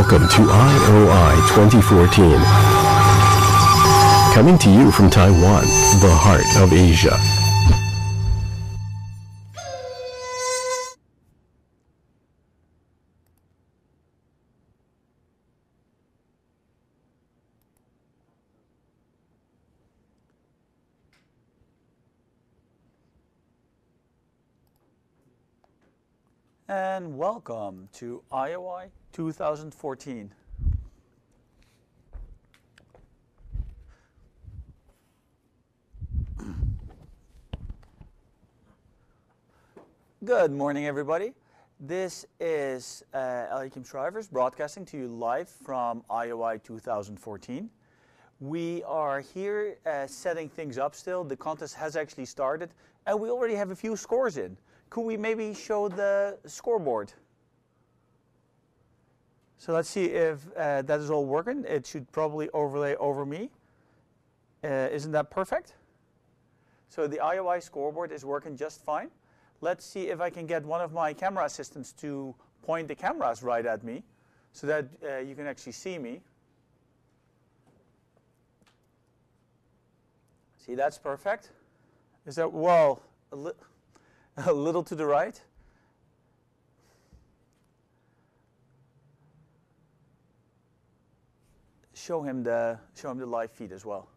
Welcome to IOI 2014. Coming to you from Taiwan, the heart of Asia. And welcome to IOI 2014. Good morning, everybody. This is Kim Shrivers broadcasting to you live from IOI 2014. We are here setting things up still. The contest has actually started, and we already have a few scores in. Could we maybe show the scoreboard? So let's see if that is all working. It should probably overlay over me. Isn't that perfect? So the IOI scoreboard is working just fine. Let's see if I can get one of my camera assistants to point the cameras right at me so that you can actually see me. See, that's perfect. Is that, well, a little to the right. Show him the live feed as well.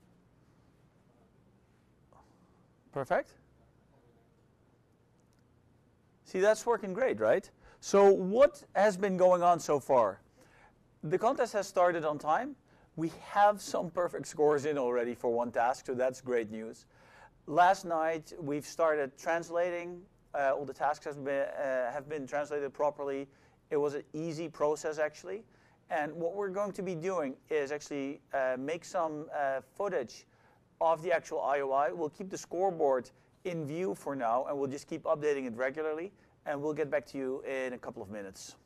Perfect. See, that's working great, right? So what has been going on so far? The contest has started on time. We have some perfect scores in already for one task, so that's great news. Last night, we've started translating. All the tasks have been translated properly. It was an easy process, actually. And what we're going to be doing is actually make some footage of the actual IOI. We'll keep the scoreboard in view for now, and we'll just keep updating it regularly. And we'll get back to you in a couple of minutes.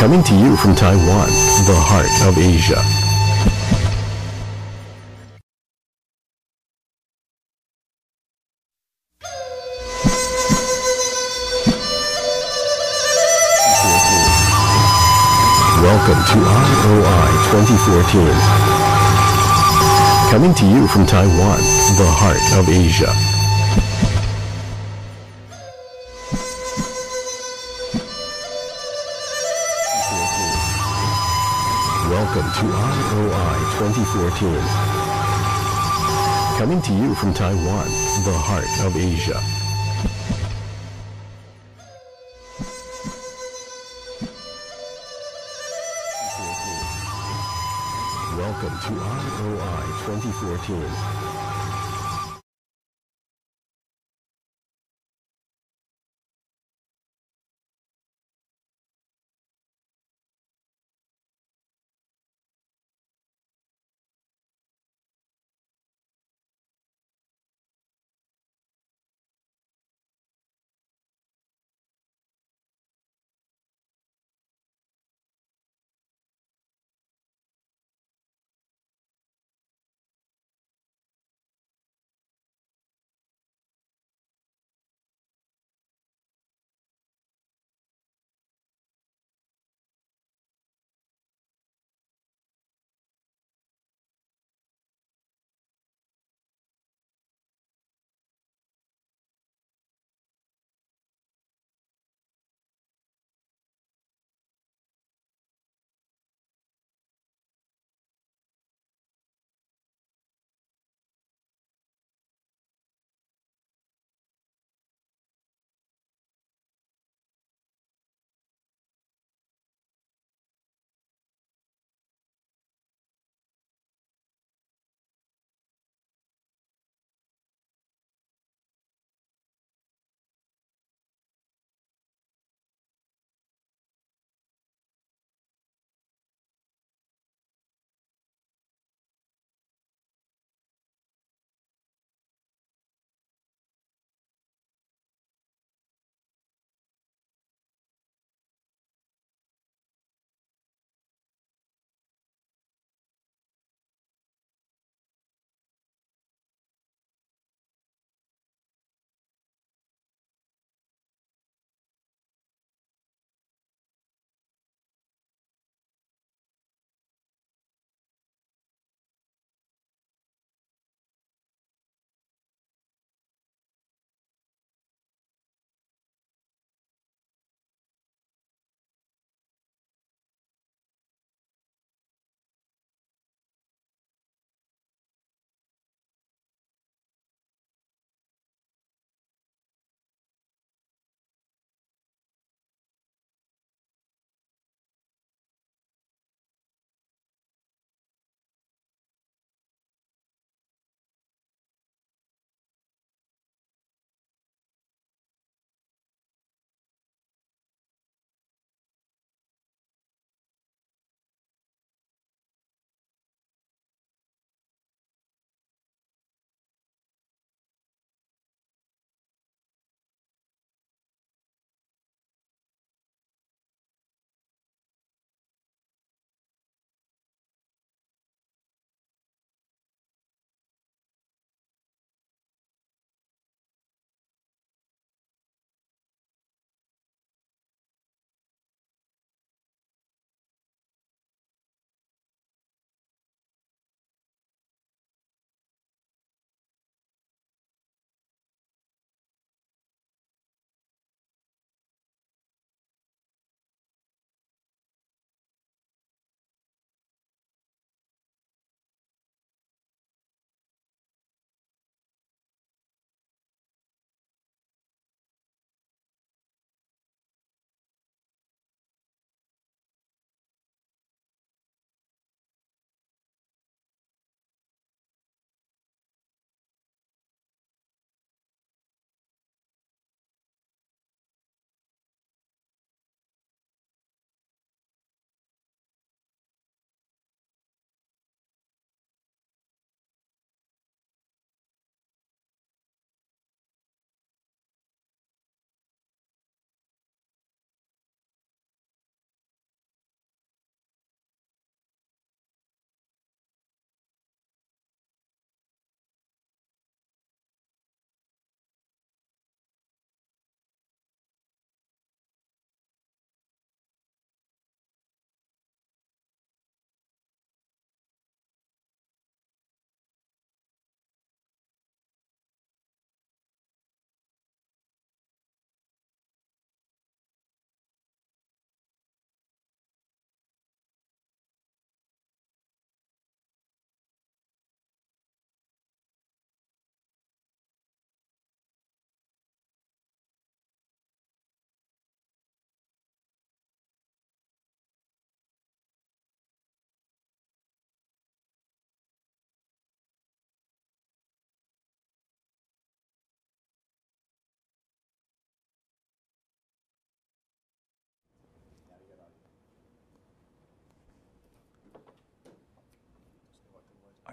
Coming to you from Taiwan, the heart of Asia. Welcome to IOI 2014. Coming to you from Taiwan, the heart of Asia. Welcome to IOI 2014. Coming to you from Taiwan, the heart of Asia. Welcome to IOI 2014.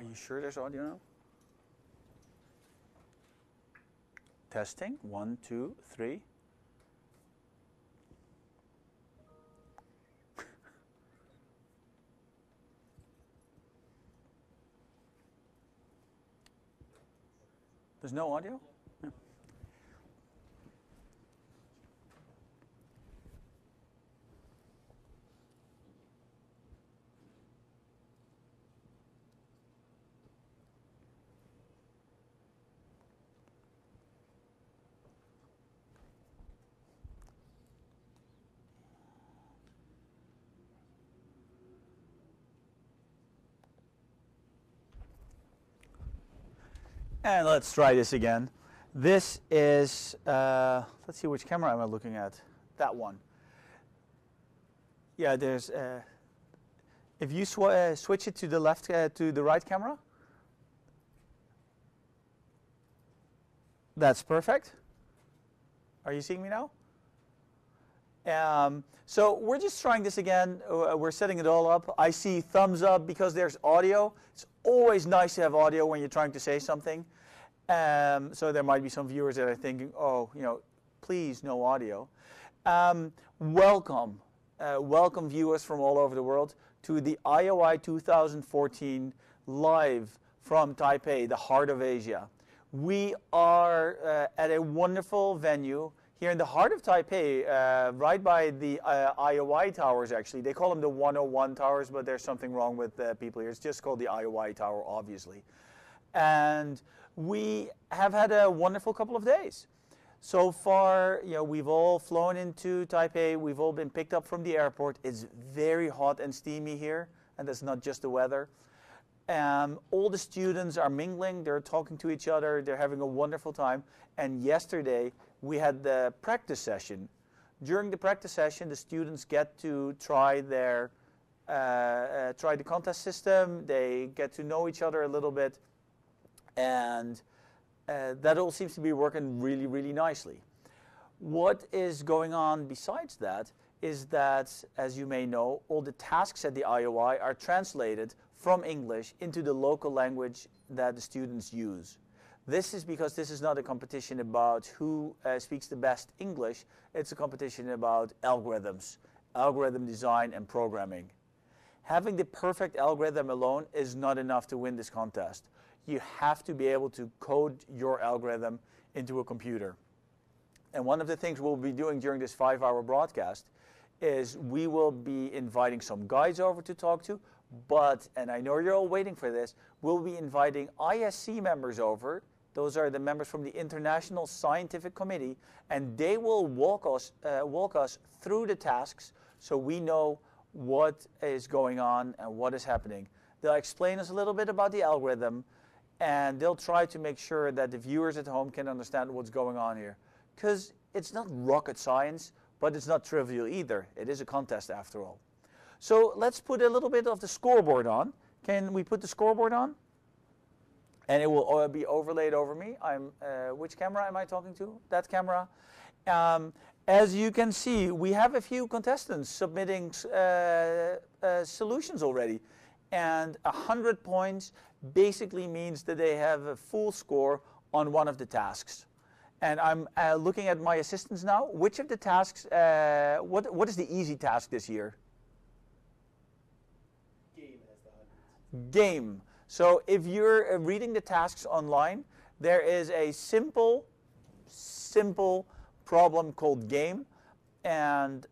you sure there's audio now? Testing, 1, 2, 3. There's no audio? Yeah. And let's try this again. This is, let's see, which camera am I looking at? That one. Yeah, there's, if you switch it to the left, to the right camera, that's perfect. Are you seeing me now? So we're just trying this again. We're setting it all up. I see thumbs up because there's audio. It's always nice to have audio when you're trying to say something. So there might be some viewers that are thinking, oh, you know, please no audio. Welcome viewers from all over the world to the IOI 2014 live from Taipei, the heart of Asia. We are at a wonderful venue here in the heart of Taipei, right by the IOI towers, actually. They call them the 101 towers, but there's something wrong with people here. It's just called the IOI tower, obviously. And we have had a wonderful couple of days. So far, you know, we've all flown into Taipei. We've all been picked up from the airport. It's very hot and steamy here, and that's not just the weather. All the students are mingling. They're talking to each other. They're having a wonderful time. And yesterday, we had the practice session. During the practice session, the students get to try their try the contest system. They get to know each other a little bit, and that all seems to be working really, really nicely. What is going on besides that is that, as you may know, all the tasks at the IOI are translated from English into the local language that the students use. This is because this is not a competition about who speaks the best English. It's a competition about algorithms, algorithm design and programming. Having the perfect algorithm alone is not enough to win this contest. You have to be able to code your algorithm into a computer. And one of the things we'll be doing during this 5-hour broadcast is we will be inviting some guides over to talk to, but, and I know you're all waiting for this, we'll be inviting ISC members over. Those are the members from the International Scientific Committee, and they will walk us through the tasks so we know what is going on and what is happening. They'll explain us a little bit about the algorithm, and they'll try to make sure that the viewers at home can understand what's going on here. Because it's not rocket science, but it's not trivial either. It is a contest after all. So let's put a little bit of the scoreboard on. Can we put the scoreboard on? And it will be overlaid over me. Which camera am I talking to? That camera. As you can see, we have a few contestants submitting solutions already. And 100 points basically means that they have a full score on one of the tasks. And I'm looking at my assistants now. Which of the tasks, what is the easy task this year? Game has the 100. Game. So if you're reading the tasks online, there is a simple problem called game. And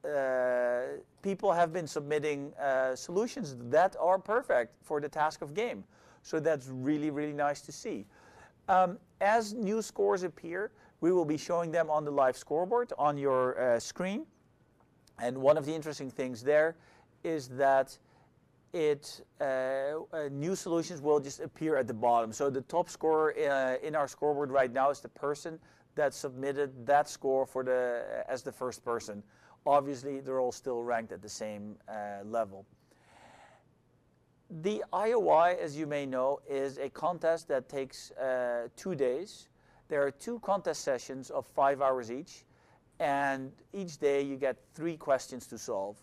people have been submitting solutions that are perfect for the task of game. So that's really, really nice to see. As new scores appear, we will be showing them on the live scoreboard on your screen. And one of the interesting things there is that new solutions will just appear at the bottom. So the top scorer in our scoreboard right now is the person that submitted that score for as the first person. Obviously, they're all still ranked at the same level. The IOI, as you may know, is a contest that takes 2 days. There are 2 contest sessions of 5 hours each, and each day you get 3 questions to solve.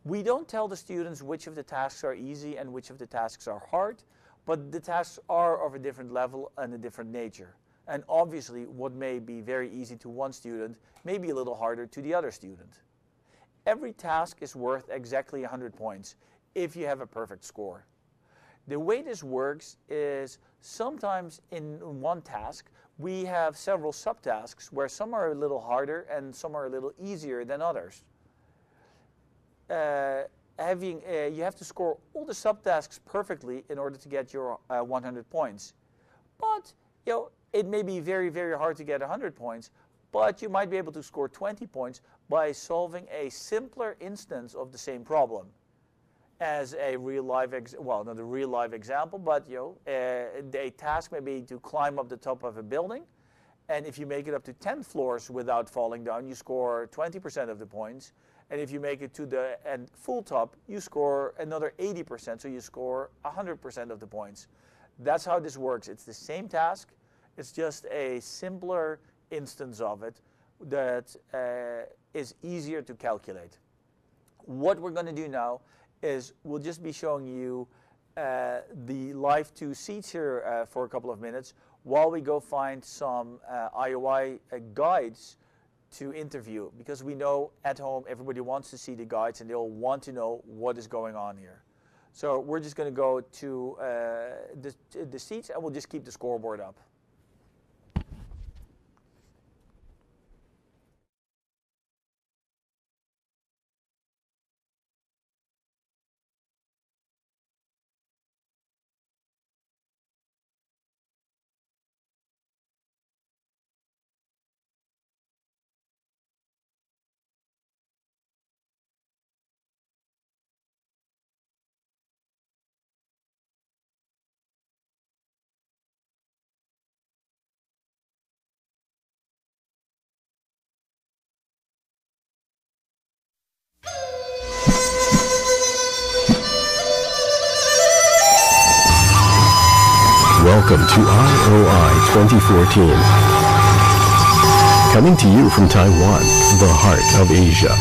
We don't tell the students which of the tasks are easy and which of the tasks are hard, but the tasks are of a different level and a different nature. And obviously, what may be very easy to one student may be a little harder to the other student. Every task is worth exactly 100 points if you have a perfect score. The way this works is sometimes in one task, we have several subtasks where some are a little harder and some are a little easier than others. You have to score all the subtasks perfectly in order to get your 100 points. But it may be very, very hard to get 100 points, but you might be able to score 20 points by solving a simpler instance of the same problem. As a real-life, not a real-life example, but a task may be to climb up the top of a building, and if you make it up to 10 floors without falling down, you score 20% of the points. And if you make it to the full top, you score another 80%, so you score 100% of the points. That's how this works. It's the same task. It's just a simpler instance of it that is easier to calculate. What we're going to do now is we'll just be showing you the live 2 seats here for a couple of minutes while we go find some IOI guides to interview, because we know at home everybody wants to see the guides and they'll want to know what is going on here. So we're just going to go to the seats and we'll just keep the scoreboard up. Welcome to IOI 2014. Coming to you from Taiwan, the heart of Asia.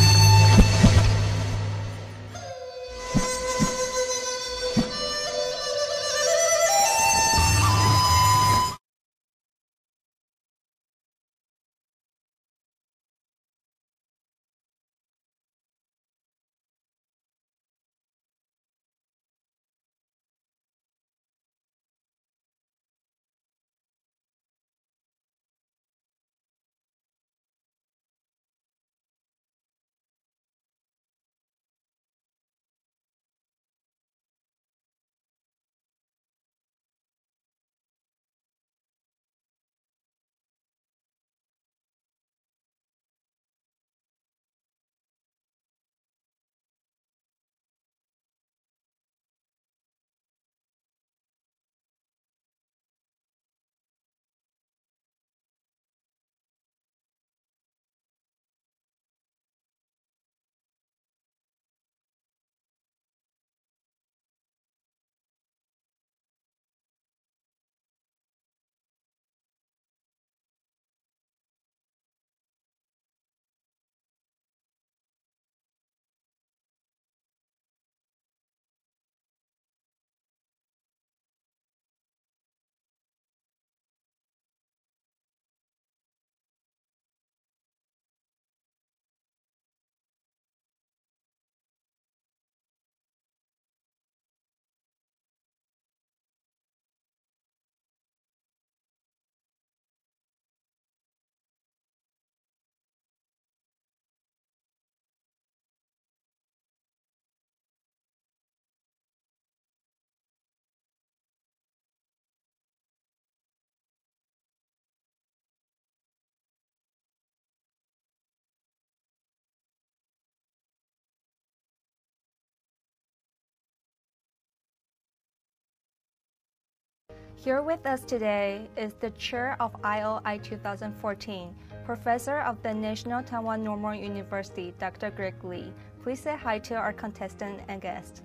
Here with us today is the chair of IOI 2014, professor of the National Taiwan Normal University, Dr. Greg Lee. Please say hi to our contestant and guest.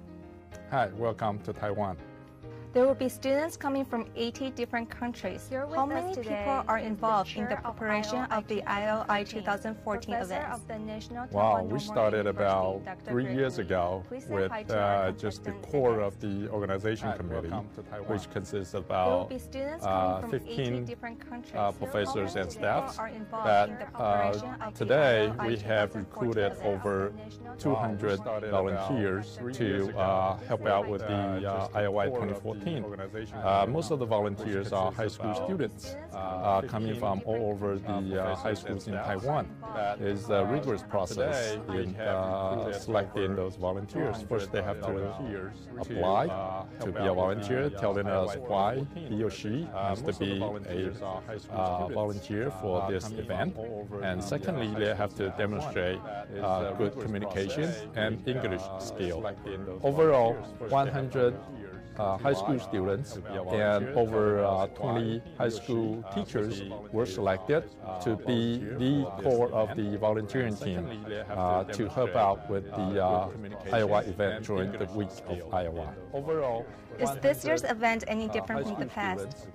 Hi, welcome to Taiwan. There will be students coming from 80 different countries. How many people are involved in the preparation of the IOI 2014 event? Wow, we started about 3 years ago with just the core of the organization committee, which consists of about 15 professors and staffs. But today we have recruited over 200 volunteers to help out with the IOI 2014. Most of the volunteers are high school students coming from all over the high schools in Taiwan. It's a rigorous process in selecting those volunteers. First, they have to apply to be a volunteer, telling us why he or she wants to be a volunteer for this event. And secondly, they have to demonstrate good communication and English skill. Overall, 100 high school students and over 20 high school teachers were selected to be the core of the volunteering team to help out with the IOI event during the week of IOI. Overall, is this year's event any different from the past?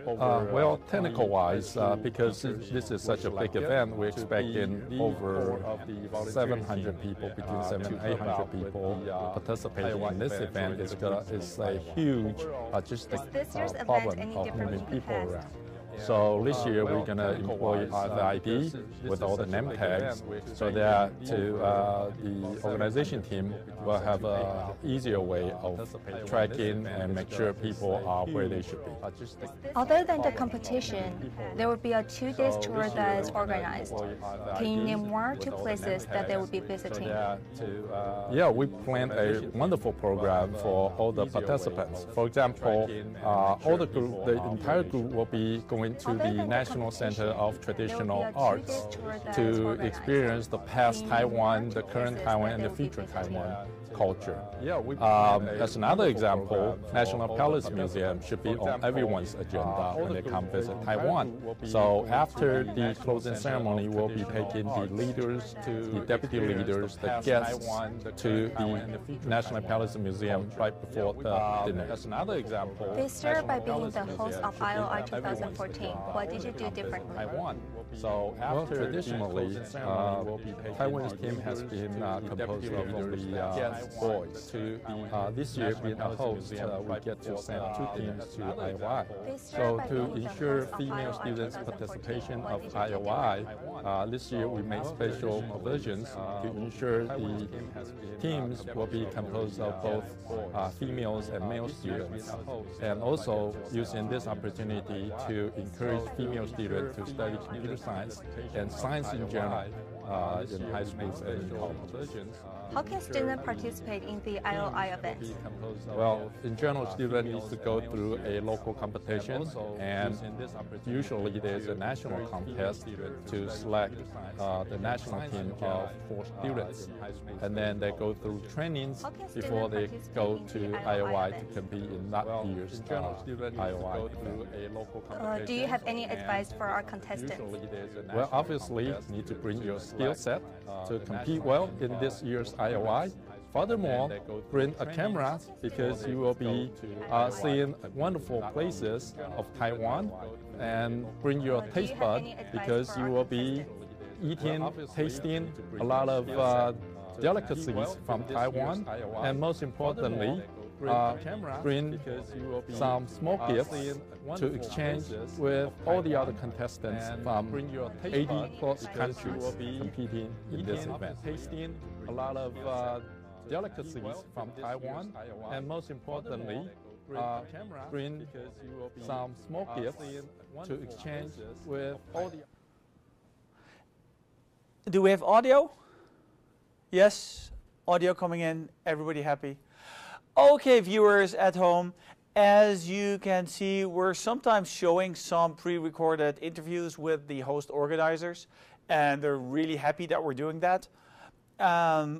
Well, technical-wise, because this is such a big event, we're expecting over 700 people, between 700 and 800 people participating in this event. It's a huge logistic problem of moving people around. So this year we're going to employ the ID with all the name tags so that the organization team will have an easier way of tracking and make sure people are where they should be. Other than the competition, there will be a 2-day tour that is organized. Can you name 1 or 2 places that they will be visiting? Yeah, we planned a wonderful program for all the participants. For example, the entire group will be going to the National Center of Traditional Arts to experience the past Taiwan, the current Taiwan, and the future Taiwan culture. As another example, National Palace Museum should be on everyone's agenda when they come visit Taiwan. So after the closing ceremony, we'll be taking the leaders, the deputy leaders, the guests to the National Palace Museum right before the dinner. As another example, this year, by being the host of IOI 2014, what did you do differently? So traditionally, Taiwanese team has been composed of only boys. This year, being a host, we get to send 2 teams to IOI. So to ensure female students' participation of IOI, this year we made special provisions to ensure the teams will be composed of both females and male students, and also using this opportunity to encourage female students to study computer science and science in general in high schools and in colleges. How can students participate in the IOI event? Well, in general, students need to go through a local competition, and usually there's a national contest to select the national team of 4 students. And then they go through trainings before they go to IOI to compete in that year's IOI. Do you have any advice for our contestants? Well, obviously, you need to bring your skill set to compete well in this year's IOI. Furthermore, bring a camera because you will be seeing wonderful places of Taiwan, and bring your taste bud because you will be tasting a lot of delicacies from Taiwan, and most importantly, bring some small gifts to exchange with all the other contestants from 80+ countries competing in this event. Tasting a lot of delicacies from Taiwan, and most importantly, bring some small gifts to exchange with all the. Do we have audio? Yes, audio coming in. Everybody happy? Okay, viewers at home, as you can see, we're sometimes showing some pre-recorded interviews with the host organizers, and they're really happy that we're doing that.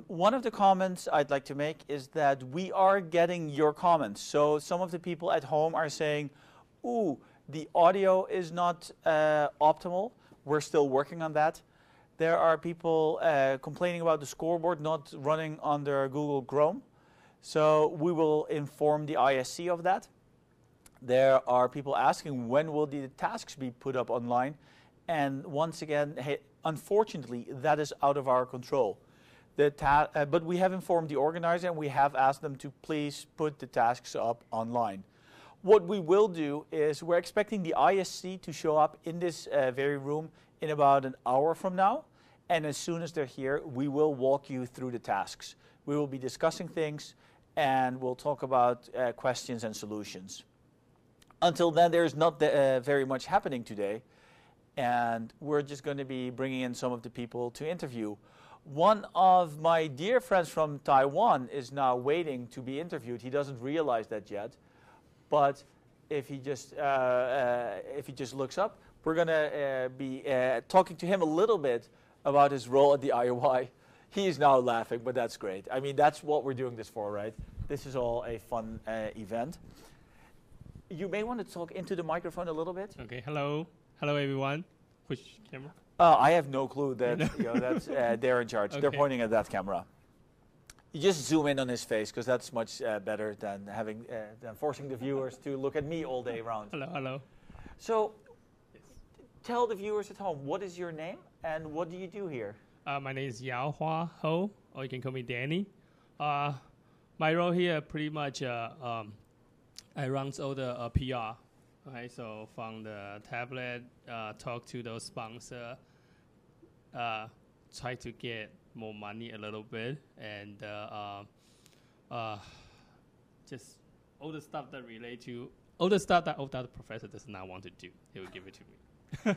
One of the comments I'd like to make is that we are getting your comments. So some of the people at home are saying, ooh, the audio is not optimal. We're still working on that. There are people complaining about the scoreboard not running under Google Chrome. So we will inform the ISC of that. There are people asking when will the tasks be put up online, and once again, hey, unfortunately, that is out of our control. But we have informed the organizer and we have asked them to please put the tasks up online. What we will do is we're expecting the ISC to show up in this very room in about an hour from now. And as soon as they're here, we will walk you through the tasks. We will be discussing things and we'll talk about questions and solutions. Until then, there's not very much happening today. And we're just going to be bringing in some of the people to interview. One of my dear friends from Taiwan is now waiting to be interviewed. He doesn't realize that yet. But if he just looks up, we're going to be talking to him a little bit about his role at the IOI. He is now laughing, but that's great. I mean, that's what we're doing this for, right? This is all a fun event. You may want to talk into the microphone a little bit. Okay, hello. Hello, everyone. Which camera? I have no clue that that's they're in charge. Okay. They're pointing at that camera. You just zoom in on his face because that's much better than forcing the viewers to look at me all day round. Hello, hello. So, tell the viewers at home, what is your name and what do you do here? My name is Yao Hua Ho, or you can call me Danny. My role here pretty much I run all the PR. Okay, so from the tablet, talk to those sponsors, try to get more money a little bit, and just all the stuff that relate to all the stuff that the professor does not want to do, he will give it to me.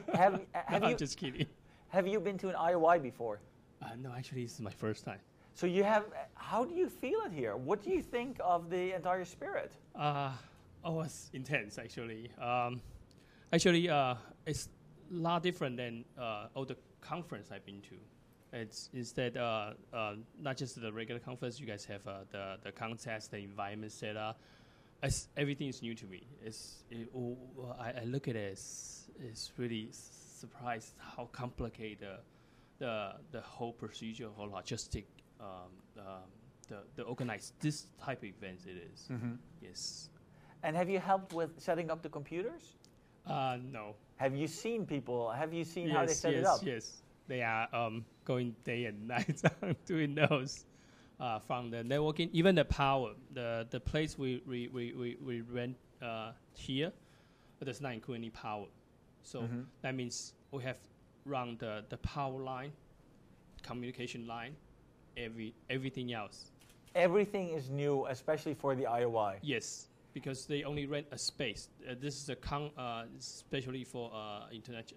I'm just kidding. Have you been to an IOI before? No, actually, this is my first time. So you have. How do you feel it here? What do you think of the entire spirit? Oh, it's intense, actually. It's a lot different than all the conference I've been to. It's instead not just the regular conference. You guys have the contest, the environment set up. Everything is new to me. I look at it, it's really surprised how complicated the whole procedure, whole logistic, the organize this type of events it is. Mm-hmm. Yes. And have you helped with setting up the computers? No. Have you seen people? Have you seen how they set it up? Yes, they are going day and night doing those. From the networking, even the power, the place we rent here, does not include any power. So that means we have run the power line, communication line, everything else. Everything is new, especially for the IOI. Yes. Because they only rent a space. This is especially for internet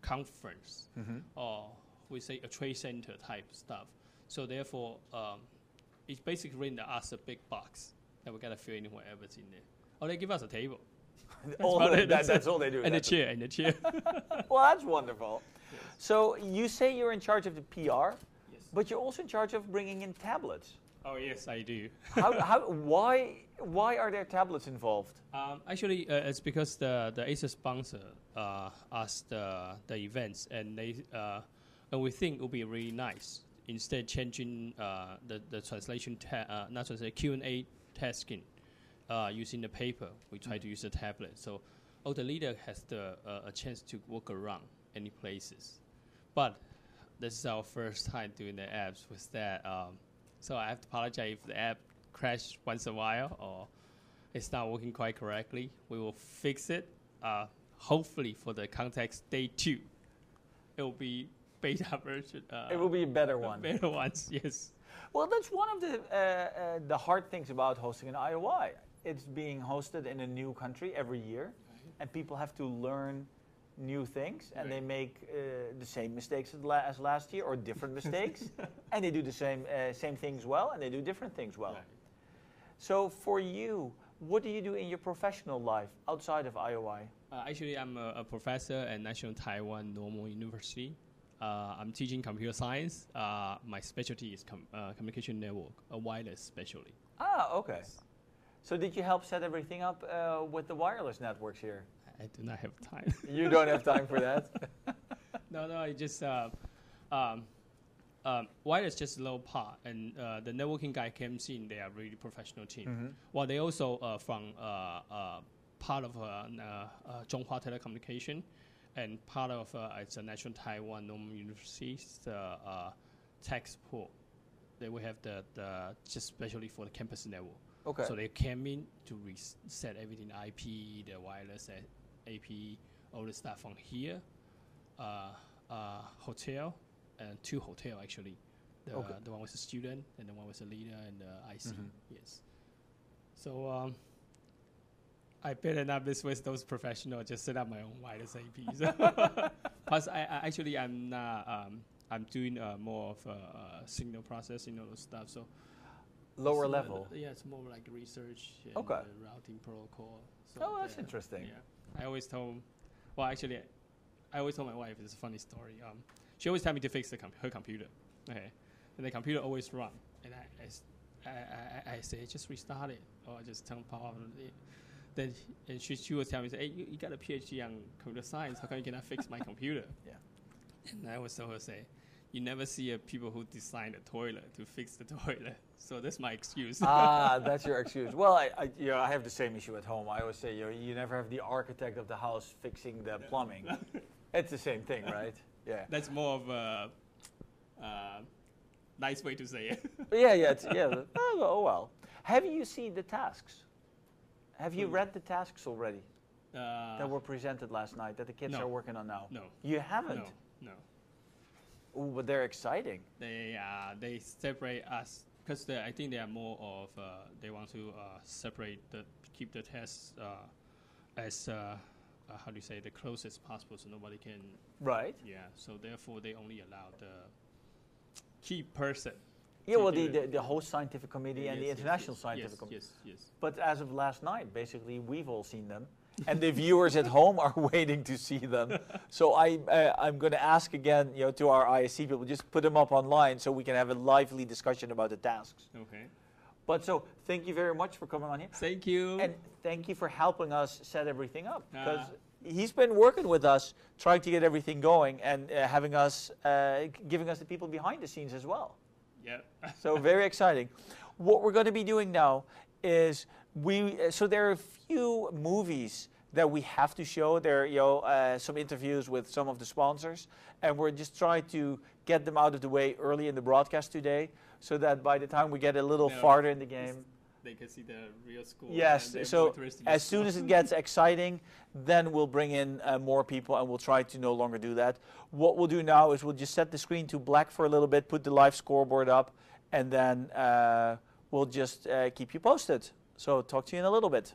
conference, or we say a trade center type stuff. So therefore, it's basically rent us a big box that we gotta fill in whatever's in there. Or they give us a table. That's all they do. And a chair. Well, that's wonderful. Yes. So you say you're in charge of the PR, yes, but you're also in charge of bringing in tablets. Oh yes, I do. Why are there tablets involved? Actually, it's because the Acer sponsor asked the events, and and we think it would be really nice instead changing the translation not translation Q&A tasking using the paper. We try to use the tablet, so all the leader has a chance to walk around any places. But this is our first time doing the apps with that. So I have to apologize if the app crashes once in a while or it's not working quite correctly. We will fix it. Hopefully for the context day 2, it will be beta version. It will be a better one. Better ones, yes. Well, that's one of the hard things about hosting an IOI. It's being hosted in a new country every year, and people have to learn new things, and they make the same mistakes as last year or different mistakes, and they do the same things well, and they do different things well. Right. So for you, what do you do in your professional life outside of IOI? Actually, I'm a professor at National Taiwan Normal University. I'm teaching computer science. My specialty is communication network, a wireless specialty. Ah, okay. Yes. So did you help set everything up with the wireless networks here? I do not have time. You don't have time for that? No, I just wireless just a little part, and the networking guy comes in. They are really professional team. Mm-hmm. Well, they also from part of Zhonghua Telecommunication, and part of it's a National Taiwan Normal University's tech support. They will have the just especially for the campus network. Okay. So they came in to reset everything, IP, the wireless, AP, all the stuff from here, hotel, and 2 hotel actually. The one was a student, and the one was a leader, and the IC. Yes. So I better not mess with those professionals. Just set up my own wireless APs. Plus, I'm not. I'm doing more of signal processing, all those stuff. So lower level. Yeah, it's more like research and routing protocol. So that's interesting. Yeah, I always told. Well, actually, I always told my wife. It's a funny story. She always tell me to fix her computer. Okay, and the computer always run, and I say just restart it or just turn power on it. Then and she was telling me, hey, you got a PhD on computer science. How come you cannot fix my computer? Yeah. And I always tell her, say, you never see people who design a toilet to fix the toilet. So that's my excuse. That's your excuse. Well, I have the same issue at home. I always say, you never have the architect of the house fixing the plumbing. It's the same thing, right? Yeah. That's more of a nice way to say it. Yeah. Oh well. Have you seen the tasks? Have you read the tasks already that were presented last night that the kids are working on now? No. You haven't? No. Ooh, but they're exciting. They separate us because I think they are more of they want to separate keep the tests as how do you say, the closest possible so nobody can. Right. Yeah. So therefore they only allow the key person. Yeah, well, the whole scientific committee and the international scientific committee. Yes. But as of last night, basically, we've all seen them. And the viewers at home are waiting to see them. So I'm going to ask again, to our ISC people, just put them up online so we can have a lively discussion about the tasks. Okay. But so, thank you very much for coming on here. Thank you. And thank you for helping us set everything up. Because he's been working with us, trying to get everything going, and having us, giving us the people behind the scenes as well. Yeah. So very exciting. What we're going to be doing now is so there are a few movies that we have to show. There are some interviews with some of the sponsors, and we're just trying to get them out of the way early in the broadcast today, so that by the time we get a little farther in the game, they can see the real score. Yes. So as soon as it gets exciting, then we'll bring in more people, and we'll try to no longer do that. What we'll do now is we'll just set the screen to black for a little bit, put the live scoreboard up, and then we'll just keep you posted. So talk to you in a little bit.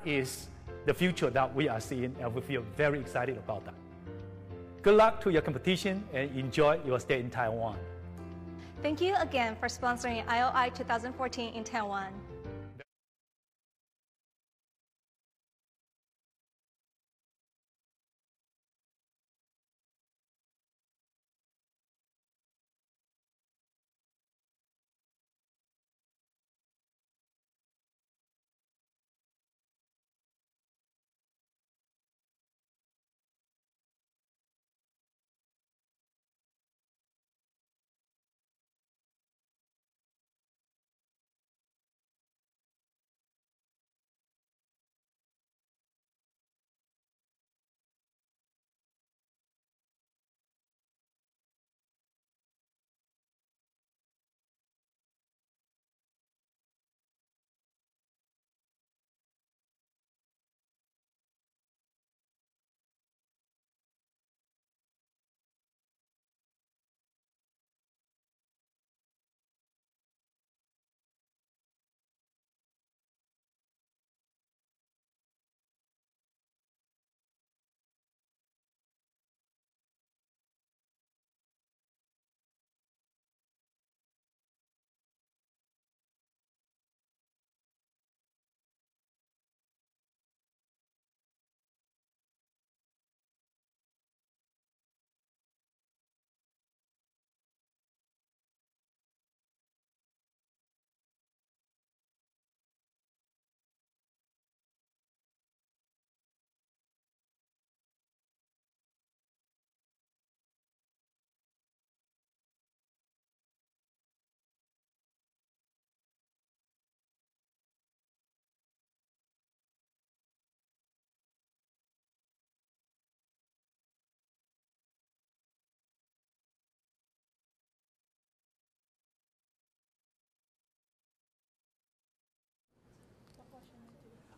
is the future that we are seeing, and we feel very excited about that. Good luck to your competition and enjoy your stay in Taiwan. Thank you again for sponsoring IOI 2014 in Taiwan.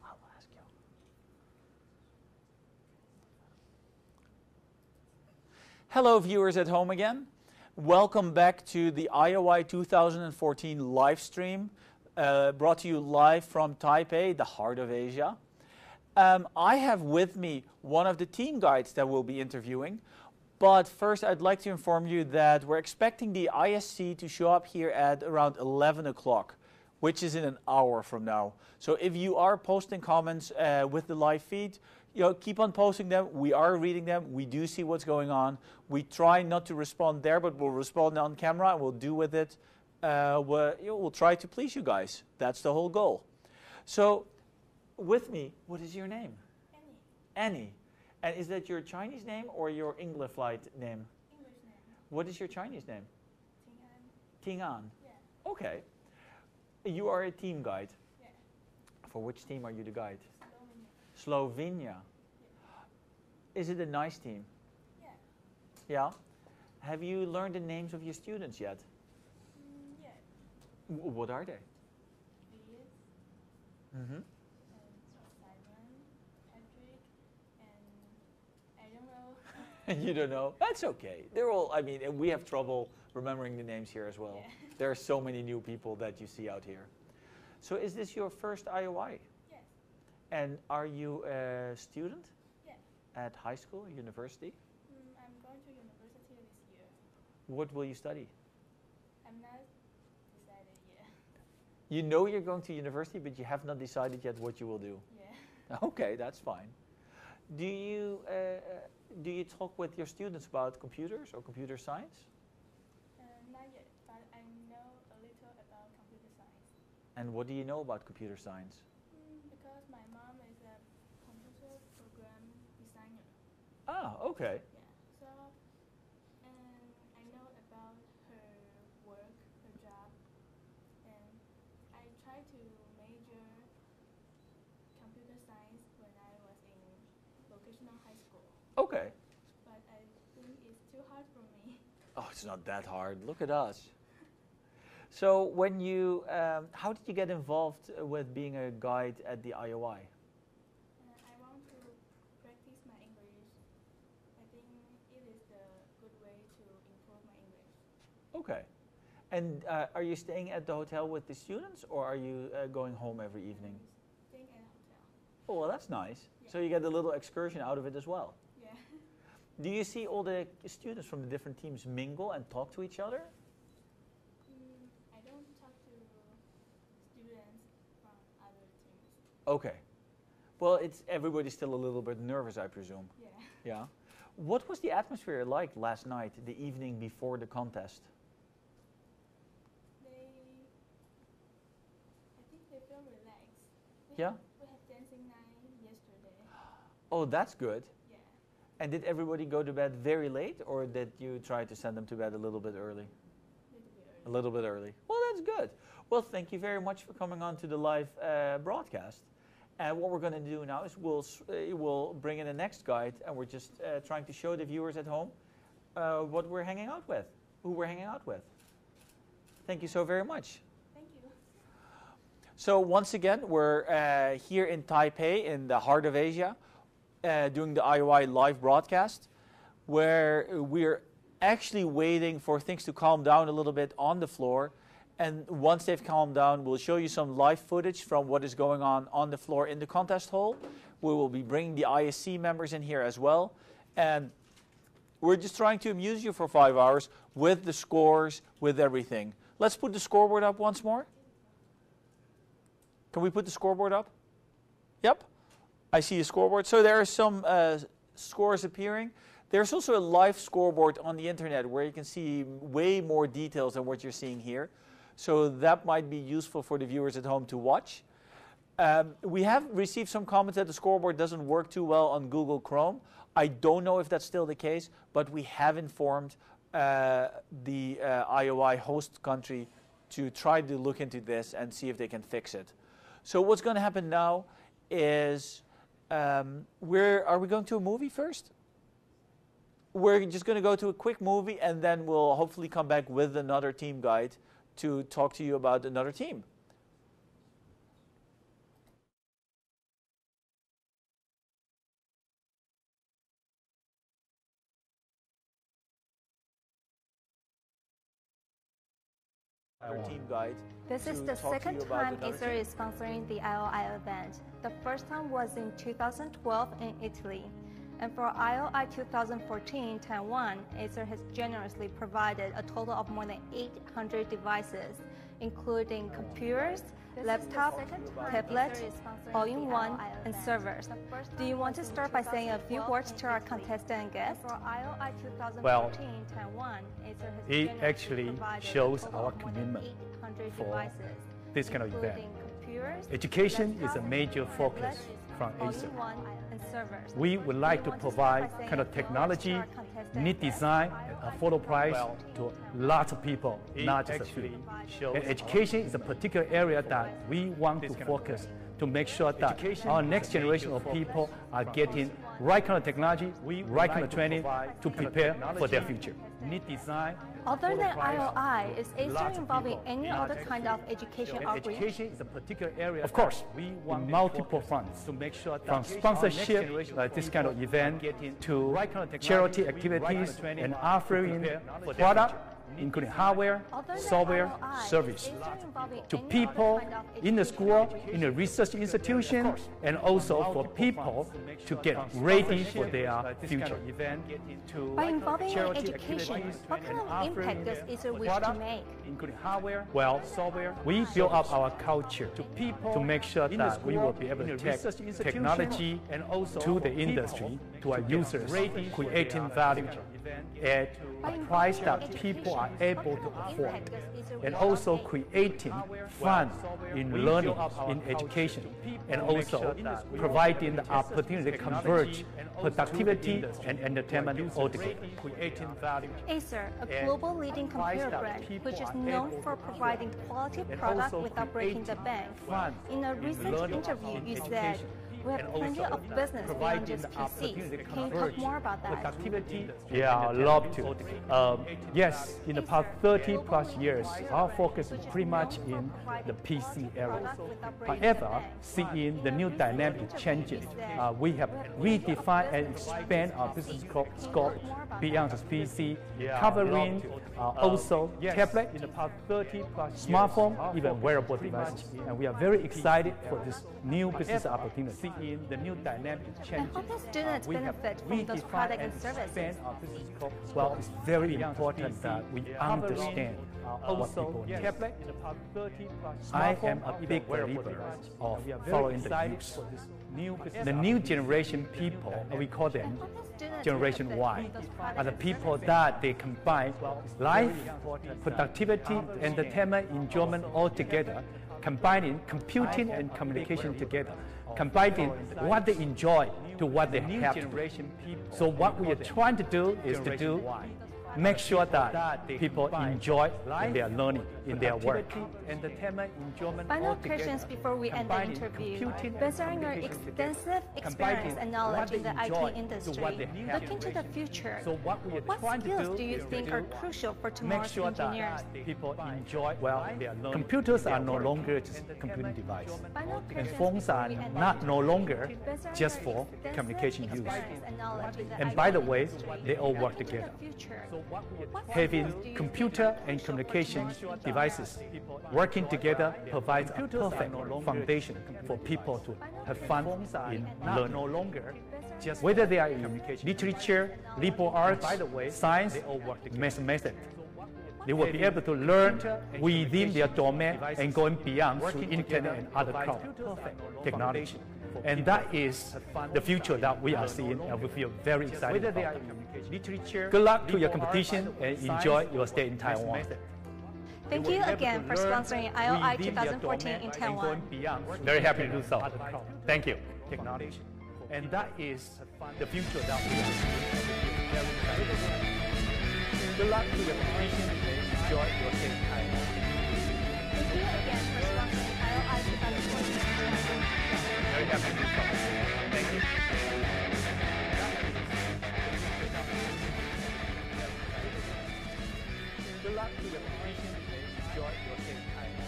I'll ask you. Hello viewers at home again. Welcome back to the IOI 2014 live stream, brought to you live from Taipei, the heart of Asia. I have with me one of the team guides that we'll be interviewing. But first, I'd like to inform you that we're expecting the ISC to show up here at around 11 o'clock, which is in an hour from now. So if you are posting comments with the live feed, keep on posting them. We are reading them. We do see what's going on. We try not to respond there, but we'll respond on camera, and we'll do with it. We'll try to please you guys. That's the whole goal. So with me, what is your name? Annie. Annie. And is that your Chinese name or your English flight name? English name. What is your Chinese name? Ting An. Ting An. Yeah. Okay. You are a team guide. Yeah. For which team are you the guide? Slovenia. Slovenia. Yeah. Is it a nice team? Yeah. Yeah? Have you learned the names of your students yet? Yeah. What are they? Felix. Mm-hmm. And Simon, Patrick, and I don't know. You don't know? That's okay. They're all, and we have trouble remembering the names here as well. Yeah. There are so many new people that you see out here. So is this your first IOI? Yes. And are you a student? Yeah. At high school, university? I'm going to university this year. What will you study? I'm not decided yet. You know you're going to university, but you have not decided yet what you will do. Yeah. Okay, that's fine. Do you talk with your students about computers or computer science? Not yet, but I know a little about computer science. And what do you know about computer science? Because my mom is a computer program designer. Ah, okay. Yeah. So, and I know about her work, her job, and I tried to major computer science when I was in vocational high school. Okay. But I think it's too hard for me. Oh, it's not that hard. Look at us. So when you, how did you get involved with being a guide at the IOI? I want to practice my English. I think it is the good way to improve my English. Okay. And are you staying at the hotel with the students, or are you going home every evening? Staying at a hotel. Oh, well, that's nice. Yeah. So you get a little excursion out of it as well. Yeah. Do you see all the students from the different teams mingle and talk to each other? I don't talk to students from other teams. Okay. Well, everybody's still a little bit nervous, I presume. Yeah. Yeah. What was the atmosphere like last night, the evening before the contest? I think they feel relaxed. Yeah? We had dancing night yesterday. Oh, that's good. Yeah. And did everybody go to bed very late, or did you try to send them to bed a little bit early? A little bit early. Well, that's good. Well, thank you very much for coming on to the live broadcast. And what we're going to do now is we'll bring in the next guide, and we're just trying to show the viewers at home what we're hanging out with, who we're hanging out with. Thank you so very much. Thank you. So once again, we're here in Taipei, in the heart of Asia, doing the IOI live broadcast, where we're actually waiting for things to calm down a little bit on the floor. And once they've calmed down, we'll show you some live footage from what is going on the floor in the contest hall. We will be bringing the ISC members in here as well. And we're just trying to amuse you for 5 hours with the scores, with everything. Let's put the scoreboard up once more. Can we put the scoreboard up? Yep. I see a scoreboard. So there are some scores appearing. There's also a live scoreboard on the internet where you can see way more details than what you're seeing here. So that might be useful for the viewers at home to watch. We have received some comments that the scoreboard doesn't work too well on Google Chrome. I don't know if that's still the case, but we have informed the IOI host country to try to look into this and see if they can fix it. So what's going to happen now is, are we going to a movie first? We're just going to go to a quick movie, and then we'll hopefully come back with another team guide to talk to you about another team. Team guide. This is the second time Acer is sponsoring the IOI event. The first time was in 2012 in Italy. And for IOI 2014 Taiwan, Acer has generously provided a total of more than 800 devices, including computers, laptops, tablets, all-in-one, and servers. Do you want to start by saying a few words to our contestant and guests? Well, it actually shows our commitment for this kind of event. Education is a major focus from Acer. We would like to provide kind of technology, neat design, and affordable price to lots of people, not just a few. And education is a particular area that we want to focus to make sure that our next generation of people are getting right kind of technology, right kind of training to prepare for their future. Neat design. Other than IOI, is Acer involving any other kind of education outreach? Education is a particular area. Of course, we want multiple fronts to make sure that from sponsorship, like this kind of event, to charity activities and offering product, including hardware, software, service, to people in the school, in the research institution, and also for people to get ready for their future. By involving in education, what kind of impact does Acer wish to make? Including hardware, software. We build up our culture to make sure that we will be able to take technology to the industry, to our users, creating value at a price that people are able to afford, and also creating fun in learning, in education, and also providing the opportunity to converge productivity and entertainment altogether. Acer, a global leading computer brand, which is known for providing quality product without breaking the bank. In a recent interview, you said, we have plenty of business beyond just PCs. Can you talk more about that? Yeah, I'd love to. Yes, in the past 30 plus years, our focus is pretty much in the PC area. However, seeing the new dynamic changes, we have redefined and expand our business scope beyond just PC, covering also tablet, smartphone, even wearable devices. And we are very excited for this new business opportunity. in the new dynamic changes. And how can students benefit from those products and services? Well, it's very important that we understand what people need. I am a big believer of following the youth. The new generation people, we call them Generation Y, are the people that they combine life, productivity, entertainment, enjoyment all together, combining computing and communication together, combining what they enjoy to what they have to do. So what we are trying to do is to make sure that people enjoy in their learning, in their work. Entertainment, enjoyment, final questions before we end the interview. Based on your extensive experience and knowledge in the IT industry, looking to the future, what skills do you think are crucial for tomorrow's engineers? People enjoy computers are no longer just a computing device, and phones are no longer just for communication use. And by the way, they all work together. Having computer and communication devices working together provides a perfect foundation for people to have fun in learning. Whether they are in literature, liberal arts, science, mathematics, they will be able to learn within their domain and going beyond through internet and other cloud technology. And that is the future that we are seeing, and we feel very excited about. Good luck to your competition and enjoy your stay in Taiwan. Thank you again for sponsoring IOI 2014 in Taiwan. Very happy to do so. Thank you. And that is the future that we are seeing. Good luck to your competition and enjoy your stay in Taiwan. Thank you again for sponsoring IOI 2014 in Taiwan. Very happy to do so. Thank you. Good luck to your competition and enjoy your stay in Taiwan.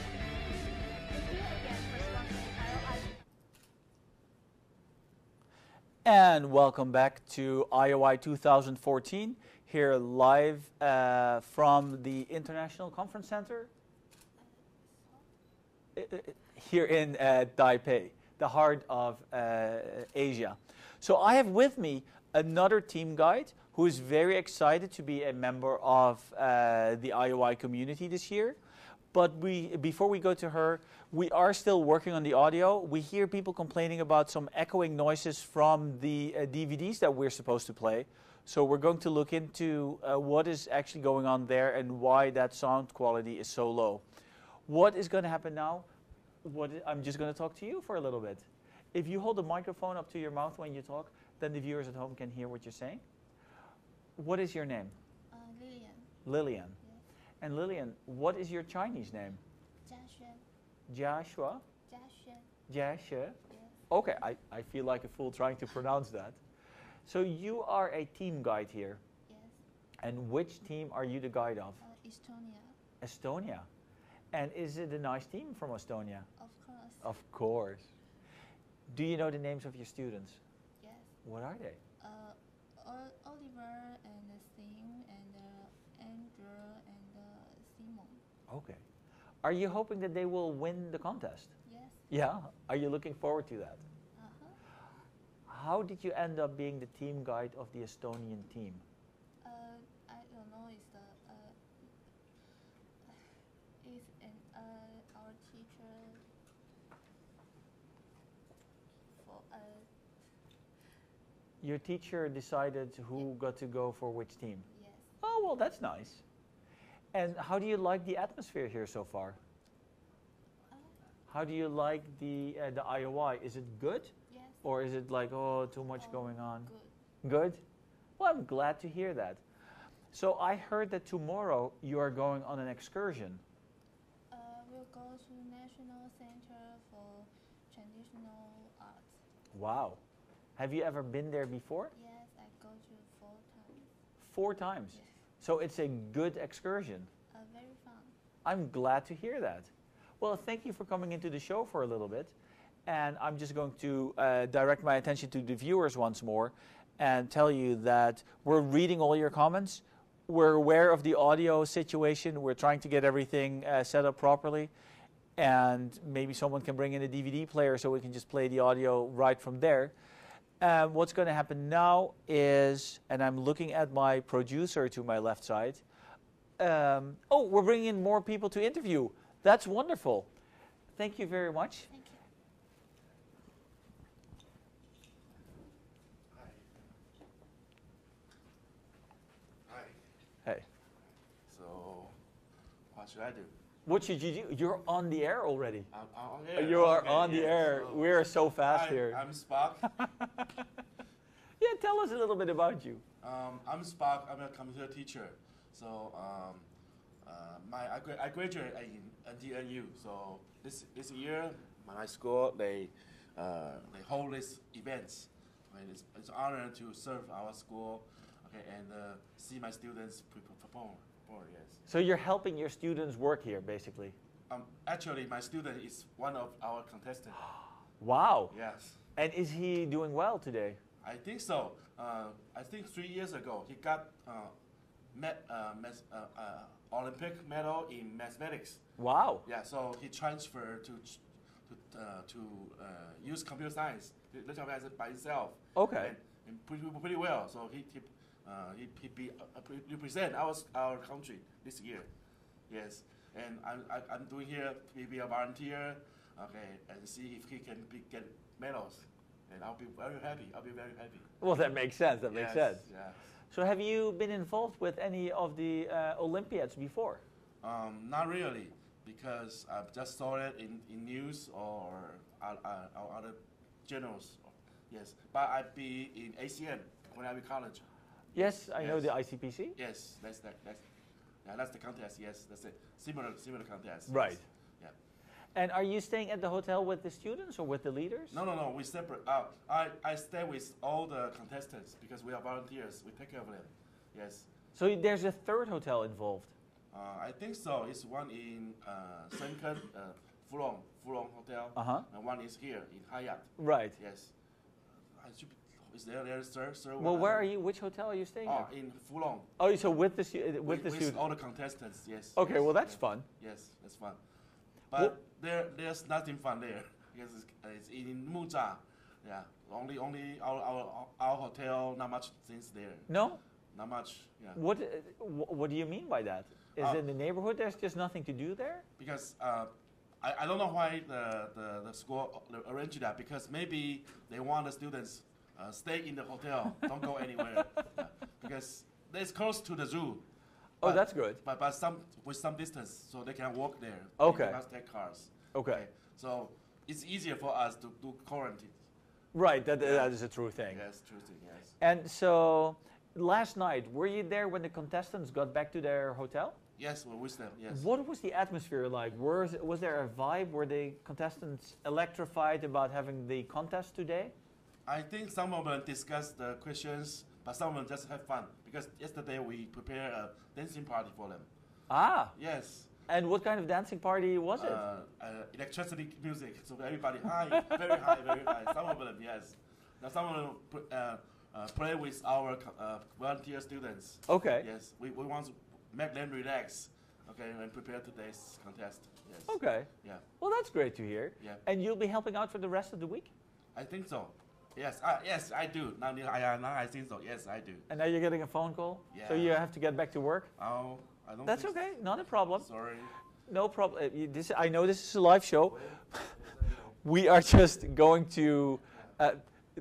Thank you again for sponsoring IOI. And welcome back to IOI 2014, here live from the International Conference Center here in Taipei, the heart of Asia. So I have with me another team guide who is very excited to be a member of the IOI community this year. But before we go to her, we are still working on the audio. We hear people complaining about some echoing noises from the DVDs that we're supposed to play. So we're going to look into what is actually going on there and why that sound quality is so low. What is going to happen now? I'm just going to talk to you for a little bit. If you hold the microphone up to your mouth when you talk, then the viewers at home can hear what you're saying. What is your name? Lillian. Lillian. Yes. And Lillian, what is your Chinese name? Jiaxuan. Joshua? Jiaxuan. Jiaxue? Yes. Okay, I feel like a fool trying to pronounce that. So you are a team guide here. Yes. And which team are you the guide of? Estonia. Estonia. And is it a nice team from Estonia? Of course. Of course. Do you know the names of your students? Yes. What are they? Oliver and Sim and Andrew and Simon. Okay. Are you hoping that they will win the contest? Yes. Yeah? Are you looking forward to that? Uh-huh. How did you end up being the team guide of the Estonian team? I don't know. Our teacher for Your teacher decided who got to go for which team? yes. Oh, well, that's nice. And how do you like the atmosphere here so far? How do you like the IOI? Is it good? Yes. Or is it like, oh, too much going on? Good. Good? Well, I'm glad to hear that. So I heard that tomorrow you are going on an excursion. We'll go to National Center for Traditional Arts. Wow. Have you ever been there before? Yes, I go to 4 times. 4 times? Yes. So it's a good excursion. Very fun. I'm glad to hear that. Well, thank you for coming into the show for a little bit. And I'm just going to direct my attention to the viewers once more and tell you that we're reading all your comments. We're aware of the audio situation. We're trying to get everything set up properly. and maybe someone can bring in a DVD player so we can just play the audio right from there. What's going to happen now is, and I'm looking at my producer to my left side. Oh, we're bringing in more people to interview. That's wonderful. Thank you very much. Thank you. Hey. So, what should I do? What should you do? You're on the air already. I'm on the air. You are Okay, on the air. So We're so fast here. I'm Spark. Yeah, tell us a little bit about you. I'm Spark. I'm a computer teacher. So, I graduated in NTNU. So this year, my high school they hold these events. And it's an honor to serve our school. Okay, and see my students perform. Yes. So you're helping your students work here, basically. Actually, my student is one of our contestants. Wow. Yes. And is he doing well today? I think so. I think 3 years ago he got Olympic medal in mathematics. Wow. Yeah. So he transferred to use computer science by himself. Okay. And pretty well. So he represent our country this year. Yes. And I'm doing here to be a volunteer. Okay. And see if he can get medals. And I'll be very happy. Well, that makes sense. That makes sense. Yes. So have you been involved with any of the Olympiads before? Not really, because I've just saw it in news or other journals. Yes, but I've been in ACN when I was in college. Yes, I know the ICPC. Yes, that's the contest. Yes, that's it. Similar contest. Right. Yes. Yeah. And are you staying at the hotel with the students or with the leaders? No. We separate. I stay with all the contestants because we are volunteers. We take care of them. Yes. So there's a third hotel involved. I think so. It's one in Senken, Fulong Hotel, and one is here in Hyatt. Right. Yes. Is there, sir? Well, where are you? Which hotel are you staying at? In Fulong. Oh, so with the students? With all the contestants, yes. Okay, yes, well that's fun. Yes, that's fun. But there's nothing fun there because it's in Muza. Yeah, only our hotel. Not much things there. No. Not much. Yeah. What do you mean by that? Is it in the neighborhood? There's just nothing to do there? Because I don't know why the school arranged that. Because maybe they want the students stay in the hotel, don't go anywhere. Yeah. Because it's close to the zoo. Oh, that's good. But with some distance, so they can walk there. Okay. They must take cars. Okay. So it's easier for us to do quarantine. Right. That is a true thing. Yes, true thing. Yes. And so last night, were you there when the contestants got back to their hotel? Yes, we're with them. Yes. What was the atmosphere like? Was there a vibe? Were the contestants electrified about having the contest today? I think some of them discussed the questions, but some of them just have fun. Because yesterday we prepared a dancing party for them. Ah. Yes. And what kind of dancing party was it? Electricity music. So everybody high, very high, very high. Some of them, yes. Now some of them play with our volunteer students. Okay. Yes. We want to make them relax. Okay, and prepare today's contest. Yes. Okay. Yeah. Well, that's great to hear. Yeah. And you'll be helping out for the rest of the week? I think so. Yes, yes, I do. Now I think so. Yes, I do. And now you're getting a phone call? Yeah. So you have to get back to work? Oh, I don't. That's okay. Not a problem. Sorry. No problem. I know this is a live show. We are just going to.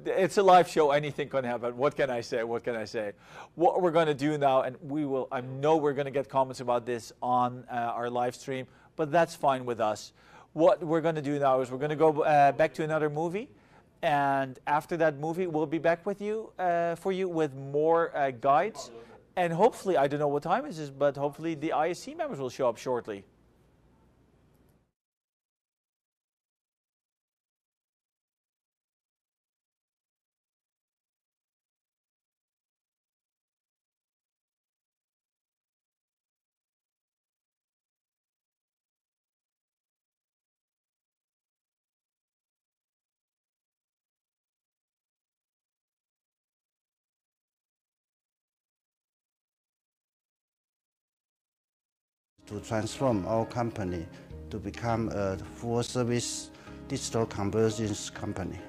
It's a live show. Anything can happen. What can I say? What can I say? What we're going to do now, and we will. I know we're going to get comments about this on our live stream, but that's fine with us. What we're going to do now is we're going to go back to another movie. And after that movie, we'll be back with you for you with more guides. And hopefully, I don't know what time it is, but hopefully the ISC members will show up shortly. To transform our company to become a full-service digital convergence company.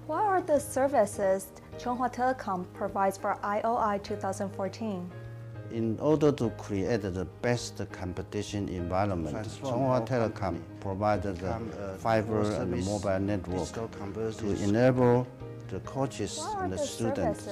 What are the services Chunghwa Telecom provides for IOI 2014? In order to create the best competition environment, Chunghwa Telecom provided the fiber and mobile network to enable the coaches and the students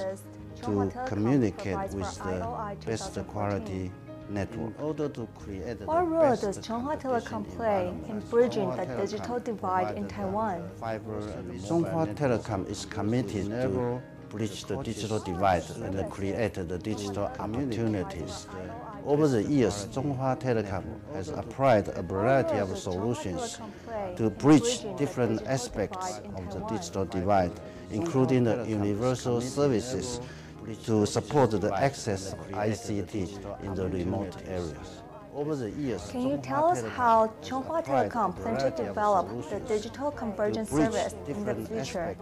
to communicate with the best quality network. In order to create what role does Chunghwa Telecom play in bridging the digital divide in Taiwan? Chunghwa Telecom is committed to bridge the digital divide and create the digital opportunities. Over the years, Chunghwa Telecom has applied a variety of solutions to bridge different aspects of the digital divide, including the universal services to support the access of ICT in the remote areas. Over the years, can you tell us how Chunghwa Telecom plans to develop the digital convergence service in the future?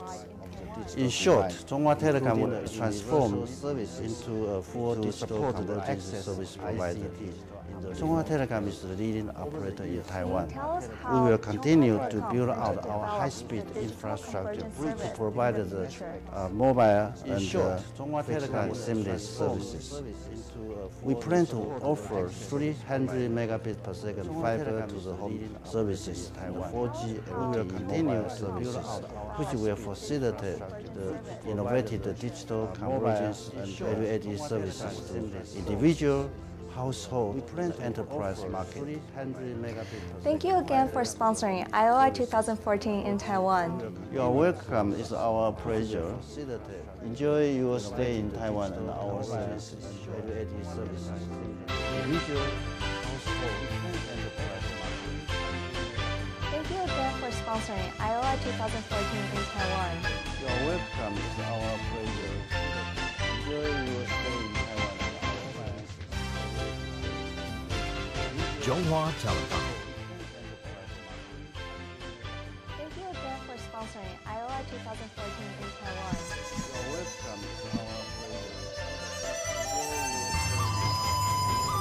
In short, Chunghwa Telecom will transform service into a full digital convergence service provider. Chunghwa Telecom is the leading operator in Taiwan. We will continue to build out our high-speed infrastructure to provide the mobile and fixed seamless services. We plan to offer 300 megabits per second fiber to the home services in 4G and we will continue to build out, which will facilitate the innovative digital convergence and value-added services to individual, household, and enterprise market. Thank you again for sponsoring IOI 2014 in Taiwan. You are welcome. It's our pleasure. Enjoy your stay in Taiwan and our services. Value-added services. Individual, household, and enterprise market. Thank you again for sponsoring IOI 2014 in Taiwan. You are welcome. It's our pleasure. Enjoy your stay in Taiwan. Chunghwa Telecom. Thank you again for sponsoring IOI 2014 in Taiwan. You're welcome to our program.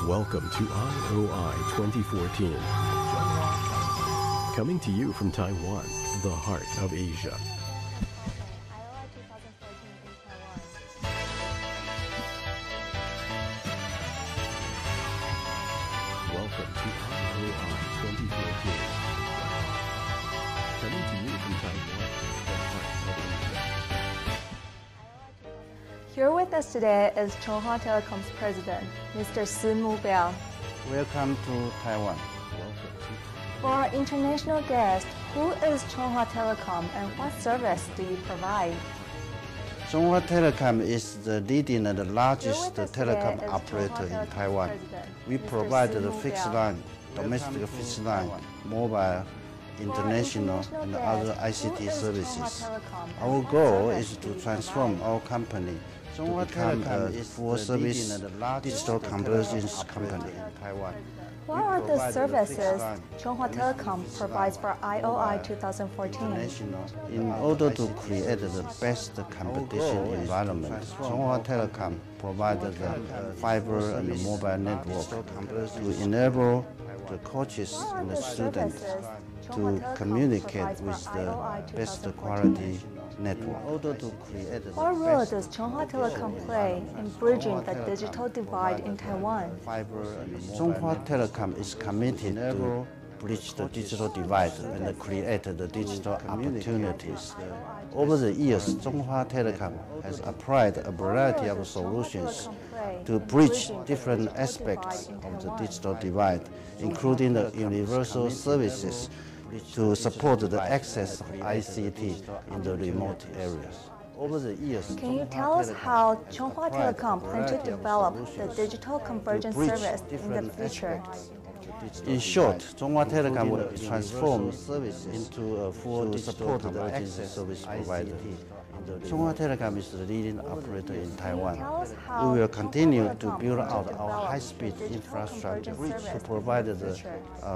Welcome to IOI 2014. Coming to you from Taiwan, the heart of Asia. Welcome to IOI 2014. Coming to you from Taiwan, the heart of Asia. Here with us today is Chunghwa Telecom's president, Mr. Mu Biao. Welcome to Taiwan. For our international guest, who is Chunghwa Telecom and what service do you provide? Chunghwa Telecom is the leading and the largest telecom operator in Taiwan. We provide the fixed line, domestic fixed line, mobile, international, and other ICT services. Our goal is to transform our company to become a full-service digital convergence company in Taiwan. What are the services Chunghwa Telecom provides for IOI 2014? In order to create the best competition environment, Chunghwa Telecom provided the fiber and mobile network to enable the coaches and the students to communicate with the best quality network. What role does Chunghwa Telecom play in bridging the digital divide in Taiwan? Chunghwa Telecom is committed to bridge the digital divide and create the digital opportunities. Over the years, Chunghwa Telecom has applied a variety of solutions to bridge different aspects of the digital divide, including the universal services to support the access of ICT in the remote areas. Over the years, can you tell us how Chunghwa Telecom plans to develop the digital convergence service in the future? In short, Chunghwa Telecom will transform service into a full digital convergence service provider. Chunghwa Telecom is the leading operator in Taiwan. We will continue to build out our high-speed infrastructure to provide the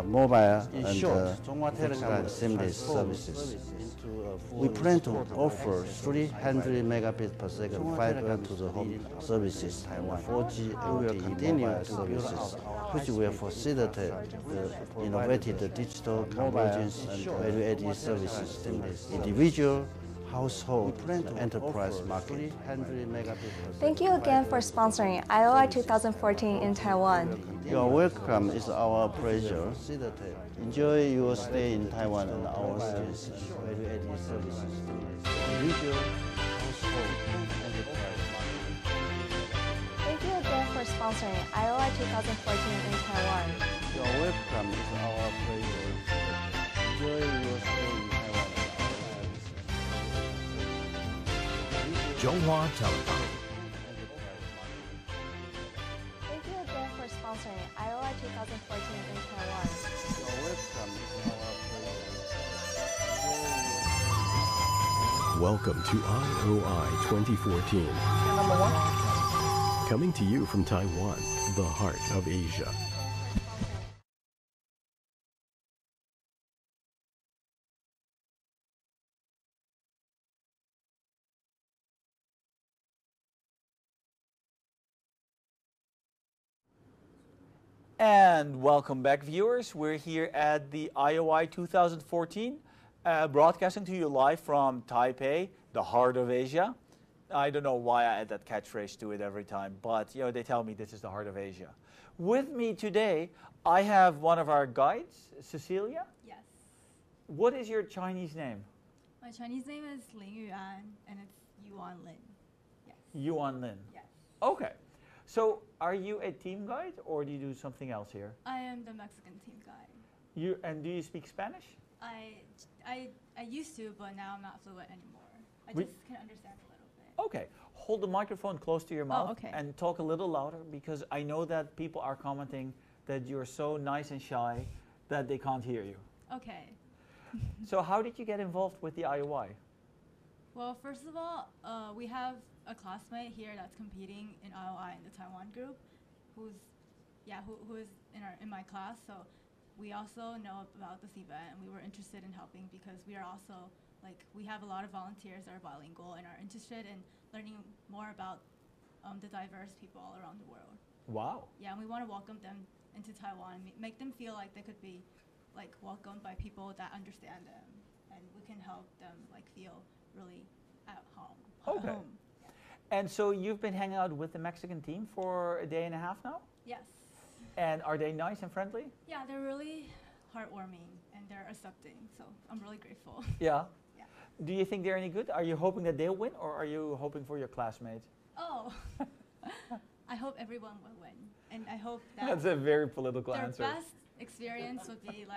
mobile and seamless services. We plan to offer 300 megabits per second fiber to the home services Taiwan. 4G LTE continue services, which will facilitate the innovative digital convergence and value-added services to individual, household, and enterprise market. Thank you again for sponsoring IOI 2014 in Taiwan. Your welcome is our pleasure. Enjoy your stay in Taiwan and our services, value-added services to individual, household, and enterprise market. Thank you again for sponsoring IOI 2014 in Taiwan. Your welcome is our pleasure. Enjoy your stay in Taiwan. Chunghwa Telecom. Thank you again for sponsoring IOI 2014 in Taiwan. Your welcome is our pleasure. Welcome to IOI 2014. Coming to you from Taiwan, the heart of Asia. And welcome back, viewers. We're here at the IOI 2014, broadcasting to you live from Taipei, the heart of Asia. I don't know why I add that catchphrase to it every time, but you know, they tell me this is the heart of Asia. With me today, I have one of our guides, Cecilia. Yes. What is your Chinese name? My Chinese name is Lin Yuan, and it's Yuan Lin. Yes. Yuan Lin. Yes. Okay. So, are you a team guide or do you do something else here? I am the Mexican team guide. And do you speak Spanish? I used to, but now I'm not fluent anymore. I just can understand a little bit. Okay. Hold the microphone close to your mouth okay. and talk a little louder, because I know that people are commenting that you're so nice and shy that they can't hear you. Okay. So how did you get involved with the IOI? Well, first of all, we have a classmate here that's competing in IOI in the Taiwan group, who is in my class. So we also know about this event, and we were interested in helping because we are also we have a lot of volunteers that are bilingual and are interested in learning more about the diverse people all around the world. Wow. Yeah, and we want to welcome them into Taiwan and make them feel like they could be welcomed by people that understand them, and we can help them feel really at home. Okay. At home. And so you've been hanging out with the Mexican team for a day and a half now? Yes. And are they nice and friendly? Yeah, they're really heartwarming and they're accepting, so I'm really grateful. Yeah? Yeah. Do you think they're any good? Are you hoping that they'll win, or are you hoping for your classmates? Oh, I hope everyone will win, and I hope that That's a very political their answer. best experience would be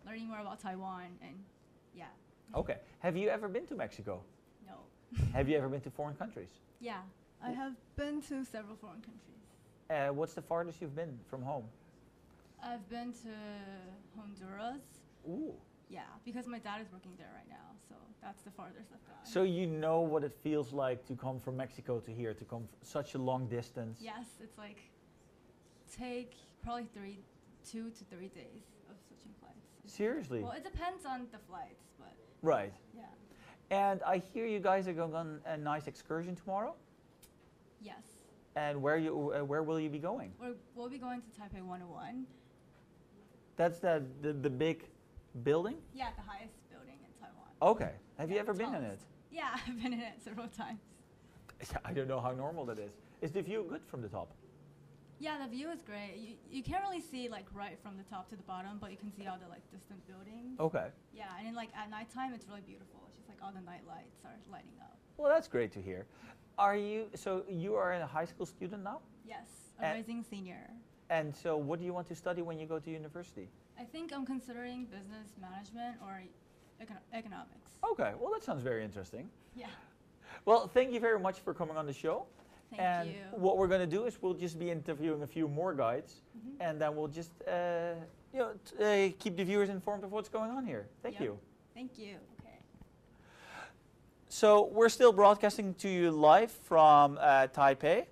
learning more about Taiwan, and yeah. Okay. Have you ever been to Mexico? No. Have you ever been to foreign countries? Yeah, I have been to several foreign countries. What's the farthest you've been from home? I've been to Honduras. Ooh. Yeah, because my dad is working there right now, so that's the farthest I've gone. So you know what it feels like to come from Mexico to here, to come such a long distance. Yes, it's take probably 2 to 3 days of switching flights. Seriously? Well, it depends on the flights, but Right. yeah. And I hear you guys are going on a nice excursion tomorrow? Yes. And where will you be going? We'll be going to Taipei 101. That's the big building? Yeah, the highest building in Taiwan. Okay. Have you ever been in it? Yeah, I've been in it several times. I don't know how normal that is. Is the view good from the top? Yeah, the view is great. You can't really see right from the top to the bottom, but you can see all the distant buildings. Okay. Yeah, and then at nighttime it's really beautiful. It's just all the night lights are lighting up. Well, that's great to hear. So you are a high school student now? Yes, a rising senior. And so what do you want to study when you go to university? I think I'm considering business management or economics. Okay, well that sounds very interesting. Yeah. Well, thank you very much for coming on the show. Thank you. What we're going to do is we'll just be interviewing a few more guides, and then we'll just keep the viewers informed of what's going on here. Thank you. Thank you. Okay. So we're still broadcasting to you live from Taipei,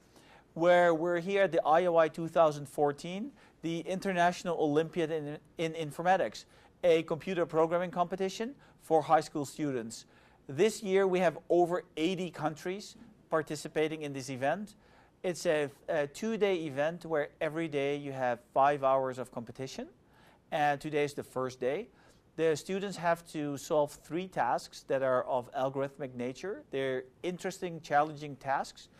where we're here at the IOI 2014, the International Olympiad in Informatics, a computer programming competition for high school students. This year we have over 80 countries participating in this event. It's a 2-day event where every day you have 5 hours of competition, and today is the first day. The students have to solve 3 tasks that are of algorithmic nature. They're interesting, challenging tasks,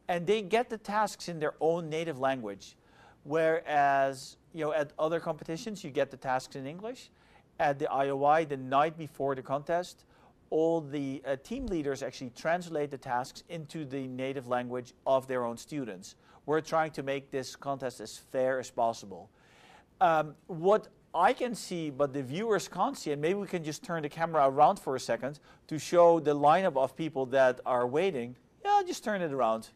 and they get the tasks in their own native language. Whereas, at other competitions, you get the tasks in English. At the IOI, the night before the contest, all the team leaders actually translate the tasks into the native language of their own students. We're trying to make this contest as fair as possible. What I can see, but the viewers can't see, and maybe we can just turn the camera around for a second to show the lineup of people that are waiting. Yeah, I'll just turn it around.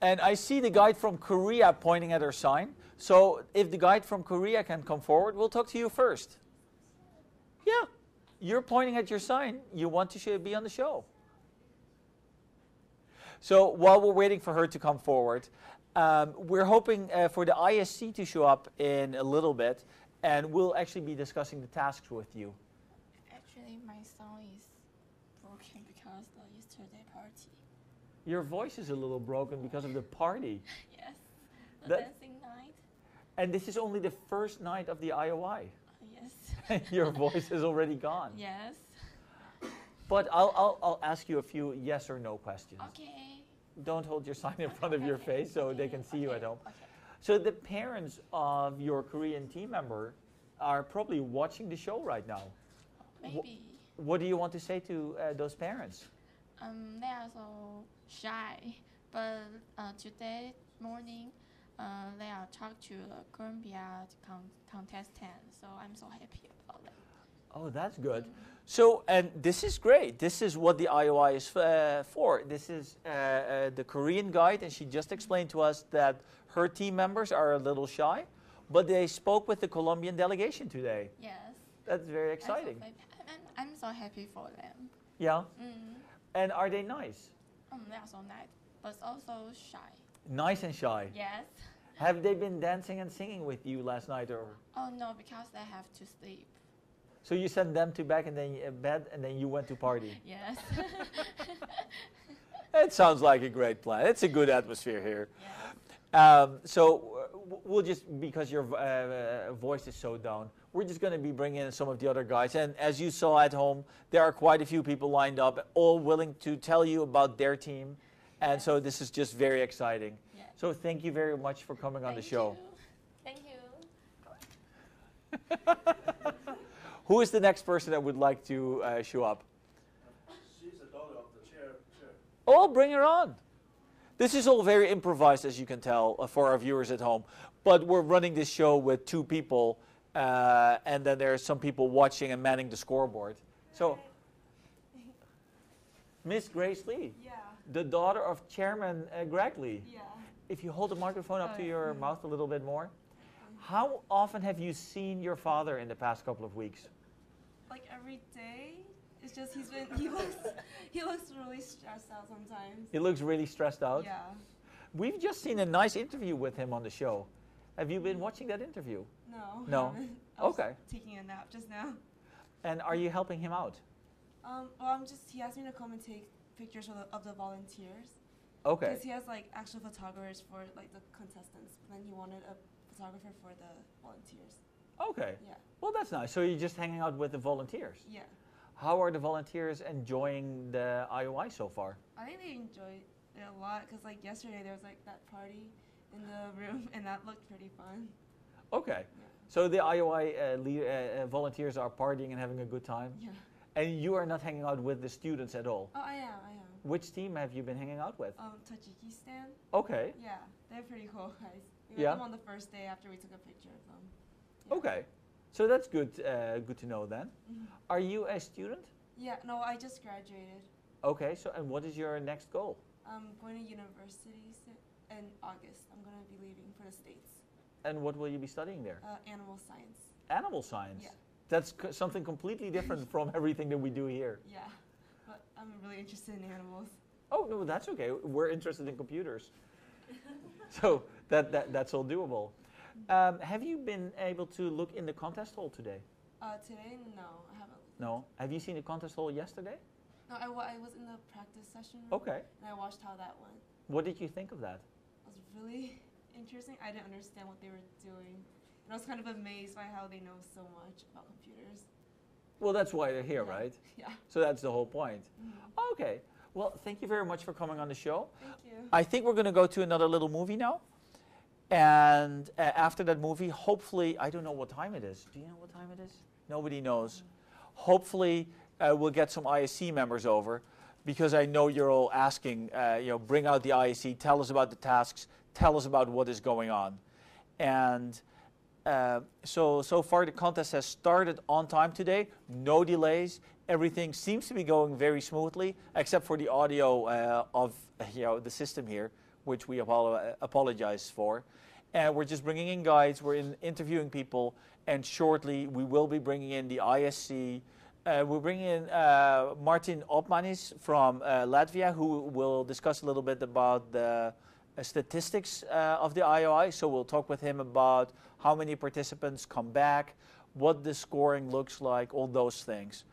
And I see the guide from Korea pointing at her sign. So if the guide from Korea can come forward, we'll talk to you first. Yeah. You're pointing at your sign. You want to be on the show. So while we're waiting for her to come forward, we're hoping for the ISC to show up in a little bit, and we'll actually be discussing the tasks with you. Actually, my sound is broken because of the yesterday party. Your voice is a little broken because of the party. Yes, the dancing night. And this is only the first night of the IOI. Yes. Your voice is already gone. Yes. But I'll ask you a few yes or no questions. Okay. Don't hold your sign in front of your face so they can see you at home. Okay. So the parents of your Korean team member are probably watching the show right now. Maybe. What do you want to say to those parents? They are so shy, but today morning, they are talked to the Columbia contestant, so I'm so happy about that. Oh, that's good. So, and this is great. This is what the IOI is for. This is the Korean guide, and she just explained to us that her team members are a little shy, but they spoke with the Colombian delegation today. Yes. That's very exciting. I'm so happy for them. Yeah? And are they nice? They are so nice, but also shy. Nice and shy? Yes. Have they been dancing and singing with you last night? Or? Oh, no, because they have to sleep. So you sent them to back and then bed, and then you went to party? Yes. It sounds like a great plan. It's a good atmosphere here. Yes. So we'll just, because your voice is so down, we're just going to be bringing in some of the other guys. And as you saw at home, there are quite a few people lined up, all willing to tell you about their team. And so this is just very exciting. Yes. So thank you very much for coming on the show. Thank you. Who is the next person that would like to show up? She's the daughter of the chair. Oh, bring her on. This is all very improvised, as you can tell, for our viewers at home. But we're running this show with 2 people, and then there are some people watching and manning the scoreboard. So, Miss Grace Lee, the daughter of Chairman Greg Lee. Yeah. If you hold the microphone up to your mouth a little bit more. How often have you seen your father in the past couple of weeks? Like every day. It's just he looks really stressed out sometimes. He looks really stressed out? Yeah. We've just seen a nice interview with him on the show. Have you been watching that interview? No. No? I was Okay. taking a nap just now. And are you helping him out? Well, he asked me to come and take pictures of the volunteers. Okay. Because he has like actual photographers for like the contestants, but then he wanted a photographer for the volunteers. Okay. Yeah. Well, that's nice. So you're just hanging out with the volunteers? Yeah. How are the volunteers enjoying the IOI so far? I think they enjoyed it a lot because like yesterday there was like that party in the room and that looked pretty fun. Okay. Yeah. So the IOI volunteers are partying and having a good time? Yeah. And you are not hanging out with the students at all? Oh, I am. Which team have you been hanging out with? Tajikistan. Okay. Yeah, they're pretty cool guys. We Yeah. met them on the first day after we took a picture of them. Yeah. Okay. So that's good, good to know then. Mm-hmm. Are you a student? Yeah, no, I just graduated. Okay, so and what is your next goal? I'm going to university in August. I'm going to be leaving for the States. And what will you be studying there? Animal science. Animal science? Yeah. That's something completely different from everything that we do here. Yeah, but I'm really interested in animals. Oh, no, that's okay. We're interested in computers. So that's all doable. Have you been able to look in the contest hall today? Today, no, I haven't. No? Have you seen the contest hall yesterday? No, I was in the practice session room. Okay. And I watched how that went. What did you think of that? It was really interesting. I didn't understand what they were doing. And I was kind of amazed by how they know so much about computers. Well, that's why they're here, right? Yeah. So that's the whole point. Mm-hmm. Okay. Well, thank you very much for coming on the show. Thank you. I think we're going to go to another little movie now. And after that movie, hopefully, I don't know what time it is. Do you know what time it is? Nobody knows. Hopefully, we'll get some ISC members over, because I know you're all asking, bring out the ISC, tell us about the tasks, tell us about what is going on. And so far the contest has started on time today, no delays. Everything seems to be going very smoothly, except for the audio of the system here, which we apologize for. And we're just bringing in guides, we're interviewing people, and shortly we will be bringing in the ISC. We're bringing in Martin Opmanis from Latvia, who will discuss a little bit about the statistics of the IOI. So we'll talk with him about how many participants come back, what the scoring looks like, all those things.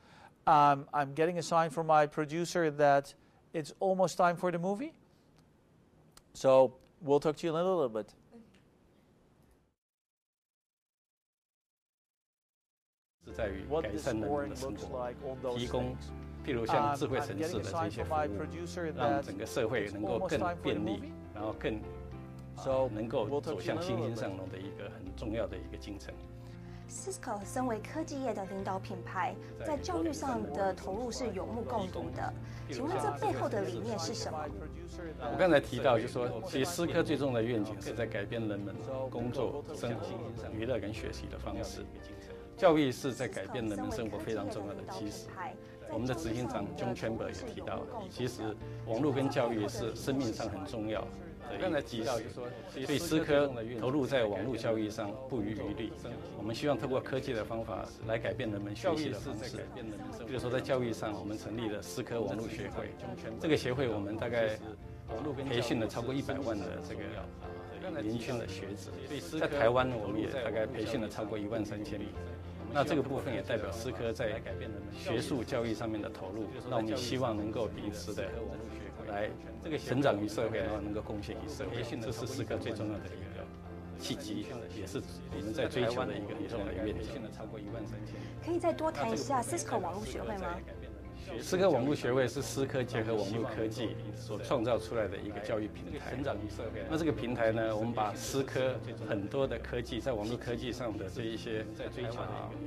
I'm getting a sign from my producer that it's almost time for the movie. So we'll talk to you in a little bit. What the scoring looks like, all those things. 譬如像智慧城市的这些服务，让整个社会能够更便利，然后更能够走向欣欣向荣的一个很重要的一个进程。Cisco 身为科技业的领导品牌，在教育上的投入是有目共睹的。请问这背后的理念是什么？我刚才提到，就是说，其实思科最重要的愿景是在改变人们工作、生活、娱乐跟学习的方式。教育是在改变人们生活非常重要的基石。我们的执行长 John Chamber 也提到，其实网络跟教育是生命上很重要。刚才提到，就是说，对思科投入在网络教育上不遗余力。我们希望透过科技的方法来改变人们学习的方式。比如说，在教育上，我们成立了思科网络协会。这个协会我们大概培训了超过100万的这个年轻的学子。在台湾，我们也大概培训了超过13000名。那这个部分也代表思科在学术教育上面的投入。那我们也希望能够彼此的来成长于社会，然后能够贡献于社会。这是思科最重要的一个契机，也是我们在追求的一个很重要的愿景。可以再多谈一下 Cisco 网络学会吗？思科网络学会是思科结合网络科技所创造出来的一个教育平台。那这个平台呢，我们把思科很多的科技在网络科技上的这一些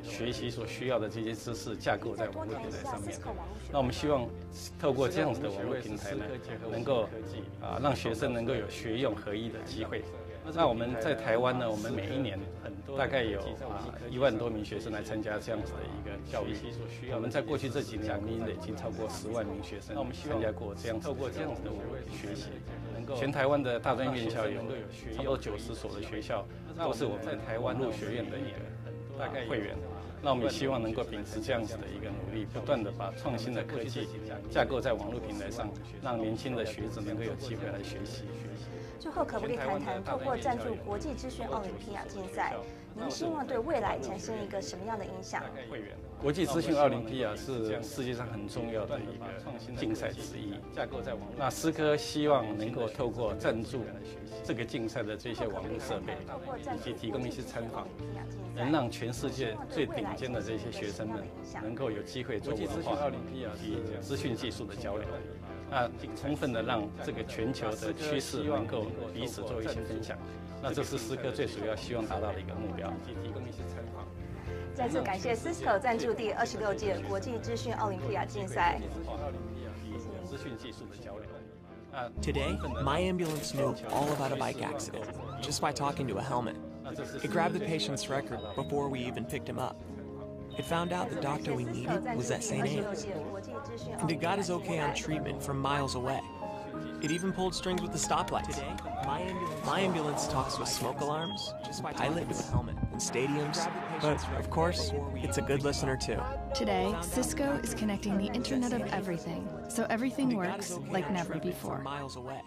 学习所需要的这些知识架构在网络平台上面。那我们希望透过这样子的网络平台呢，能够让学生能够有学用合一的机会。那我们在台湾呢，我们每一年大概有1万多名学生来参加这样子的一个教育。我们在过去这几年，我们已经累积超过10万名学生参加过这样子的学习。全台湾的大专院校有差不多90所的学校都是我们台湾网络学院的一个会员。那我们也希望能够秉持这样子的一个努力，不断的把创新的科技架构在网络平台上，让年轻的学子能够有机会来学习。最后，可不可以谈谈透过赞助国际资讯奥林匹亚竞赛，您希望对未来产生一个什么样的影响？国际资讯奥林匹亚是世界上很重要的一个竞赛之一。那思科希望能够透过赞助这个竞赛的这些网络设备，以及提供一些参访，能让全世界最顶尖的这些学生们能够有机会做文化以及资讯技术的交流。那充分的让这个全球的趋势能够彼此做一些分享，那这是思科最主要希望达到的一个目标。提供一些参考。再次感谢 Cisco 赞助第26届国际资讯奥林匹亚竞赛。资讯技术的交流。Today, my ambulance knew all about a bike accident just by talking to a helmet. It grabbed the patient's record before we even picked him up. It found out the doctor we needed was at St. Ames. And it got us okay on treatment from miles away. It even pulled strings with the stoplights. Today, my ambulance talks with smoke alarms, pilot with a helmet, in stadiums. But, of course, it's a good listener, too. Today, Cisco is connecting the Internet of Everything, so everything works like never before. Miles away.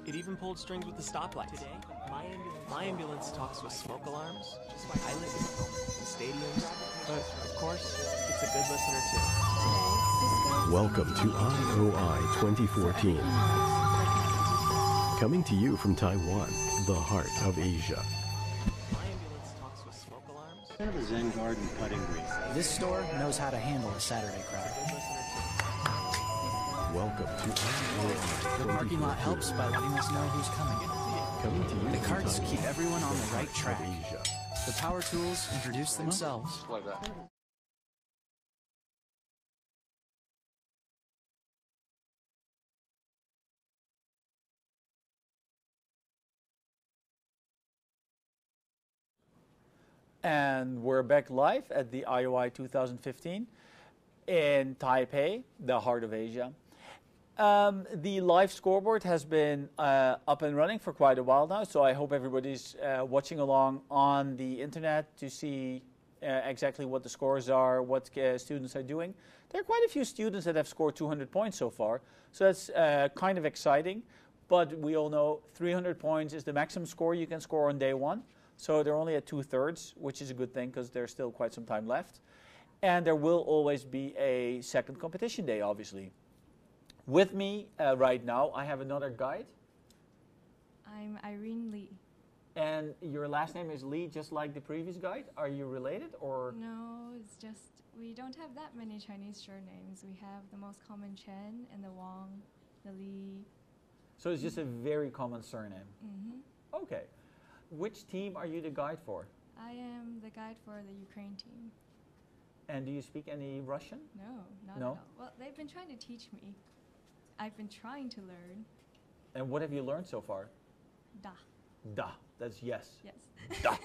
It even pulled strings with the stoplights. Today, my ambulance talks with smoke alarms, pilot with a helmet, in stadiums. But, of course, it's a good listener, too. Today, Cisco... Welcome to IOI 2014. Coming to you from Taiwan, the heart of Asia. Kind of a Zen garden putting green. This store knows how to handle a Saturday crowd. Welcome to IOI. The parking lot helps by letting us know who's coming. Coming to you the carts from keep everyone on the right track. Asia. The power tools introduce themselves. Like that. And we're back live at the IOI 2015 in Taipei, the heart of Asia. The live scoreboard has been up and running for quite a while now, so I hope everybody's watching along on the internet to see exactly what the scores are, what students are doing. There are quite a few students that have scored 200 points so far, so that's kind of exciting. But we all know 300 points is the maximum score you can score on day one. So they're only at 2/3, which is a good thing because there's still quite some time left. And there will always be a second competition day, obviously. With me right now, I have another guide. I'm Irene Lee. And your last name is Lee, just like the previous guide? Are you related, or? No, it's just we don't have that many Chinese surnames. We have the most common Chen and the Wang, the Li. So it's just a very common surname? Mm-hmm. Okay. Which team are you the guide for? I am the guide for the Ukraine team. And do you speak any Russian? No, not at all. Well, they've been trying to teach me. I've been trying to learn. And what have you learned so far? Da. Da. That's yes. Yes. Da.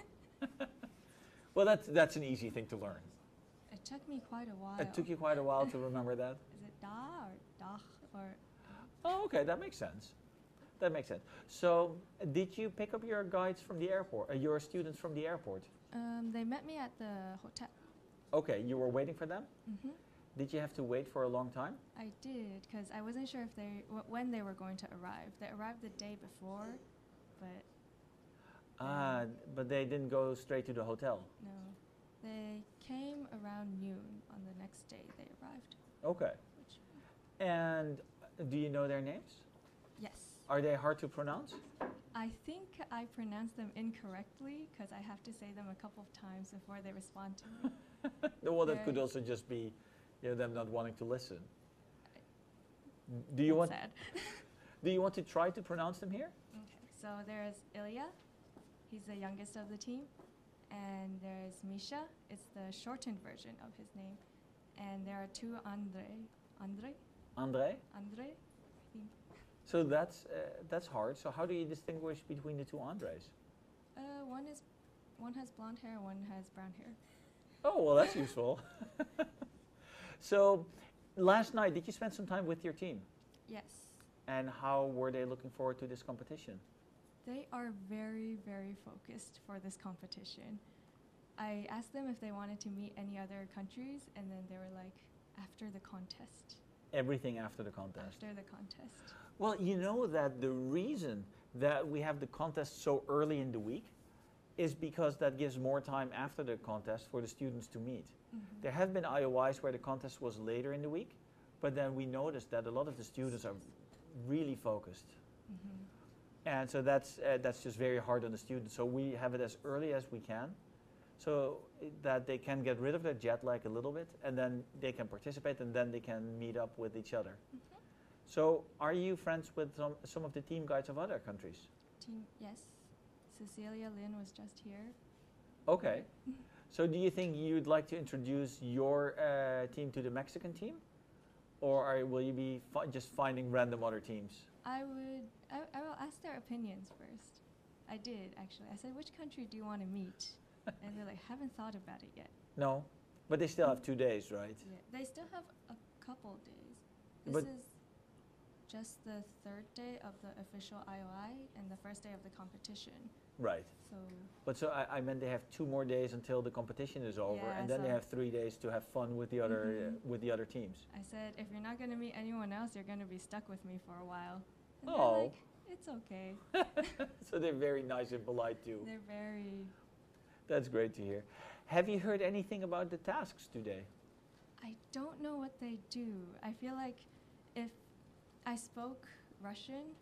Well, that's an easy thing to learn. It took me quite a while. It took you quite a while to remember that? Is it da or dach or? Oh, okay, that makes sense. That makes sense. So, did you pick up your guides from the airport, your students from the airport? They met me at the hotel. Okay, you were waiting for them? Mm-hmm. Did you have to wait for a long time? I did, because I wasn't sure if when they were going to arrive. They arrived the day before, but... but they didn't go straight to the hotel? No. They came around noon on the next day they arrived. Okay. And do you know their names? Yes. Are they hard to pronounce? I think I pronounced them incorrectly because I have to say them a couple of times before they respond to me. Well, that could also just be them not wanting to listen. Do you want? Sad. Do you want to try to pronounce them here? Okay. So there's Ilya. He's the youngest of the team. And there's Misha. It's the shortened version of his name. And there are two Andre. Andre? Andre. So that's hard. So how do you distinguish between the two Andres? One has blonde hair, one has brown hair. Oh, well, that's useful. So last night, did you spend some time with your team? Yes. And how were they looking forward to this competition? They are very, very focused for this competition. I asked them if they wanted to meet any other countries, and then they were like, after the contest. Everything after the contest? After the contest. Well, you know that the reason that we have the contest so early in the week is because that gives more time after the contest for the students to meet. Mm-hmm. There have been IOIs where the contest was later in the week, but then we noticed that a lot of the students are really focused. Mm-hmm. And so that's just very hard on the students. So we have it as early as we can so that they can get rid of their jet lag a little bit, and then they can participate, and then they can meet up with each other. Mm-hmm. So are you friends with some of the team guides of other countries? Yes. Cecilia Lin was just here. Okay. So do you think you'd like to introduce your team to the Mexican team? Or will you be just finding random other teams? I will ask their opinions first. I did, actually. I said, which country do you want to meet? And they're like, haven't thought about it yet. No? But they still have 2 days, right? Yeah, they still have a couple days. just the third day of the official IOI and the first day of the competition. Right. So. But so I meant they have 2 more days until the competition is over, Yeah, and then they so have 3 days to have fun with the other teams. I said, if you're not going to meet anyone else, you're going to be stuck with me for a while. And Oh. they're like, it's okay. So they're very nice and polite too. They're very. That's great to hear. Have you heard anything about the tasks today? I don't know what they do. I feel like if I spoke Russian,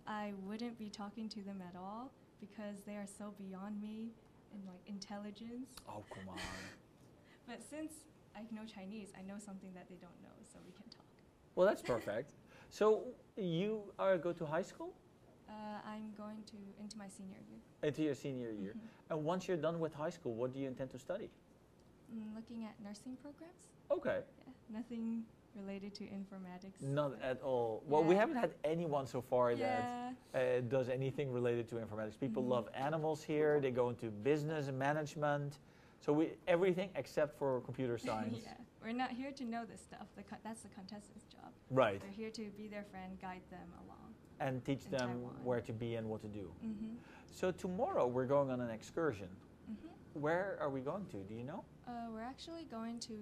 I wouldn't be talking to them at all because they are so beyond me in like intelligence. Oh, come on. But since I know Chinese, I know something that they don't know, so we can talk. Well, that's perfect. So you go to high school? I'm going into my senior year. Into your senior year. And once you're done with high school, what do you intend to study? Looking at nursing programs. Okay. Yeah, nothing related to informatics. Not at all. Well, we haven't had anyone so far that does anything related to informatics. People love animals here. They go into business and management. So everything except for computer science. Yeah, we're not here to know this stuff. That's the contestant's job. Right. They're here to be their friend, guide them along. And teach them Taiwan. where to be and what to do. So tomorrow we're going on an excursion. Where are we going to? Do you know? We're actually going to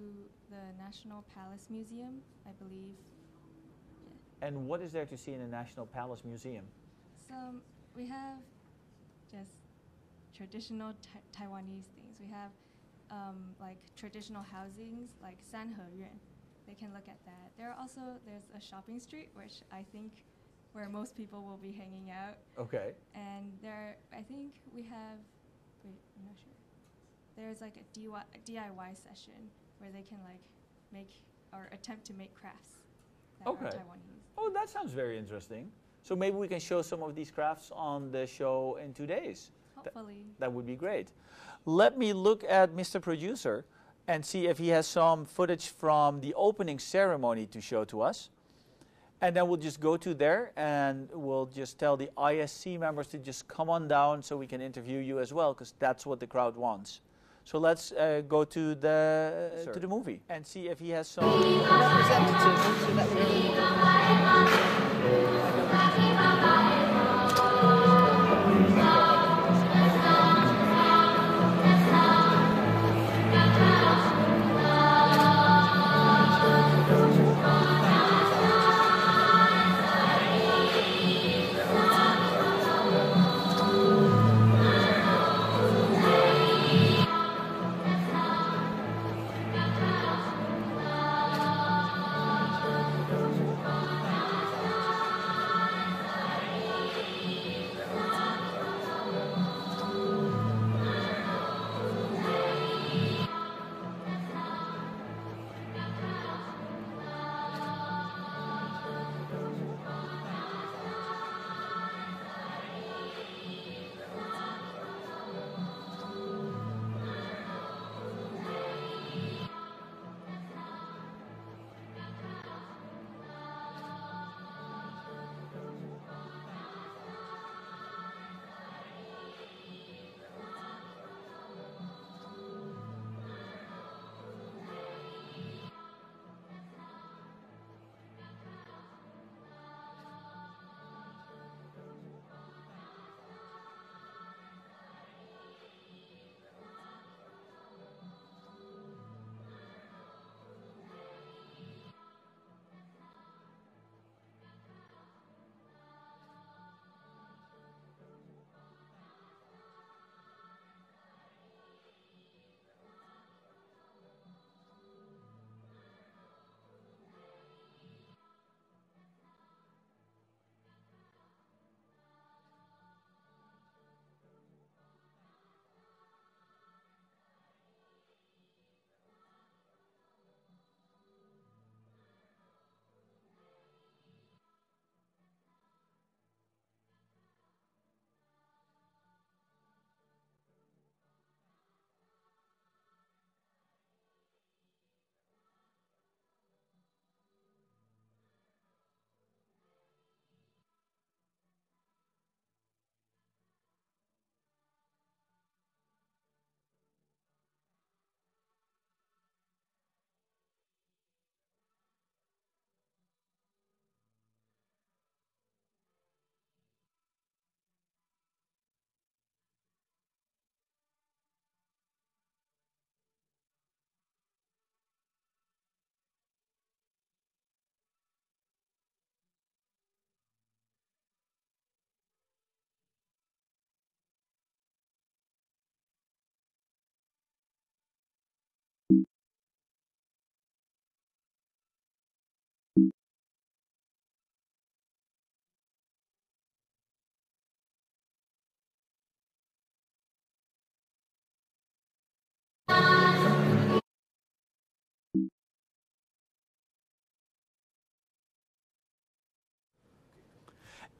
the National Palace Museum, I believe. Yeah. And what is there to see in the National Palace Museum? So we have just traditional Taiwanese things. We have like traditional housings, like Sanheyuan. They can look at that. There's a shopping street, which I think where most people will be hanging out. Okay. And I think we have, wait, I'm not sure. There's like a DIY session where they can like make or attempt to make crafts that are Taiwanese. Oh, that sounds very interesting. So maybe we can show some of these crafts on the show in 2 days. Hopefully. That would be great. Let me look at Mr. Producer and see if he has some footage from the opening ceremony to show to us. And then we'll just go to there and we'll just tell the ISC members to just come on down so we can interview you as well, because that's what the crowd wants. So let's go to the movie and see if he has some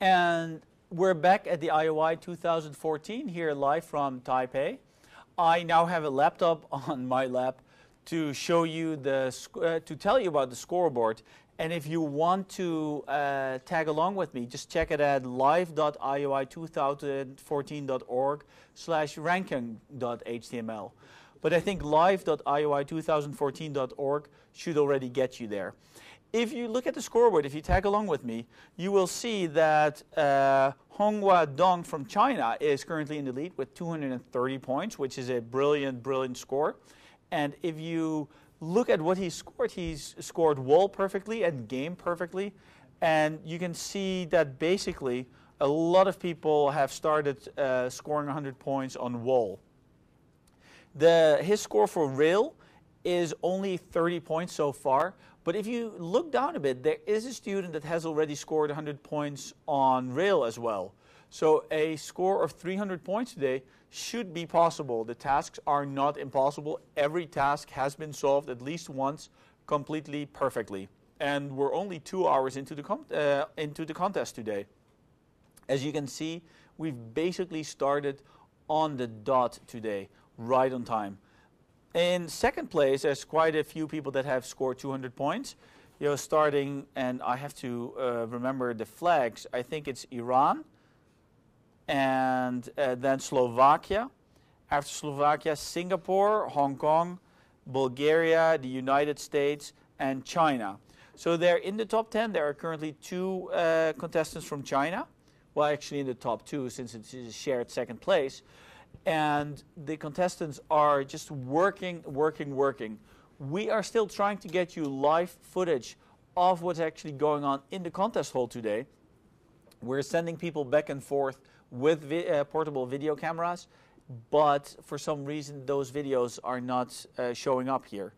And we're back at the IOI 2014 here live from Taipei. I now have a laptop on my lap to show you to tell you about the scoreboard. And if you want to tag along with me, just check it at live.ioi2014.org/ranking.html. But I think live.ioi2014.org should already get you there. If you look at the scoreboard, if you tag along with me, you will see that Honghua Dong from China is currently in the lead with 230 points, which is a brilliant, brilliant score. And if you look at what he's scored wall perfectly and game perfectly. And you can see that basically a lot of people have started scoring 100 points on wall. His score for rail is only 30 points so far. But if you look down a bit, there is a student that has already scored 100 points on rail as well. So a score of 300 points today should be possible. The tasks are not impossible. Every task has been solved at least once completely perfectly. And we're only 2 hours into the contest today. As you can see, we've basically started on the dot today, right on time. In second place, there's quite a few people that have scored 200 points. Starting, and I have to remember the flags. I think it's Iran, and then Slovakia. After Slovakia, Singapore, Hong Kong, Bulgaria, the United States, and China. So they're in the top 10. There are currently 2 contestants from China. Well, actually in the top 2, since it's a shared second place. And the contestants are just working. We are still trying to get you live footage of what's actually going on in the contest hall today. We're sending people back and forth with portable video cameras, but for some reason those videos are not showing up here.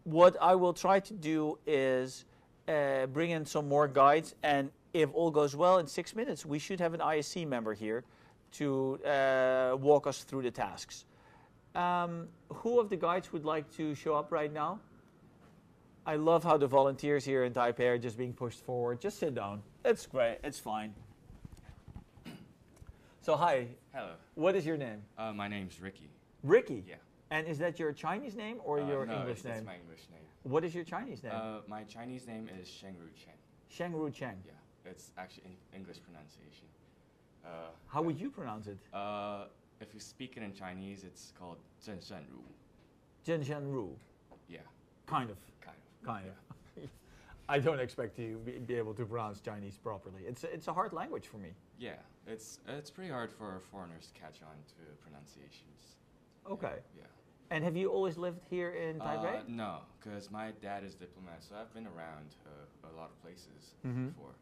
What I will try to do is bring in some more guides, and if all goes well, in 6 minutes we should have an ISC member here to walk us through the tasks. Who of the guides would like to show up right now? I love how the volunteers here in Taipei are just being pushed forward. Just sit down. It's great. It's fine. So hi. Hello. What is your name? My name's Ricky. Ricky? Yeah. And is that your Chinese name or your English name? No, it's my English name. What is your Chinese name? My Chinese name is Shengru Chen. Shengru Chen. Yeah, it's actually English pronunciation. How would you pronounce it? If you speak it in Chinese, it's called Zhen Shen Ru. Zhen Shen Ru. Yeah. Kind of. I don't expect you to be able to pronounce Chinese properly. It's a hard language for me. Yeah, it's pretty hard for foreigners to catch on to pronunciations. Okay. Yeah. And have you always lived here in Taipei? No, because my dad is diplomat, so I've been around a lot of places before.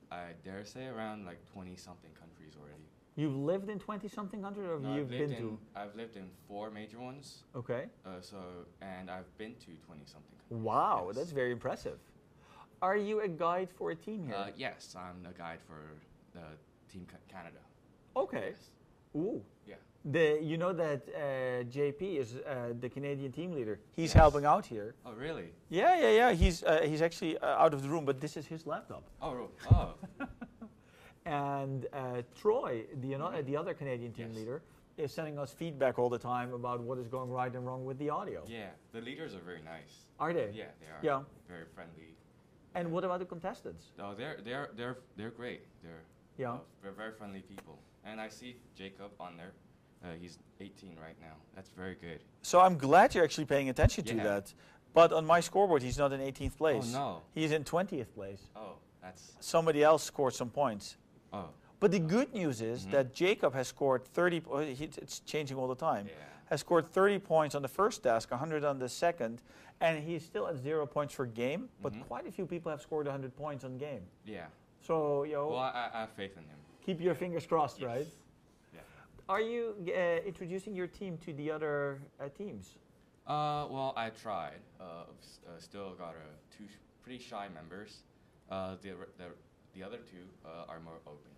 I dare say around like 20-something countries already. You've lived in 20-something countries, or you've been to? I've lived in 4 major ones. Okay. And I've been to 20-something countries. Wow, yes. That's very impressive. Are you a guide for a team here? Yes, I'm a guide for the Team Canada. Okay. Yes. Ooh. Yeah. You know that JP is the Canadian team leader. He's helping out here. Oh, really? Yeah. He's actually out of the room, but this is his laptop. Oh. And Troy, the other Canadian team leader, is sending us feedback all the time about what is going right and wrong with the audio. Yeah, the leaders are very nice. Are they? Yeah, they are. Yeah. Very friendly. And what about the contestants? Oh, they're great. They're very friendly people. And I see Jacob on there. He's 18 right now. That's very good. So I'm glad you're actually paying attention to that. But on my scoreboard, he's not in 18th place. Oh, no. He's in 20th place. Oh, that's... Somebody else scored some points. Oh. But the good news is that Jacob has scored 30, it's changing all the time, has scored 30 points on the first task, 100 on the second, and he's still at 0 points for game, but quite a few people have scored 100 points on game. Yeah. So, well, I have faith in him. Keep your fingers crossed, yes. right? Yeah. Are you introducing your team to the other teams? Well, I tried. Still got 2 pretty shy members. The other 2 are more open.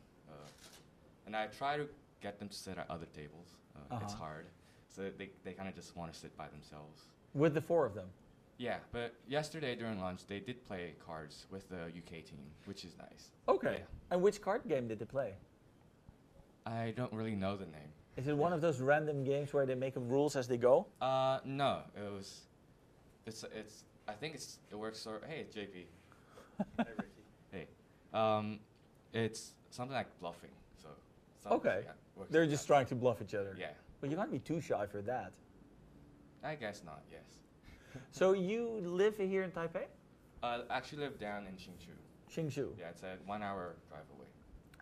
And I try to get them to sit at other tables. It's hard. So they kind of just want to sit by themselves. With the 4 of them? Yeah, but yesterday during lunch, they did play cards with the UK team, which is nice. Okay. Yeah. And which card game did they play? I don't really know the name. Is it one of those random games where they make up rules as they go? No, it was. I think it works. Hey, JP. Hey, Ricky. Hey. It's something like bluffing. So. Okay. Yeah, they're just trying to bluff each other. Yeah. But you can't be too shy for that. I guess not. Yes. So you live here in Taipei? Actually live down in Hsinchu. Hsinchu. Yeah, it's a 1 hour drive away.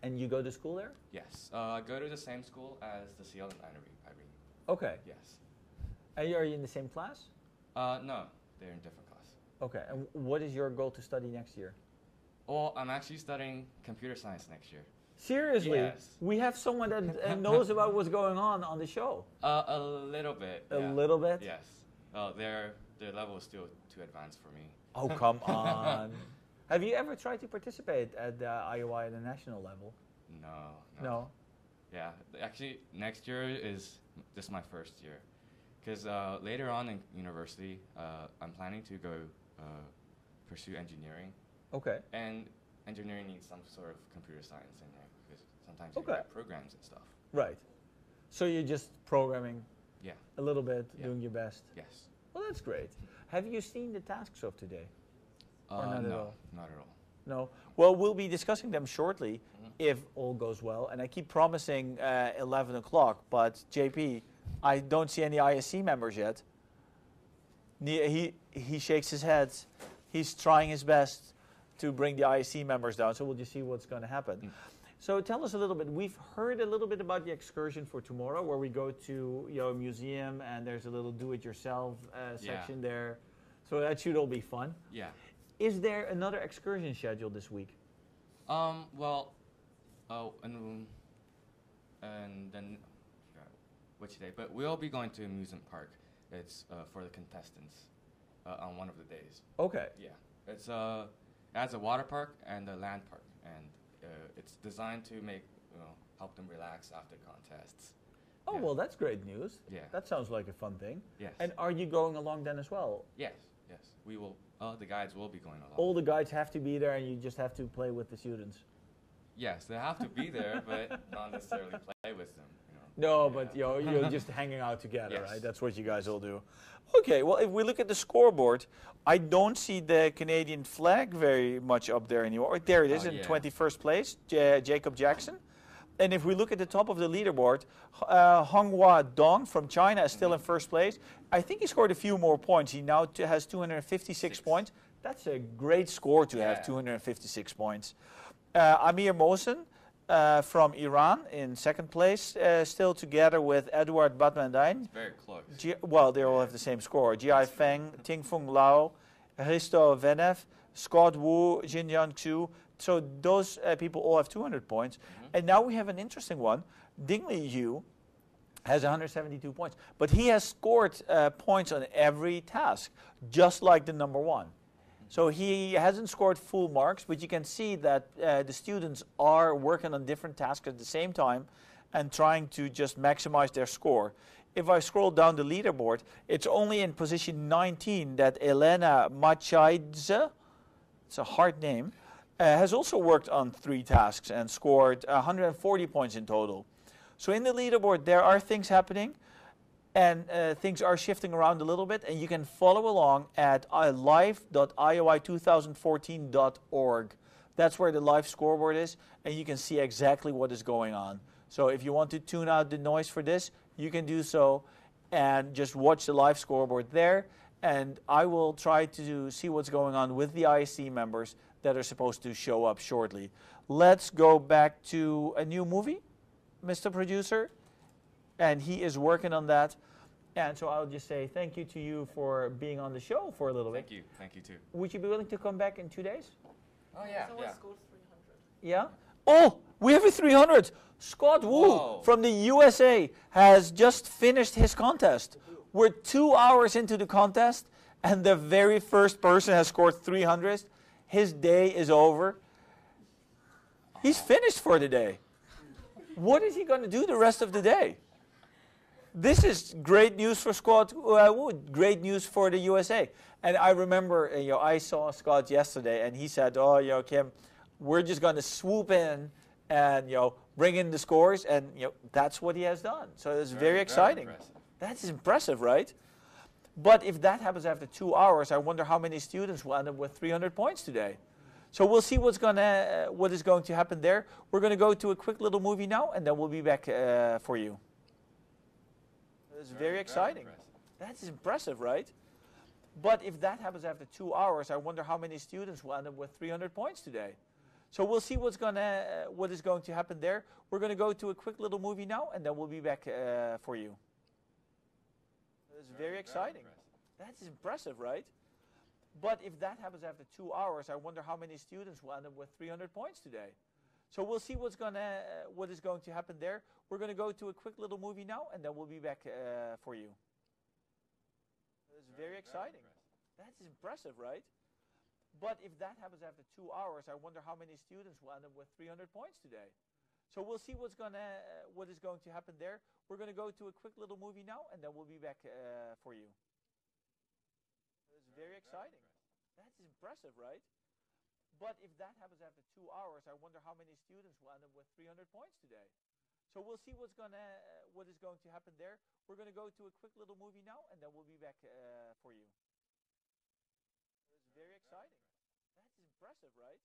And you go to school there? Yes. I go to the same school as the CL and Irene. Okay. Yes. And are you in the same class? No, they're in different class. Okay. And what is your goal to study next year? Well, I'm actually studying computer science next year. Seriously? Yes. We have someone that knows about what's going on the show. A little bit. A little bit? Yes. Their level is still too advanced for me. Oh, come on. Have you ever tried to participate at the IOI at the national level? No. Yeah, actually, next year is just my first year. Because later on in university, I'm planning to go pursue engineering. Okay. And engineering needs some sort of computer science in there, because sometimes you write programs and stuff. Right. So you're just programming a little bit, Yeah. doing your best? Yes. Well, that's great. Have you seen the tasks of today? Or not at all? Not at all. No. Well, we'll be discussing them shortly if all goes well. And I keep promising 11 o'clock, but JP, I don't see any ISC members yet. He shakes his head. He's trying his best to bring the ISC members down, so we'll just see what's going to happen. So tell us a little bit. We've heard a little bit about the excursion for tomorrow, where we go to a museum and there's a little do-it-yourself section there. So that should all be fun. Yeah. Is there another excursion scheduled this week? Well, and then which day? But we'll be going to amusement park. It's for the contestants on one of the days. Okay. Yeah. It's it has a water park and a land park, and it's designed to help them relax after contests. Oh, well, that's great news. Yeah. That sounds like a fun thing. Yes. And are you going along then as well? Yes. We will. The guides will be going along. All the guides have to be there, and you just have to play with the students. Yes, they have to be there, but not necessarily play with them. No, but you're just hanging out together, Yes. right? That's what you guys all do. Okay, well, if we look at the scoreboard, I don't see the Canadian flag very much up there anymore. There it is in 21st place, Jacob Jackson. And if we look at the top of the leaderboard, Honghua Dong from China is still in first place. I think he scored a few more points. He now has 256 points. That's a great score to have, 256 points. Amir Mohsen from Iran in second place, still together with Eduard Batmandain. Very close. Well, they all have the same score. Jia Feng, Tingfeng Lao, Hristo Venev, Scott Wu, Jinyan Xu. So those people all have 200 points. And now we have an interesting one. Dingli Yu has 172 points. But he has scored points on every task, just like the number one. So he hasn't scored full marks, but you can see that the students are working on different tasks at the same time and trying to just maximize their score. If I scroll down the leaderboard, it's only in position 19 that Elena Machaidze, it's a hard name, has also worked on 3 tasks and scored 140 points in total. So in the leaderboard, there are things happening, and things are shifting around a little bit, and you can follow along at live.ioi2014.org. That's where the live scoreboard is, and you can see exactly what is going on. So if you want to tune out the noise for this, you can do so and just watch the live scoreboard there, and I will try to see what's going on with the ISC members that are supposed to show up shortly. Let's go back to a new movie, Mr. Producer, and he is working on that. And so I'll just say thank you to you for being on the show for a little bit. Thank you too. Would you be willing to come back in 2 days? Oh yeah, Someone scored 300. Yeah? Oh, we have a 300. Scott Wu from the USA has just finished his contest. We're 2 hours into the contest, and the very first person has scored 300. His day is over. He's finished for the day. What is he going to do the rest of the day? this is great news for Scott, great news for the USA. And I remember, I saw Scott yesterday, and he said, "Oh, Kim, we're just going to swoop in and bring in the scores," and that's what he has done. So it's very exciting. That's impressive, right? But if that happens after 2 hours, I wonder how many students will end up with 300 points today. So we'll see what is going to happen there. We're going to go to a quick little movie now, and then we'll be back for you. It's very exciting. That's impressive, right? But if that happens after 2 hours, I wonder how many students will end up with 300 points today. So we'll see what is going to happen there. We're going to go to a quick little movie now, and then we'll be back for you. It's very exciting. That's impressive, right? But if that happens after 2 hours, I wonder how many students will end up with 300 points today. So we'll see what is going to happen there. We're going to go to a quick little movie now, and then we'll be back for you. It's very exciting. That's impressive, right? But if that happens after 2 hours, I wonder how many students will end up with 300 points today. So we'll see what is going to happen there. We're going to go to a quick little movie now, and then we'll be back for you. It's very exciting. That's impressive, right? But if that happens after 2 hours, I wonder how many students will end up with 300 points today. So we'll see what is going to happen there. We're going to go to a quick little movie now, and then we'll be back for you. It's very exciting. That's impressive, right? But if that happens after 2 hours, I wonder how many students will end up with 300 points today. So we'll see what is going to happen there. We're going to go to a quick little movie now, and then we'll be back for you. It's very exciting. That's impressive, right?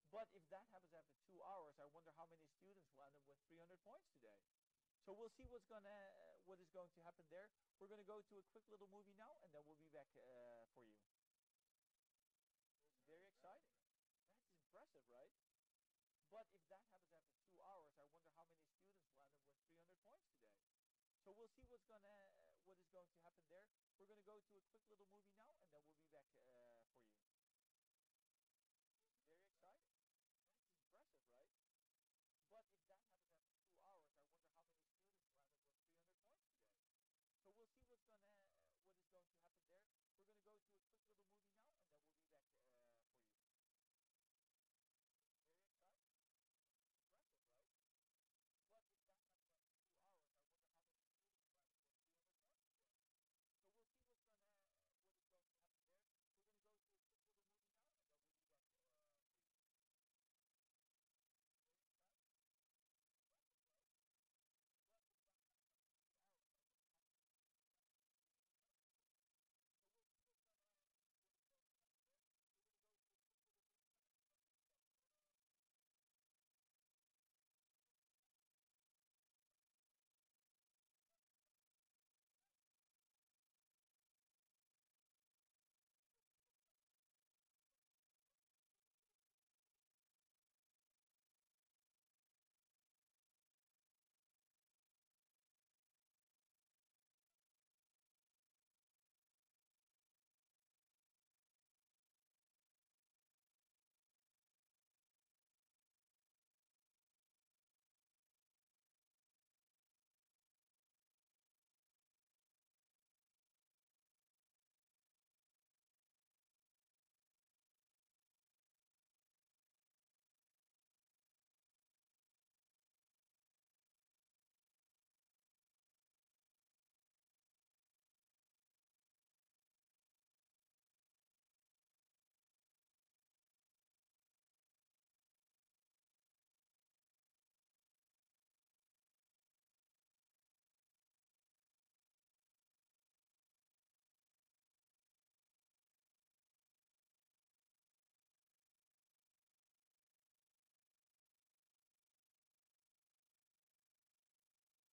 But if that happens after 2 hours, I wonder how many students will end up with 300 points today. So we'll see what is going to happen there. We're going to go to a quick little movie now, and then we'll be back for you. Very exciting. That's impressive, right? But if that happens after 2 hours, I wonder how many students will end up with 300 points today. So we'll see what is going to happen there. We're going to go to a quick little movie now, and then we'll be back for you. Very exciting. That's impressive, right? But if that happens after 2 hours, I wonder how many students will end up with 300 points today. So we'll see what is going to happen there. We're going to go to a quick little movie now, and then we'll be back for you. Very exciting. That's impressive, right? But if that happens after 2 hours, I wonder how many students will end up with 300 points today. So we'll see what is going to happen there. We're going to go to a quick little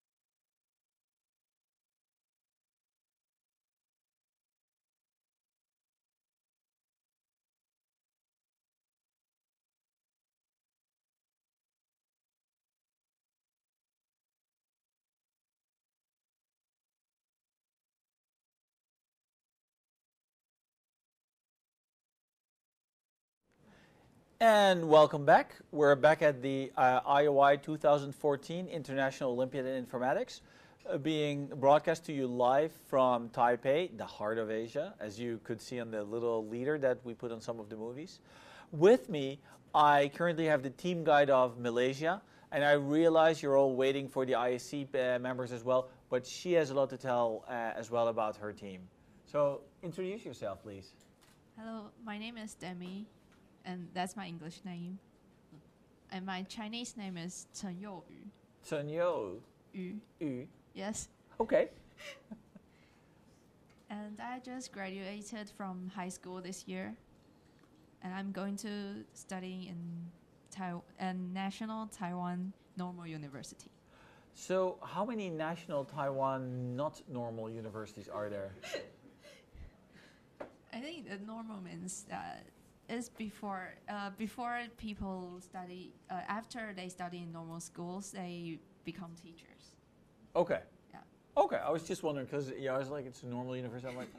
movie now, and then we'll be back for you. And welcome back. We're back at the IOI 2014 International Olympiad in Informatics, being broadcast to you live from Taipei, the heart of Asia, as you could see on the little leader that we put on some of the movies. With me, I currently have the team guide of Malaysia, and I realize you're all waiting for the ISC members as well. but she has a lot to tell as well about her team. So introduce yourself, please. Hello, my name is Demi, and that's my English name. And my Chinese name is Chen Youyu. Chen Youyu. Yu. Yes. Okay. And I just graduated from high school this year, and I'm going to study in National Taiwan Normal University. So how many National Taiwan not normal universities are there? I think the normal means that is before people study, after they study in normal schools, they become teachers. Okay. Yeah. Okay, I was just wondering because I was like, it's a normal university. I'm like,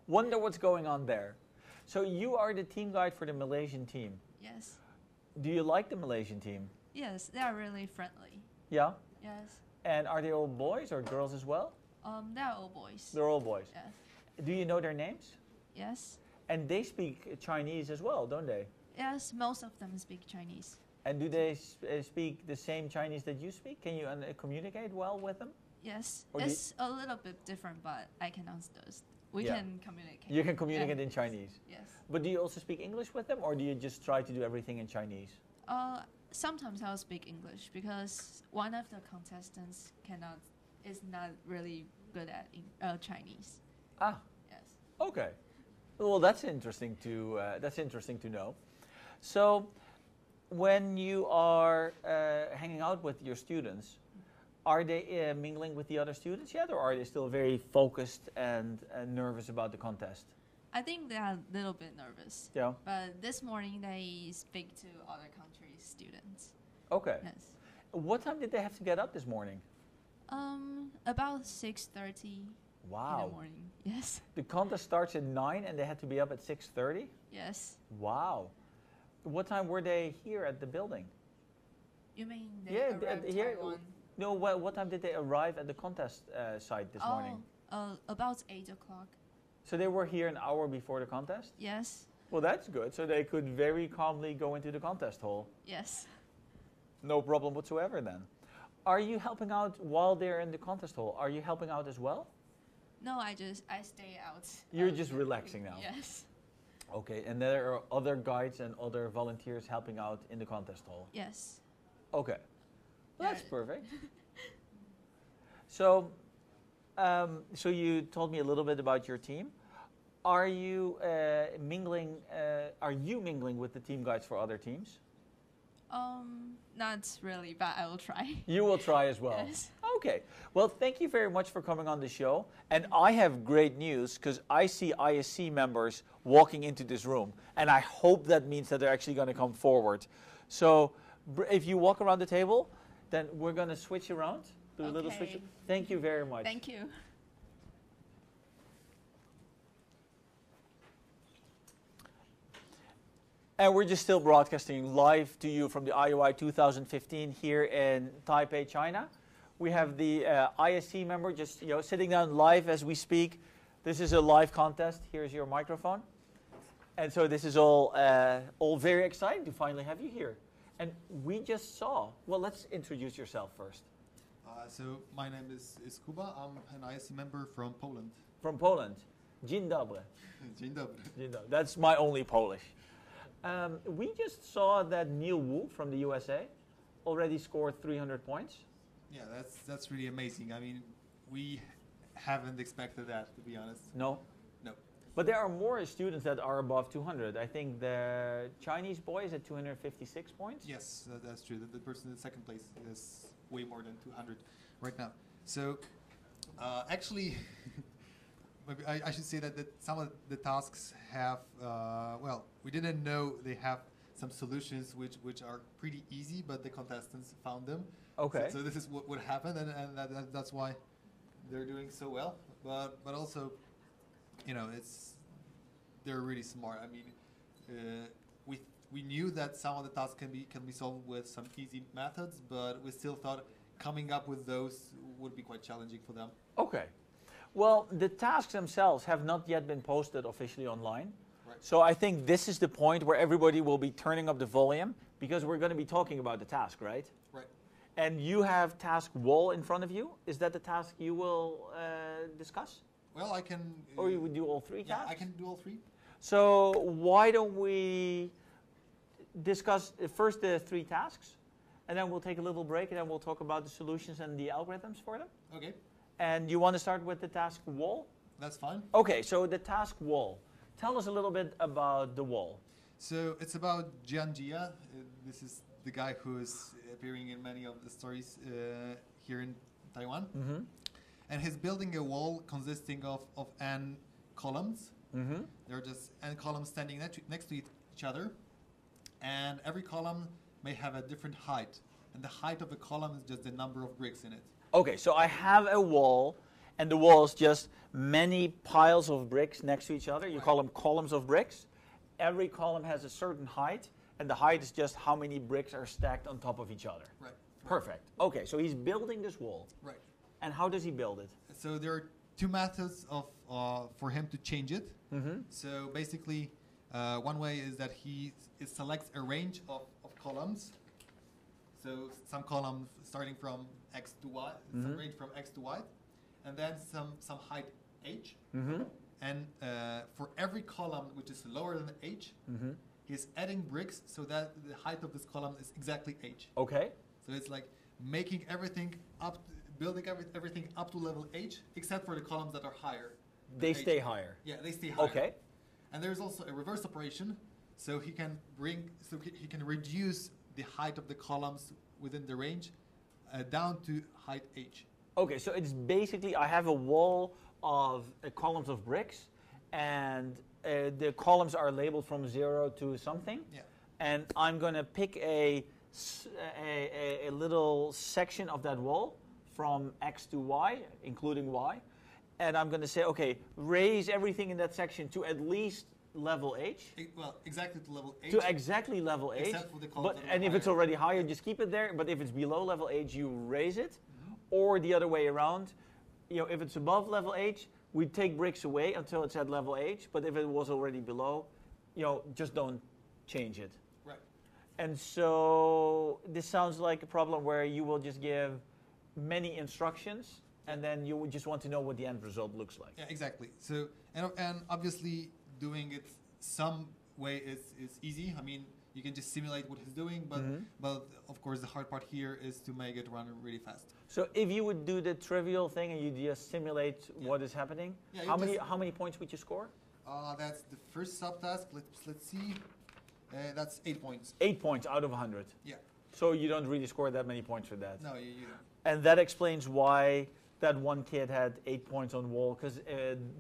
wonder what's going on there. So you are the team guide for the Malaysian team. Yes. Do you like the Malaysian team? Yes, they are really friendly. Yeah? Yes. And are they all boys or girls as well? They are all boys. They're all boys. Yes. Do you know their names? Yes. And they speak Chinese as well, don't they? Yes, most of them speak Chinese. And do they speak the same Chinese that you speak? Can you communicate well with them? Yes. It's a little bit different, but I can understand. We can communicate. You can communicate in Chinese? Yes. But do you also speak English with them, or do you just try to do everything in Chinese? Sometimes I'll speak English because one of the contestants is not really good at Chinese. Ah. Yes. Okay. Well, that's interesting to know. So, when you are hanging out with your students, are they mingling with the other students yet, or are they still very focused and nervous about the contest? I think they are a little bit nervous. Yeah. But this morning they speak to other countries' students. Okay. Yes. What time did they have to get up this morning? About 6:30. Wow. In the morning. Yes. The contest starts at 9 and they had to be up at 6:30? Yes. Wow. What time were they here at the building? You mean they arrived here? Taiwan? No, what time did they arrive at the contest site this morning? About 8 o'clock. So they were here an hour before the contest? Yes. Well, that's good. So they could very calmly go into the contest hall? Yes. No problem whatsoever then. Are you helping out while they're in the contest hall? Are you helping out as well? No, I stay out. You're just relaxing now? Yes. Okay, and there are other guides and other volunteers helping out in the contest hall? Yes. Okay. Well, that's perfect. So, so you told me a little bit about your team. Are you mingling? Are you mingling with the team guides for other teams? Not really, but I will try. You will try as well. Yes. Okay. Well, thank you very much for coming on the show. And I have great news because I see ISC members walking into this room, and I hope that means that they're actually going to come forward. So, if you walk around the table, then we're going to switch around. Do a little switch. Thank you very much. Thank you. And we're just still broadcasting live to you from the IOI 2015 here in Taipei, China. We have the ISC member just sitting down live as we speak. This is a live contest. Here's your microphone. And so this is all very exciting to finally have you here. And we just saw, well, let's introduce yourself first. So my name is Kuba. I'm an ISC member from Poland. From Poland. Dzień dobry. Dzień dobry. Dzień dobry. That's my only Polish. We just saw that Neil Wu from the USA already scored 300 points. Yeah, that's really amazing. I mean, we haven't expected that, to be honest. No? No. But there are more students that are above 200. I think the Chinese boy is at 256 points. Yes, that's true. The person in second place is way more than 200 right now. So, actually, maybe I should say that some of the tasks have, well, we didn't know they have some solutions which are pretty easy, but the contestants found them. Okay. So this is what happened, and that's why they're doing so well. But also, they're really smart. I mean, we knew that some of the tasks can be solved with some easy methods, but we still thought coming up with those would be quite challenging for them. Okay. Well, the tasks themselves have not yet been posted officially online. Right. So I think this is the point where everybody will be turning up the volume because we're going to be talking about the task, right? Right. And you have task wall in front of you. Is that the task you will discuss? Well, I can... Or you would do all three tasks? Yeah, I can do all three. So why don't we discuss first the three tasks, and then we'll take a little break, and then we'll talk about the solutions and the algorithms for them. Okay. And you want to start with the task wall? That's fine. Okay, so the task wall. Tell us a little bit about the wall. So it's about Jian Jia. This is the guy who is appearing in many of the stories here in Taiwan. Mm-hmm. And he's building a wall consisting of n columns. Mm-hmm. They're just n columns standing next to each other. And every column may have a different height. And the height of the column is just the number of bricks in it. Okay, so I have a wall, and the wall is just many piles of bricks next to each other. You call them columns of bricks. Every column has a certain height, and the height is just how many bricks are stacked on top of each other. Right. Perfect. Okay, so he's building this wall. Right. And how does he build it? So there are two methods of for him to change it. Mm-hmm. So basically, one way is that he selects a range of columns. So some columns starting from X to Y, some range from X to Y, and then some height H. Mm-hmm. And for every column which is lower than H, he's adding bricks so that the height of this column is exactly H. Okay. So it's like making everything up, building everything up to level H, except for the columns that are higher. They stay higher. Yeah, they stay higher. Okay. And there's also a reverse operation, so he can reduce the height of the columns within the range down to height H. Okay, so it's basically I have a wall of columns of bricks, and the columns are labeled from 0 to something. Yeah. And I'm going to pick a little section of that wall from X to Y, including Y. And I'm going to say, okay, raise everything in that section to at least level H. Well, exactly to level H. To exactly level H. Except for the columns that are and if it's higher. already higher, just keep it there. But if it's below level H, you raise it. Or the other way around. You know, if it's above level H, we take bricks away until it's at level H. But if it was already below, you know, just don't change it. Right. And so this sounds like a problem where you will just give many instructions, and then you would just want to know what the end result looks like. Yeah, exactly. So and obviously doing it some way is easy. I mean, you can just simulate what he's doing, but of course the hard part here is to make it run really fast. So if you would do the trivial thing and you just simulate what is happening, how many points would you score? That's the first subtask. Let's see. That's 8 points. 8 points out of 100. Yeah. So you don't really score that many points for that. No, you don't. And that explains why that one kid had 8 points on wall, because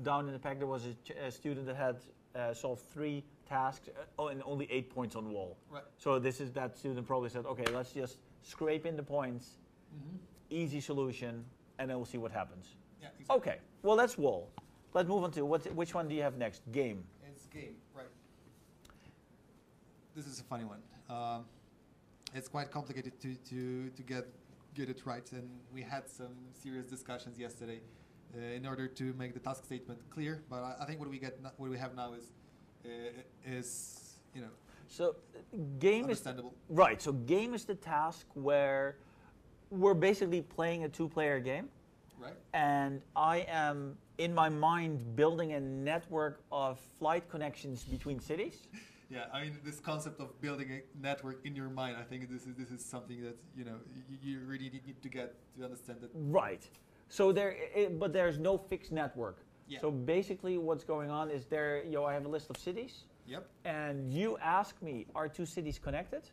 down in the pack there was a student that had solved 3 tasks and only 8 points on wall. Right. So that student probably said, okay, let's just scrape in the points, easy solution, and then we'll see what happens. Yeah, exactly. Okay, well that's wall. Let's move on to which one do you have next? Game. It's game, right. This is a funny one. It's quite complicated to get it right, and we had some serious discussions yesterday in order to make the task statement clear. But I think what we have now is you know. So game understandable. Is right. So game is the task where we're basically playing a 2-player game. Right. And I am in my mind building a network of flight connections between cities. Yeah, I mean, this concept of building a network in your mind, I think this is something that you really need to get to understand that. Right. So but there's no fixed network. Yeah. So basically, what's going on is I have a list of cities. Yep. And you ask me, are 2 cities connected?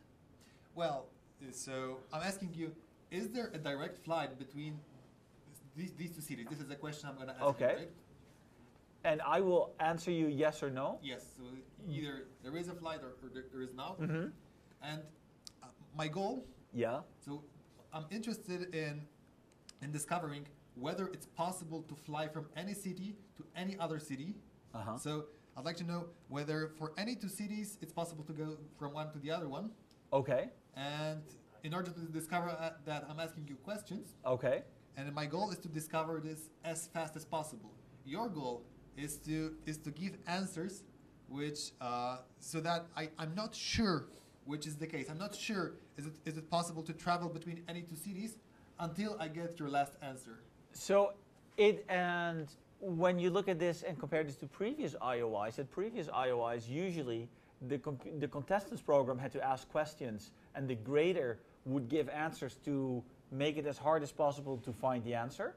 Well, so I'm asking you, is there a direct flight between these 2 cities? This is a question I'm going to ask you, right? And I will answer you yes or no. Yes. So either there is a flight or there is not. Mm-hmm. And my goal. Yeah. So I'm interested in discovering whether it's possible to fly from any city to any other city. Uh-huh. So I'd like to know whether for any 2 cities it's possible to go from one to the other one. Okay. And in order to discover that, I'm asking you questions. Okay. And my goal is to discover this as fast as possible. Your goal is to give answers which so that I'm not sure which is the case. I'm not sure. Is it possible to travel between any two cities until I get your last answer? So and when you look at this and compare this to previous IOIs, at previous IOIs usually the contestants program had to ask questions and the grader would give answers to make it as hard as possible to find the answer.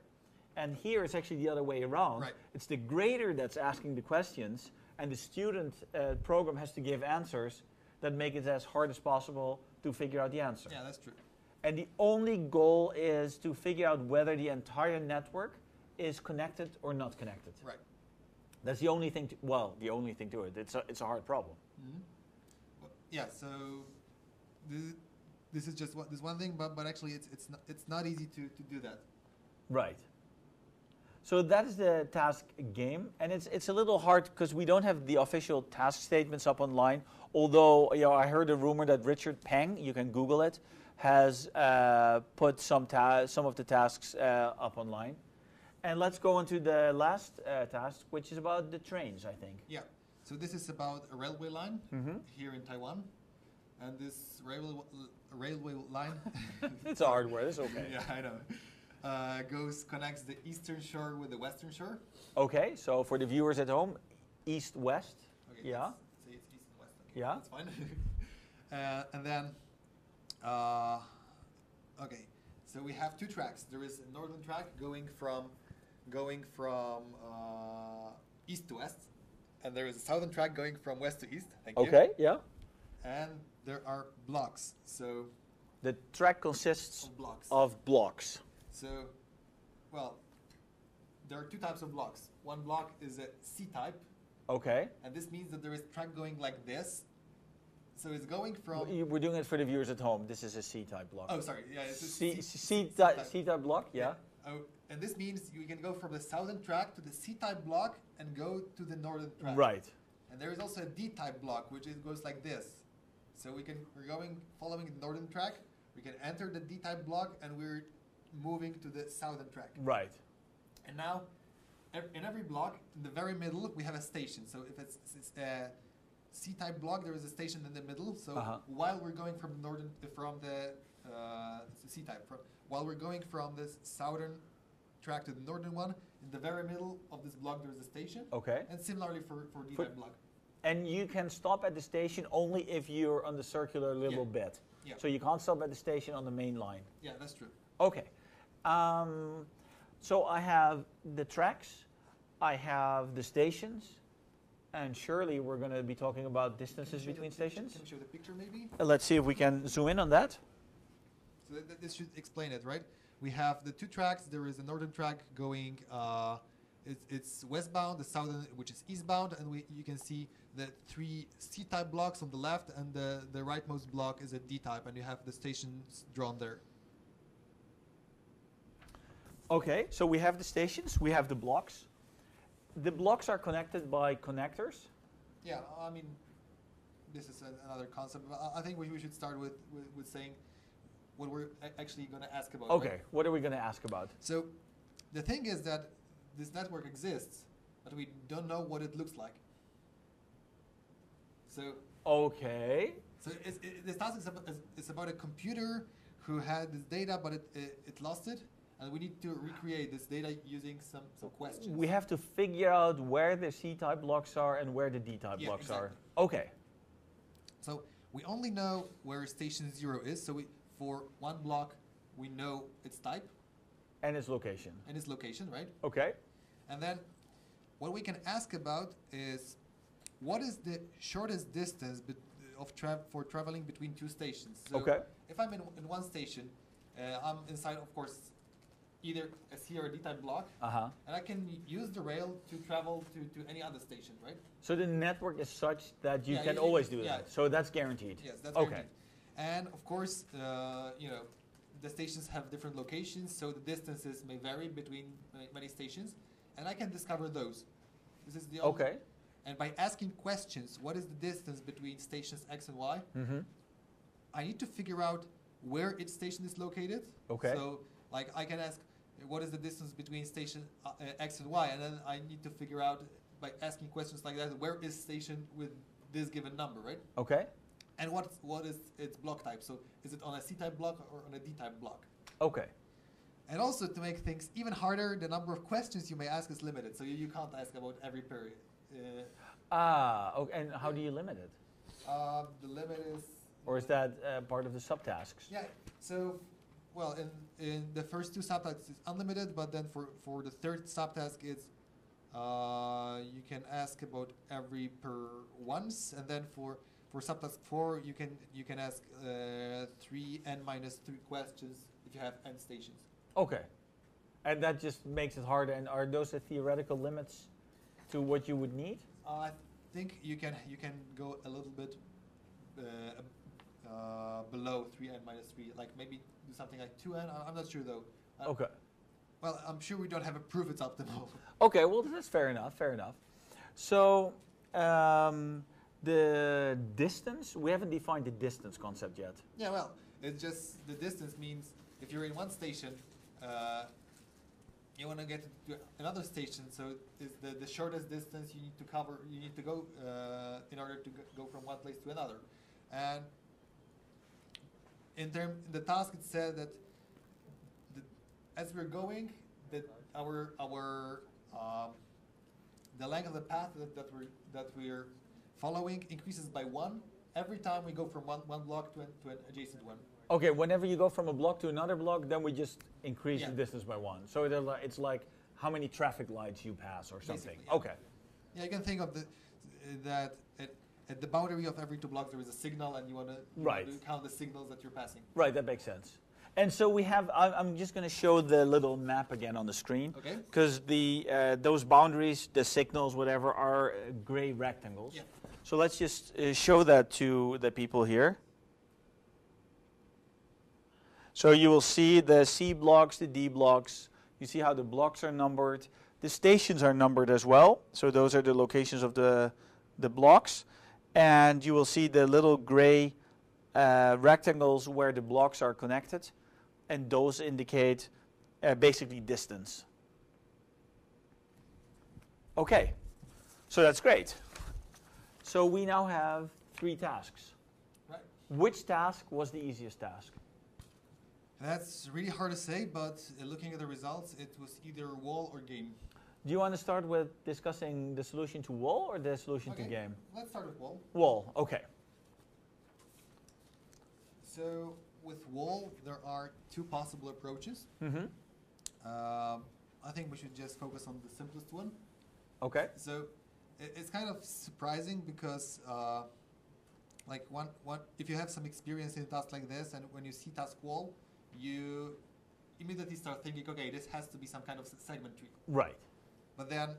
And here it's actually the other way around. Right. It's the grader that's asking the questions and the student program has to give answers that make it as hard as possible to figure out the answer. Yeah, that's true. And the only goal is to figure out whether the entire network is connected or not connected. Right. That's the only thing the only thing to it. It's a hard problem. Mm-hmm. Well, yeah, so this is just this one thing, but actually it's not easy to do that. Right. So that is the task game, and it's a little hard because we don't have the official task statements up online. Although I heard a rumor that Richard Peng, you can Google it, has put some of the tasks up online. And let's go on to the last task, which is about the trains, I think. Yeah. So this is about a railway line here in Taiwan, and this railway line. It's a hard word. It's okay. Yeah, I know. Connects the eastern shore with the western shore. Okay, so for the viewers at home, east-west. Okay, yeah. Say it's east and west. Okay, yeah. That's fine. And then, okay, so we have two tracks. There is a northern track going from east to west, and there is a southern track going from west to east. Thank you. Okay, yeah. And there are blocks. So the track consists of blocks. So, well, there are two types of blocks. One block is a C-type. Okay. And this means that there is track going like this. So it's going from... We're doing it for the viewers at home. This is a C-type block. Oh, sorry. Yeah, it's a C-type block, yeah. Oh, and this means you can go from the southern track to the C-type block and go to the northern track. Right. And there is also a D-type block, which goes like this. So we're following the northern track. We can enter the D-type block, and we're moving to the southern track. Right. And now, in every block, in the very middle, we have a station. So if it's a C-type block, there is a station in the middle. So while we're going from while we're going from this southern track to the northern one, in the very middle of this block, there is a station. Okay. And similarly for D-type block. And you can stop at the station only if you're on the circular little bit. Yeah. So you can't stop at the station on the main line. Yeah, that's true. Okay. So I have the tracks, I have the stations, and surely we're going to be talking about distances between stations. Can you show the picture maybe? Let's see if we can zoom in on that. So this should explain it, right? We have the two tracks. There is a northern track going, it's westbound, the southern, which is eastbound, and you can see the three C-type blocks on the left, and the rightmost block is a D-type, and you have the stations drawn there. Okay, so we have the stations, we have the blocks. The blocks are connected by connectors. Yeah, I mean, this is another concept. I think we should start with saying what we're actually going to ask about. Okay, right? What are we going to ask about? So the thing is that this network exists, but we don't know what it looks like. So okay. So this task is about a computer who had this data, but it lost it. And we need to recreate this data using some questions. We have to figure out where the C-type blocks are and where the D-type blocks are. Okay. So we only know where station 0 is. So for one block, we know its type. And its location. And its location, right? Okay. And then what we can ask about is what is the shortest distance for traveling between two stations? So okay. If I'm in one station, I'm inside, of course, either a C or a D-type block, and I can use the rail to travel to any other station, right? So the network is such that you can always do that. So that's guaranteed. Yes, that's guaranteed. And of course, the stations have different locations, so the distances may vary between many stations, and I can discover those. This is the only. And by asking questions, what is the distance between stations X and Y? I need to figure out where its station is located. Okay. So, like, I can ask, what is the distance between station X and Y? And then I need to figure out, by asking questions like that, where is station with this given number, right? Okay. and what is its block type. So is it on a C-type block or on a D-type block? Okay. And also, to make things even harder, the number of questions you may ask is limited. So you can't ask about every period. Okay. And how do you limit it? The limit is... Or is that part of the subtasks? Yeah. So, well, in the first two subtasks, it's unlimited. But then for the third subtask, it's you can ask about every per once. And then for subtask 4, you can ask 3 n minus 3 questions if you have n stations. Okay. And that just makes it harder. And are those the theoretical limits to what you would need? I think you can go a little bit below 3n minus 3, like maybe do something like 2n. I'm not sure though. Okay. Well, I'm sure we don't have a proof it's optimal. Okay, well that's fair enough. Fair enough. So the distance, we haven't defined the distance concept yet. Yeah, well, it's just the distance means if you're in one station, you want to get to another station, so it's the shortest distance you need to cover. You need to go in order to go from one place to another. And in the task, it said that as we're going, that the length of the path that we're following increases by 1 every time we go from one block to an adjacent one. Okay, whenever you go from a block to another block, then we just increase the distance by 1. So it's like how many traffic lights you pass or something. Yeah. Okay. Yeah, you can think of that at the boundary of every 2 blocks there is a signal, and you want to count the signals that you're passing. Right, that makes sense. And so we have, I'm just going to show the little map again on the screen. Okay. Because those boundaries, the signals, whatever, are gray rectangles. Yeah. So let's just show that to the people here. So you will see the C blocks, the D blocks. You see how the blocks are numbered. The stations are numbered as well. So those are the locations of the blocks. And you will see the little gray rectangles where the blocks are connected. And those indicate basically distance. Okay, so that's great. So we now have 3 tasks. Right. Which task was the easiest task? That's really hard to say, but looking at the results, it was either wall or game. Do you want to start with discussing the solution to wall or the solution to game? Let's start with wall. Wall, okay. So with wall, there are 2 possible approaches. Mm-hmm. I think we should just focus on the simplest one. Okay. So it's kind of surprising because like if you have some experience in a task like this, and when you see task wall, you immediately start thinking, okay, this has to be some kind of segment tree. Right. But then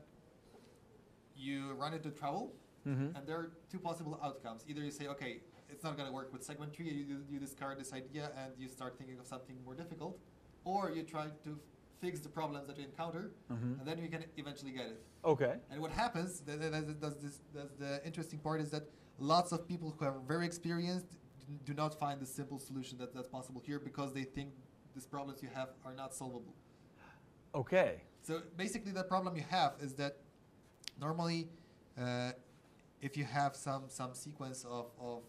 you run into trouble, and there are 2 possible outcomes. Either you say, okay, it's not going to work with segment tree, you discard this idea and you start thinking of something more difficult, or you try to fix the problems that you encounter, and then you can eventually get it. Okay. And what happens, the interesting part is that lots of people who are very experienced do not find the simple solution that's possible here because they think these problems you have are not solvable. Okay. So basically the problem you have is that normally if you have some sequence of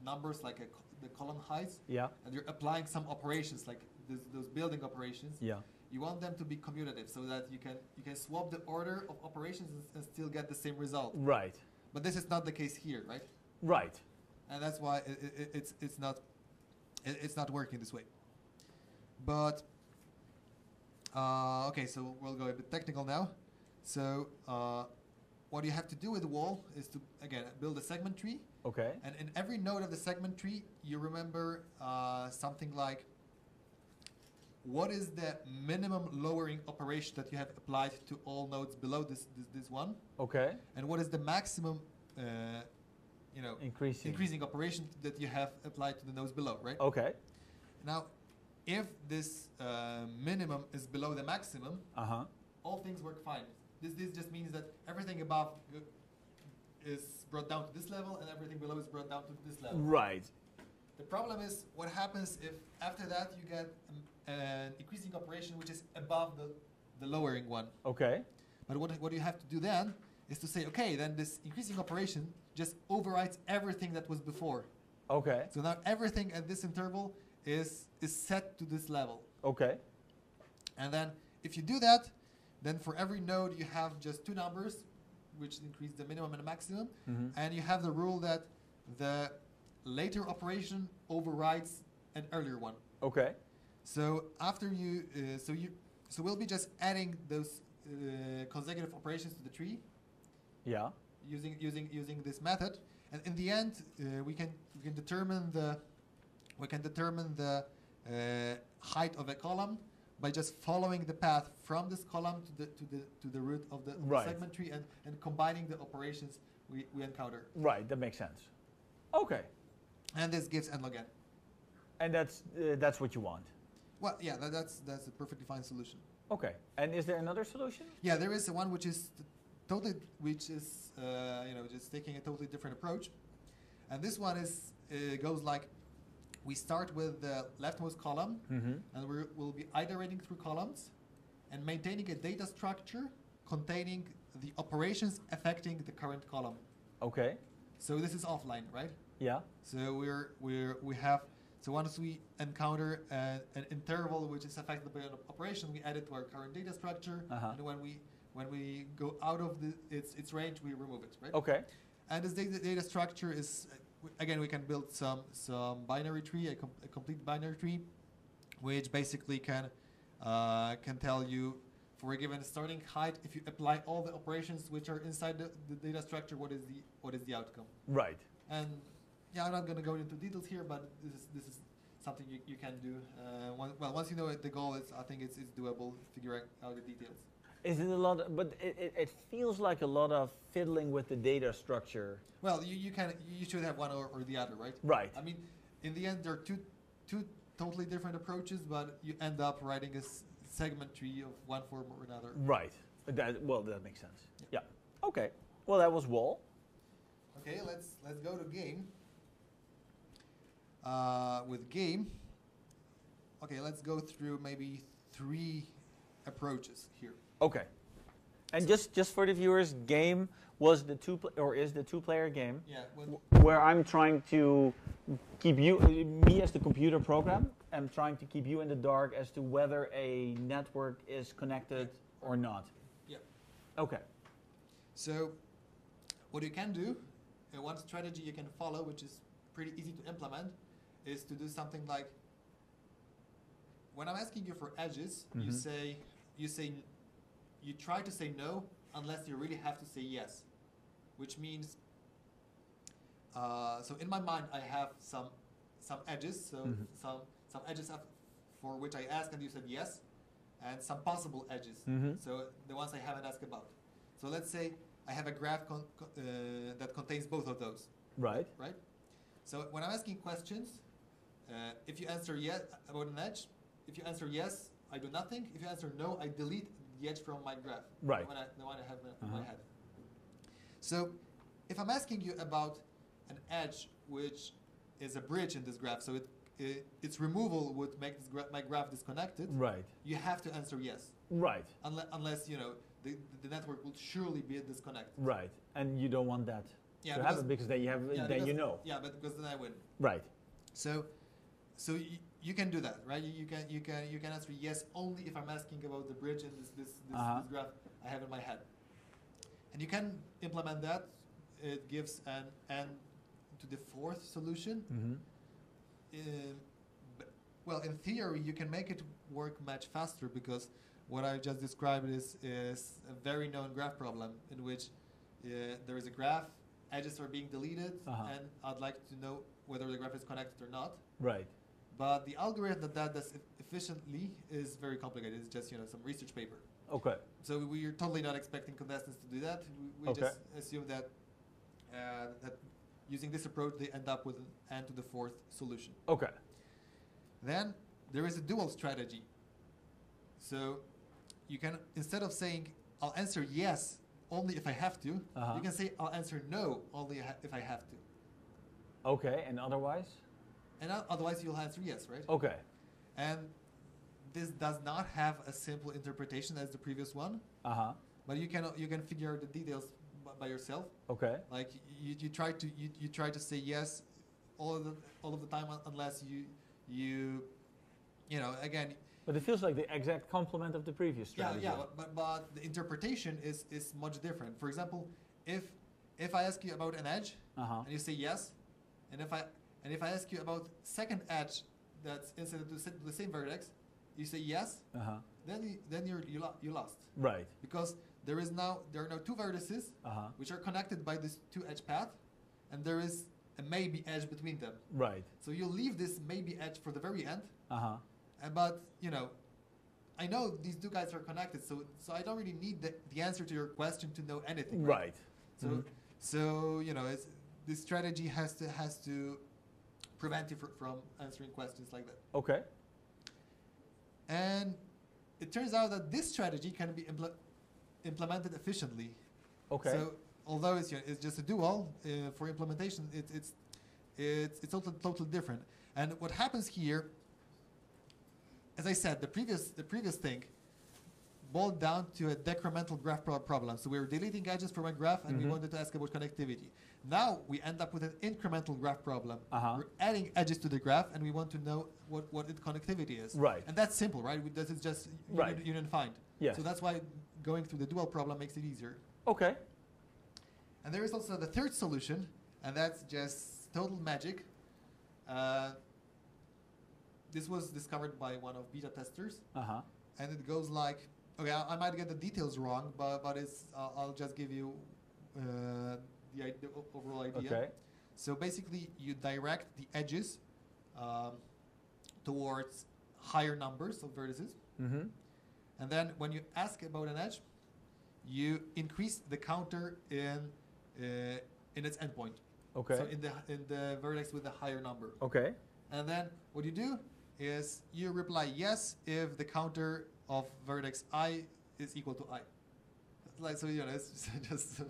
numbers like the column heights, and you're applying some operations like those building operations, you want them to be commutative so that you can swap the order of operations and still get the same result. Right. But this is not the case here, right? Right. And that's why it's not working this way. But okay, so we'll go a bit technical now. So what you have to do with the wall is to again build a segment tree. Okay. And in every node of the segment tree, you remember something like what is the minimum lowering operation that you have applied to all nodes below this one? Okay. And what is the maximum, increasing operation that you have applied to the nodes below, right? Okay. Now, if this minimum is below the maximum, all things work fine. This just means that everything above is brought down to this level, and everything below is brought down to this level. Right. The problem is what happens if after that you get an increasing operation which is above the lowering one. Okay. But what you have to do then is to say, okay, then this increasing operation just overrides everything that was before. Okay. So now everything at this interval is set to this level. Okay. And then if you do that, then for every node you have just two numbers, which increase the minimum and the maximum. And you have the rule that the later operation overrides an earlier one. Okay. So after you, so we'll be just adding those consecutive operations to the tree. Yeah. Using this method, and in the end, we can determine the height of a column by just following the path from this column to the root of the segment tree and combining the operations we encounter. Right, that makes sense. Okay. And this gives n log n. And that's what you want. Well, yeah, that's a perfectly fine solution. Okay. And is there another solution? Yeah, there is one which is just taking a totally different approach. And this one goes like, we start with the leftmost column, and we'll be iterating through columns and maintaining a data structure containing the operations affecting the current column. Okay. So this is offline, right? Yeah. So so once we encounter an interval which is affected by an operation, we add it to our current data structure, and when we go out of its range, we remove it, right? Okay. And this data structure is, again, we can build some binary tree, a complete binary tree, which basically can tell you for a given starting height, if you apply all the operations which are inside the data structure, what is the outcome? Right. And yeah, I'm not going to go into details here, but this is something you can do. Once you know what the goal is, I think it's doable. Figuring out the details. Is it a lot? But it feels like a lot of fiddling with the data structure. Well, you should have one or the other, right? Right. I mean, in the end, there are two totally different approaches, but you end up writing a segment tree of one form or another. Right. That makes sense. Yeah. Okay. Well, that was Wall. Okay, let's go to game. With game. Okay, let's go through maybe 3 approaches here. Okay. And just for the viewers, game was the is the two-player game. Yeah. Where I'm trying to keep me as the computer program, I'm trying to keep you in the dark as to whether a network is connected or not. Yeah. Okay. So, what you can do, one strategy you can follow, which is pretty easy to implement, is to do something like, when I'm asking you for edges, you try to say no unless you really have to say yes, which means, so in my mind I have some edges, so some edges for which I asked and you said yes, and some possible edges, so the ones I haven't asked about. So let's say I have a graph that contains both of those. Right. Right. So when I'm asking questions, if you answer yes about an edge, if you answer yes, I do nothing. If you answer no, I delete the edge from my graph. Right. The one I have in my head. So if I'm asking you about an edge which is a bridge in this graph, so its removal would make my graph disconnected. Right. You have to answer yes. Right. Unless the network will surely be disconnected. Right. And you don't want that to happen because then you have you know. Yeah, but because then I win. Right. So you can do that, right? You can answer yes only if I'm asking about the bridge in this graph I have in my head. And you can implement that. It gives an n to the 4th solution. Well, in theory, you can make it work much faster because what I just described is a very known graph problem in which there is a graph, edges are being deleted, and I'd like to know whether the graph is connected or not. Right. But the algorithm that does it efficiently is very complicated. It's just some research paper. Okay. So we're totally not expecting contestants to do that. We just assume that that using this approach they end up with an n to the 4th solution. Okay. Then there is a dual strategy. So you can, instead of saying I'll answer yes only if I have to, you can say I'll answer no only if I have to. Okay, and otherwise? And otherwise you'll answer yes, right? Okay. And this does not have a simple interpretation as the previous one. But you can figure out the details by yourself. Okay. Like you try to say yes all of the time unless you know, again. But it feels like the exact complement of the previous strategy. Yeah, but the interpretation is much different. For example, if I ask you about an edge and you say yes, and if I ask you about second edge that's incident to the same vertex, you say yes, then you lost. Right. Because there are now two vertices which are connected by this two edge path, and there is a maybe edge between them. Right. So you leave this maybe edge for the very end. But you know, I know these two guys are connected, so I don't really need the answer to your question to know anything. Right. So you know, this strategy has to prevent you from answering questions like that. Okay. And it turns out that this strategy can be implemented efficiently. Okay. So although it's just a dual, for implementation it's totally different. And what happens here, as I said, the previous thing boiled down to a decremental graph problem. So we were deleting edges from a graph, and we wanted to ask about connectivity. Now we end up with an incremental graph problem. We're adding edges to the graph, and we want to know what its connectivity is. Right. And that's simple, right? This is just union find. Yes. So that's why going through the dual problem makes it easier. Okay. And there is also the third solution, and that's just total magic. This was discovered by one of beta testers, and it goes like, okay, I might get the details wrong, but it's I'll just give you the overall idea. Okay. So basically, you direct the edges towards higher numbers of vertices, and then when you ask about an edge, you increase the counter in its endpoint. Okay. So in the vertex with a higher number. Okay. And then what you do is you reply yes if the counter of vertex I is equal to I. Like, so, you know, it's just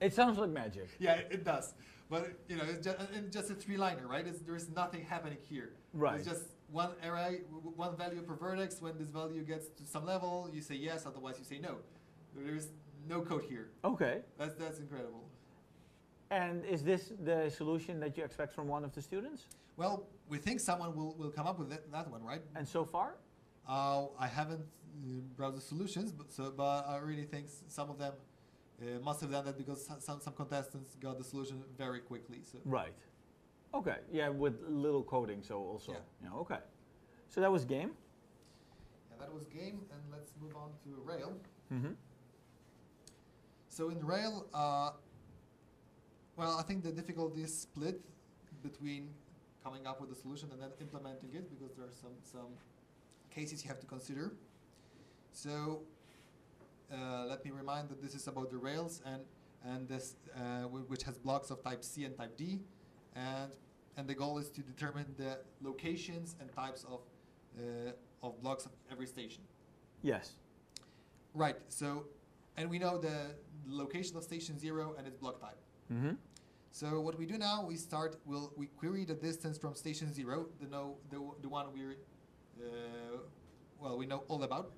it sounds like magic. Yeah, it does. But you know, it's just a three-liner, right? There's nothing happening here. Right. It's just one array, one value per vertex. When this value gets to some level, you say yes. Otherwise, you say no. There's no code here. Okay. That's incredible. And is this the solution that you expect from one of the students? Well, we think someone will come up with that one, right? And so far? I haven't browsed the solutions, but I really think some of them must have done that because some contestants got the solution very quickly. So. Right. Okay. Yeah, with little coding, so also. Yeah. Okay. So that was game. Yeah, that was game, and let's move on to Rail. Mm-hmm. So in Rail, well, I think the difficulty is split between coming up with a solution and then implementing it, because there are some cases you have to consider. So let me remind that this is about the rails and this which has blocks of type C and type D, and the goal is to determine the locations and types of blocks of every station. Yes. Right. So, and we know the location of station 0 and its block type. Mm-hmm. So what we do now, we query the distance from station 0, the one we know all about,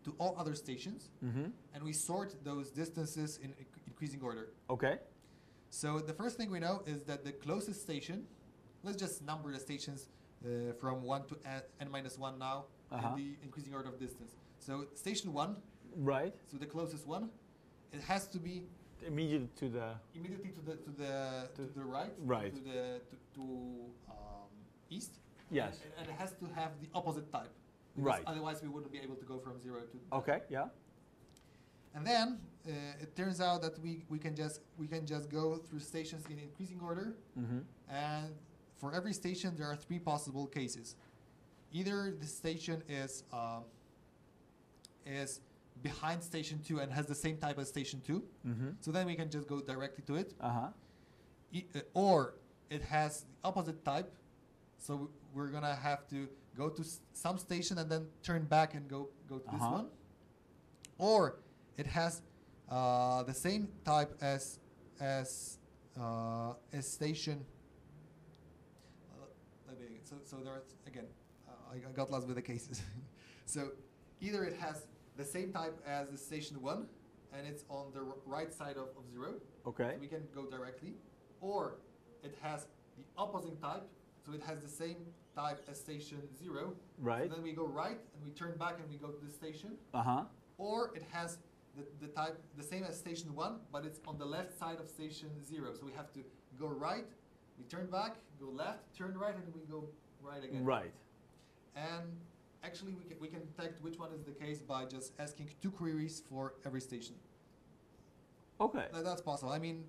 to all other stations, and we sort those distances in increasing order. Okay. So the first thing we know is that the closest station, let's just number the stations from 1 to n-1 now in the increasing order of distance. So station 1, right? So the closest one, it has to be immediately to the right, right, to east. Yes. And it has to have the opposite type. Right. Otherwise, we wouldn't be able to go from 0 to. Okay. Yeah. And then it turns out that we can just go through stations in increasing order, and for every station there are 3 possible cases. Either the station is behind station 2 and has the same type as station 2, so then we can just go directly to it. Or it has the opposite type, so we're gonna have to go to some station and then turn back and go to this one. Or it has the same type as station. So there are again, I got lost with the cases. So either it has the same type as the station 1, and it's on the right side of 0. Okay. So we can go directly. Or it has the opposing type, so it has the same type as station 0. Right. So then we go right and we turn back and we go to the station. Or it has the type the same as station 1, but it's on the left side of station 0. So we have to go right, we turn back, go left, turn right, and we go right again. Right. And actually we can detect which one is the case by just asking 2 queries for every station. Okay. That's possible. I mean,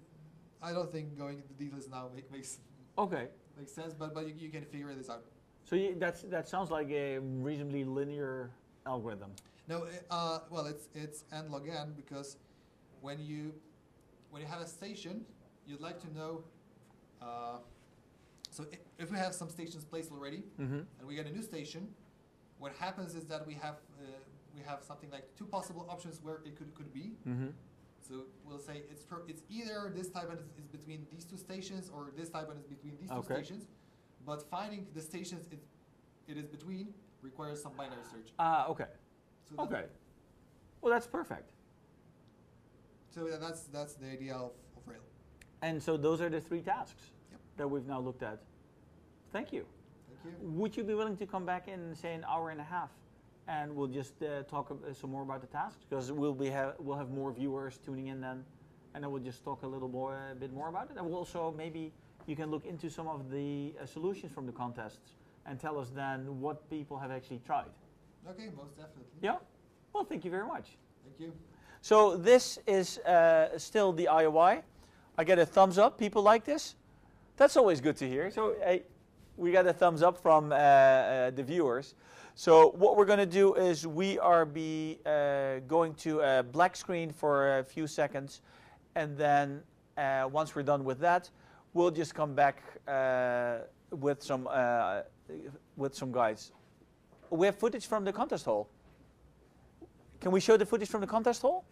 I don't think going into details now makes sense, but you can figure this out. So that sounds like a reasonably linear algorithm. No, well, it's n log n, because when you have a station, you'd like to know. So if we have some stations placed already, and we get a new station, what happens is that we have something like 2 possible options where it could be. So we'll say it's either this type and is between these 2 stations, or this type and is between these 2 stations. But finding the stations it is between requires some binary search. Okay. So well, that's perfect. So that's the idea of Rail. And so those are the 3 tasks that we've now looked at. Thank you. Thank you. Would you be willing to come back in, say, an hour and a half, and we'll just talk some more about the tasks, because we'll have more viewers tuning in then, and then we'll just talk a bit more about it. And we'll also, maybe you can look into some of the solutions from the contests and tell us then what people have actually tried. Okay, most definitely. Yeah? Well, thank you very much. Thank you. So this is still the IOI. I get a thumbs up. People like this. That's always good to hear. So we got a thumbs up from the viewers. So what we're going to do is we are going to a black screen for a few seconds, and then once we're done with that, we'll just come back with some guides. We have footage from the contest hall. Can we show the footage from the contest hall?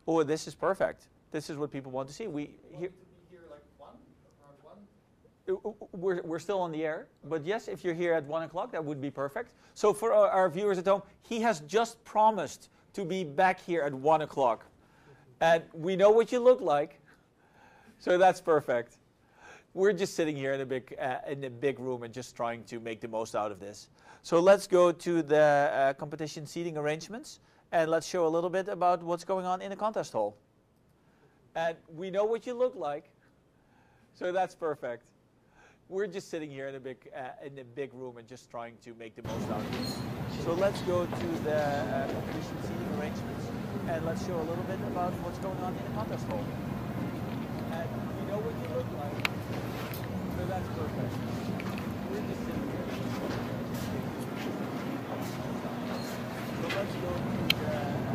Oh, this is perfect. This is what people want to see. We're still on the air, but yes, if you're here at 1 o'clock, that would be perfect. So for our viewers at home, he has just promised to be back here at 1 o'clock. And we know what you look like, so that's perfect. We're just sitting here in a big room and just trying to make the most out of this. So let's go to the competition seating arrangements, and let's show a little bit about what's going on in the contest hall. And we know what you look like, so that's perfect. We're just sitting here in a big room and just trying to make the most out of this. So let's go to the competition seating arrangements, and let's show a little bit about what's going on in the contest hall. And we know what you look like, so that's perfect. We're just sitting here. So let's go to the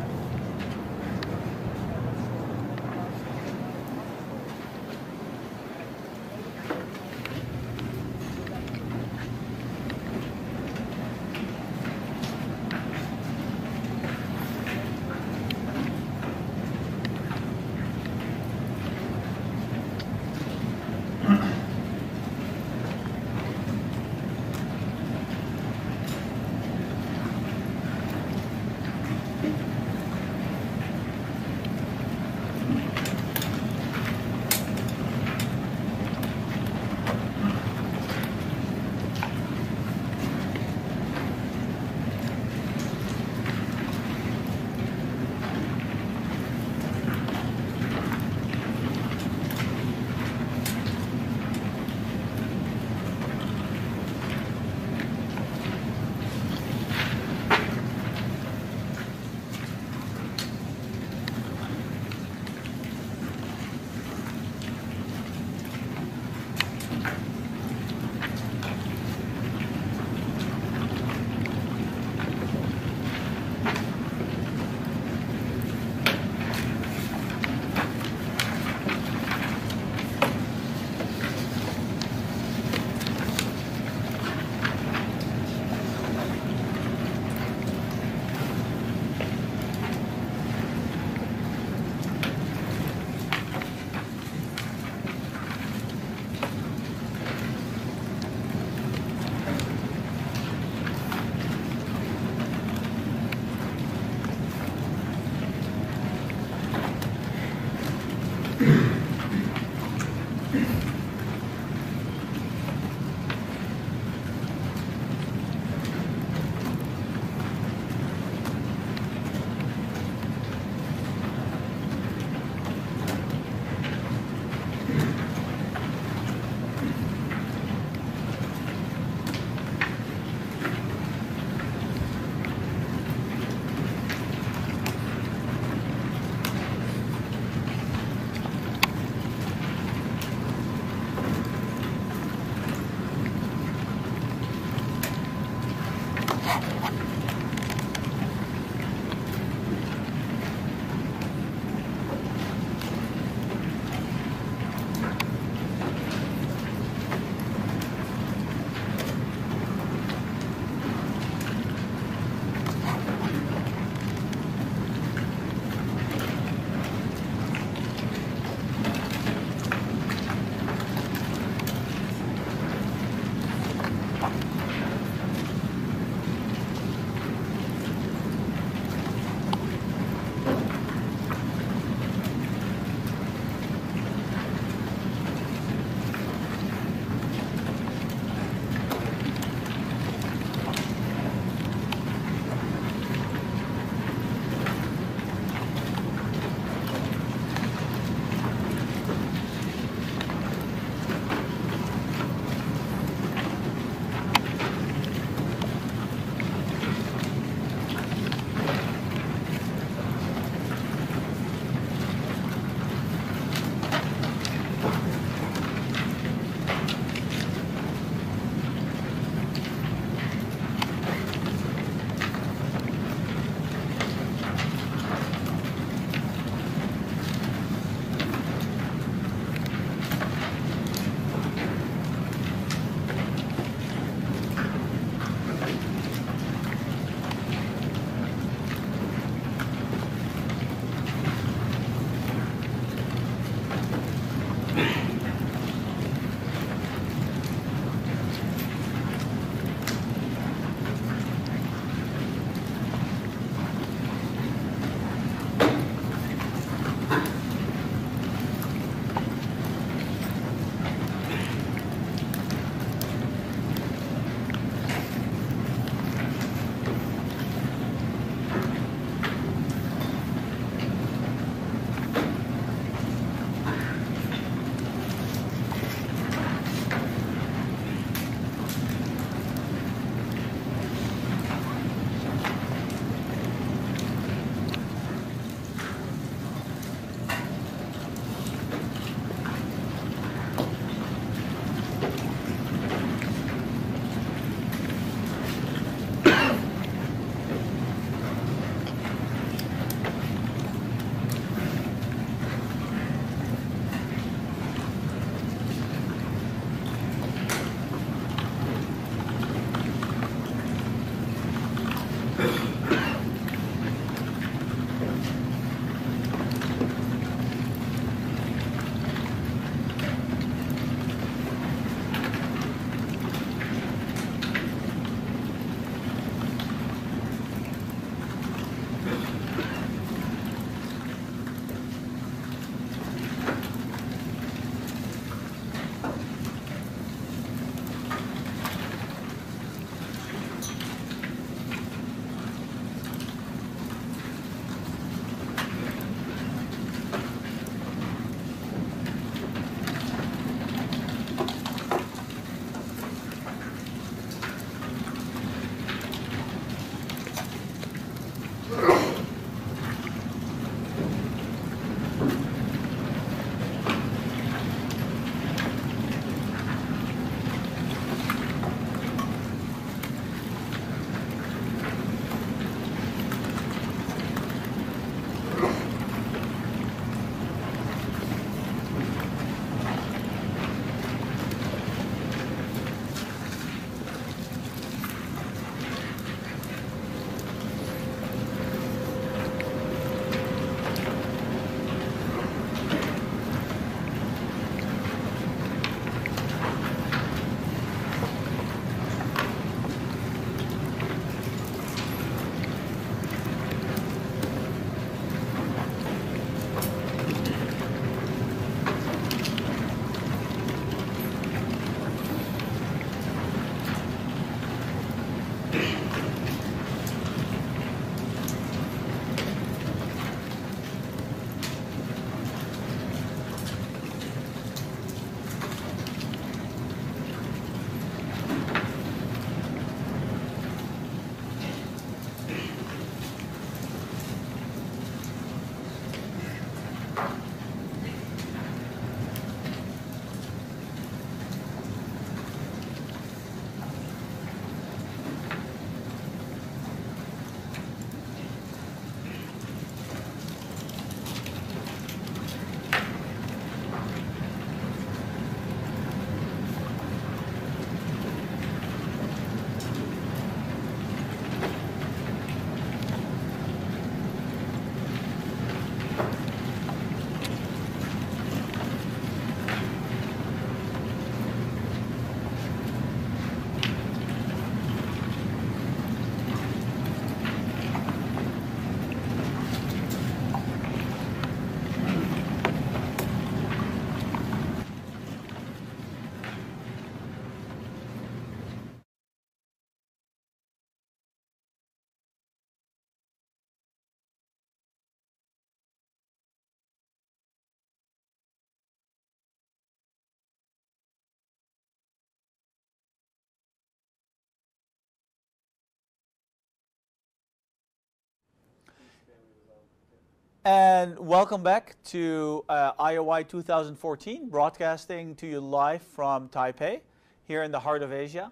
And welcome back to IOI 2014, broadcasting to you live from Taipei, here in the heart of Asia.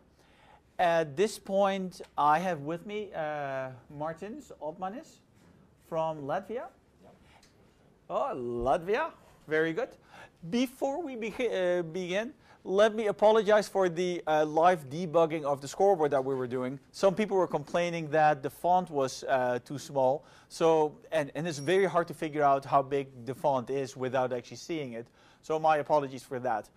At this point, I have with me Martins Opmanis from Latvia. Yep. Oh, Latvia. Very good. Before we begin, let me apologize for the live debugging of the scoreboard that we were doing. Some people were complaining that the font was too small. So, and it's very hard to figure out how big the font is without actually seeing it. So my apologies for that.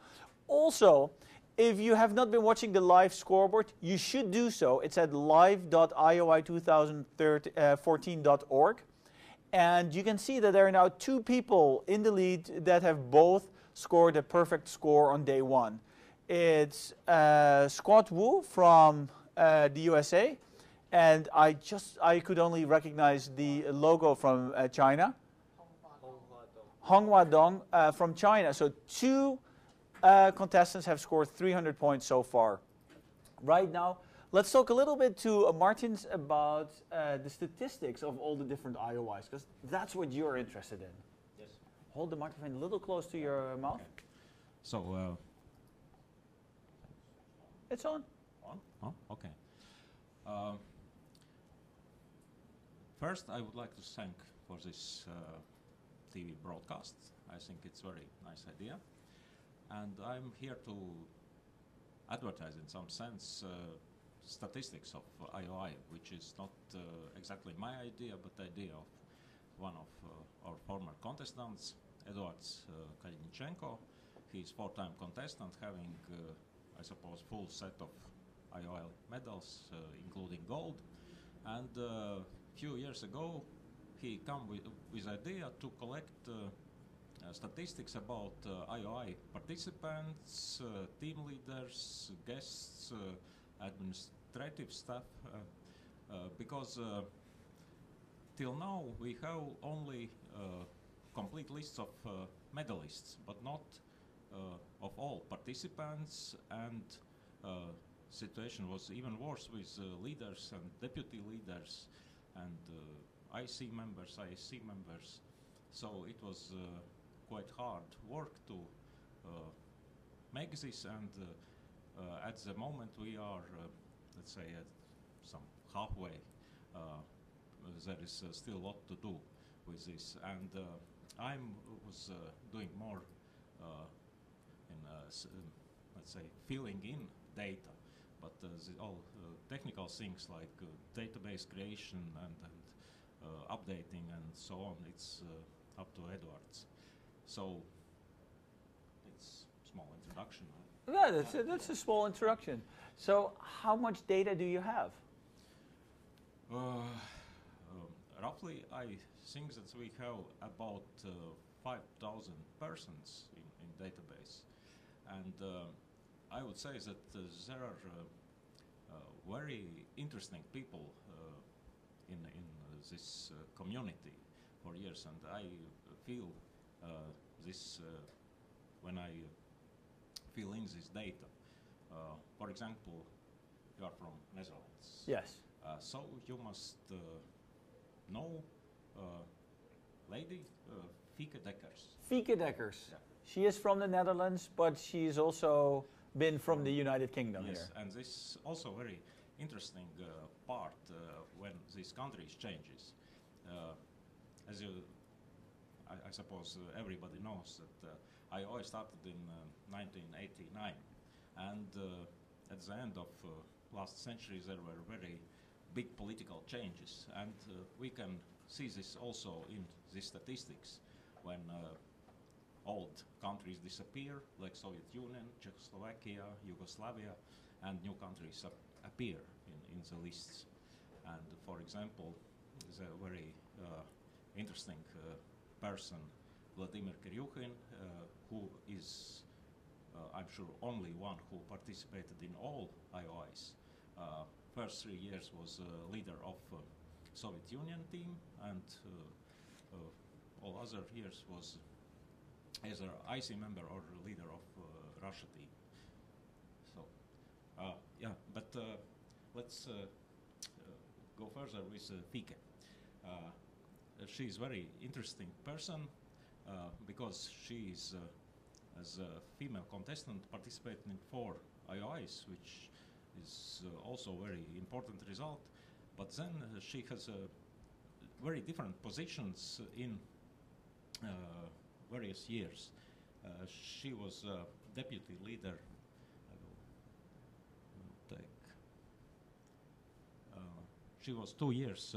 Also, if you have not been watching the live scoreboard, you should do so. It's at live.ioi2014.org. And you can see that there are now 2 people in the lead that have both scored a perfect score on day 1. It's Scott Wu from the USA, and I could only recognize the logo from China. Honghua Dong from China. So 2 contestants have scored 300 points so far. Right now, let's talk a little bit to Martins about the statistics of all the different IOIs, because that's what you're interested in. Yes. Hold the microphone a little close to your mouth. Okay. So, it's on. On? Oh, okay. First, I would like to thank for this TV broadcast. I think it's a very nice idea. And I'm here to advertise in some sense statistics of IOI, which is not exactly my idea, but the idea of one of our former contestants, Eduard Kalinichenko. He's 4-time contestant, having, I suppose, full set of IOI medals, including gold. And a few years ago, he came with idea to collect statistics about IOI participants, team leaders, guests, administrative staff, because till now we have only complete lists of medalists, but not of all participants, and situation was even worse with leaders and deputy leaders and IC members, ISC members. So it was quite hard work to make this, and at the moment we are, let's say, at some halfway. There is still a lot to do with this, and I was doing more in, let's say, filling in data, but all technical things like database creation and updating and so on, it's up to Edwards. So it's a small introduction. Yeah, that's a small introduction. So how much data do you have? Roughly, I think that we have about 5,000 persons in database, and I would say that there are very interesting people in this community for years, and I feel this when I fill in this data. For example, you are from Netherlands. Yes. So you must know lady Fieke Dekkers. Fieke Dekkers. Yeah. She is from the Netherlands, but she's also been from the United Kingdom. Yes, here. and this is also very interesting part when this country changes. As you, I suppose everybody knows that IOI started in 1989, and at the end of last century there were very big political changes, and we can see this also in the statistics when old countries disappear, like Soviet Union, Czechoslovakia, Yugoslavia, and new countries appear in the lists. And for example, the very interesting person, Vladimir Kiryukhin, who is, I'm sure, only one who participated in all IOIs. First 3 years was leader of Soviet Union team, and all other years was either IC member or leader of Russia team. So, yeah, but let's go further with Fieke. she's very interesting person because she is, as a female contestant, participating in 4 IOIs, which is also very important result. But then she has very different positions in various years. She was deputy leader. She was 2 years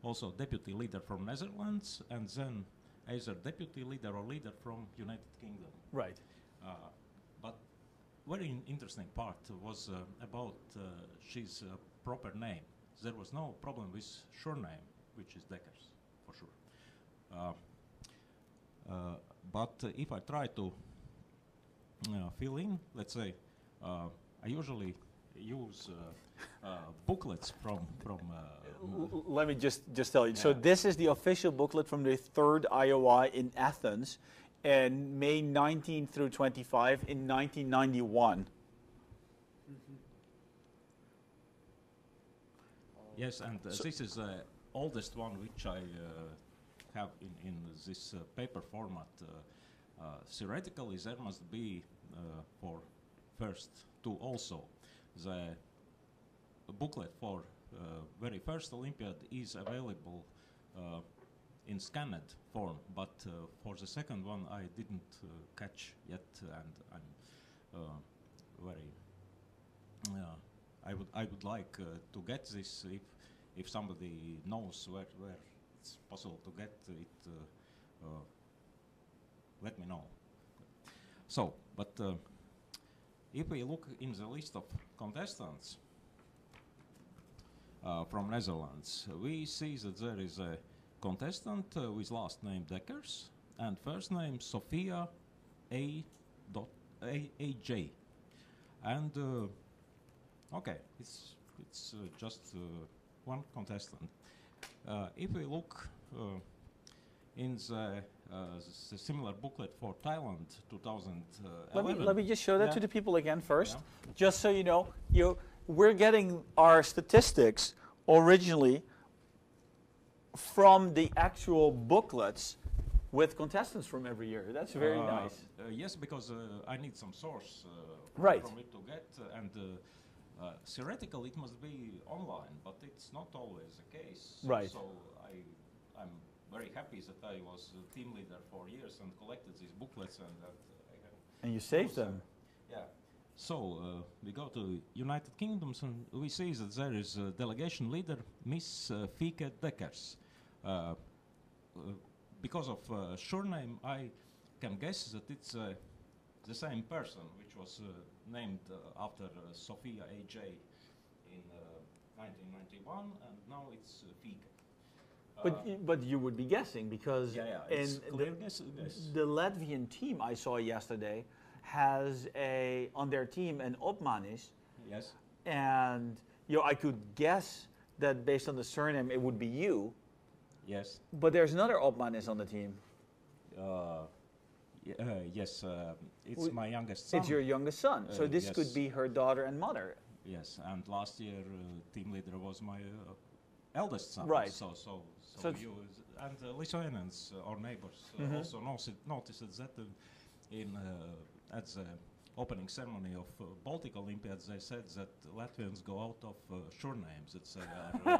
also deputy leader from Netherlands, and then either deputy leader or leader from United Kingdom. Right. But very interesting part was about she's proper name. There was no problem with surname, which is Dekkers, for sure. But if I try to fill in, let's say, I usually use booklets from let me just tell you. Yeah. So this is the official booklet from the 3rd IOI in Athens, and May 19 through 25 in 1991. Yes, and this is the oldest one which I have in this paper format. Theoretically, there must be for first 2 also. The booklet for very first Olympiad is available in scanned form, but for the second one I didn't catch yet, and I'm very. I would like to get this if somebody knows where it's possible to get it. Let me know. So, but if we look in the list of contestants from Netherlands, we see that there is a contestant with last name Dekkers and first name Sophia A.J. And okay, it's just one contestant. If we look in the similar booklet for Thailand 2011. Let me just show that to the people again first, just so you know. We're getting our statistics originally from the actual booklets with contestants from every year. That's very nice. Yes, because I need some source right. from it to get, and theoretically it must be online, but it's not always the case. Right. So I'm very happy that I was team leader for years and collected these booklets, and that I have. And you saved them. Yeah. So we go to United Kingdom, and we see that there is a delegation leader, Miss Fieke Dekkers. Because of surname, I can guess that it's the same person, which was named after Sophia A.J. in 1991, and now it's Fieke. But you would be guessing, because the Latvian team I saw yesterday has on their team an opmanis. Yes. And I could guess that based on the surname it would be you. Yes. But there's another opmanis on the team. Yes, it's my youngest son. It's your youngest son. So this could be her daughter and mother. Yes, and last year team leader was my eldest son. Right. So you and Lithuanians, our neighbors, also noticed that at the opening ceremony of Baltic Olympiads, they said that Latvians go out of surnames. That they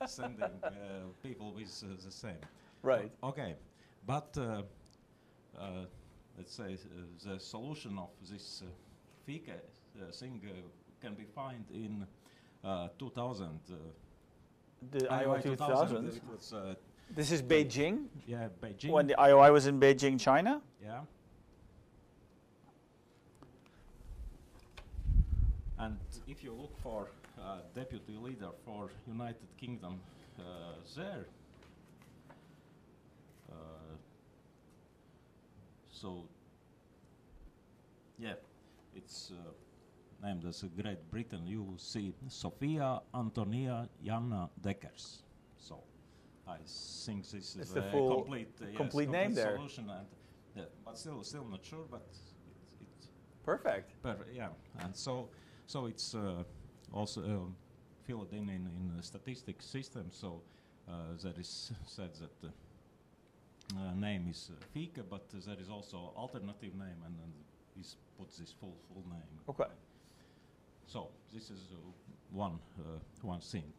are sending people with the same. Right. Okay, but let's say the solution of this Fieke thing can be found in 2000. The IOI 2000. This is Beijing. Yeah, Beijing. When the IOI was in Beijing, China. Yeah. And if you look for deputy leader for United Kingdom, there. So, yeah, it's named as Great Britain. You see Sophia Antonia Jana Dekkers. So, I think this is the a full complete name there. Solution, and but still not sure. But it's perfect. Perfect. Yeah, and so it's also filled in the statistics system. So there is said that the name is Fike, but there is also alternative name, and then he puts this full name. Okay. So this is one thing.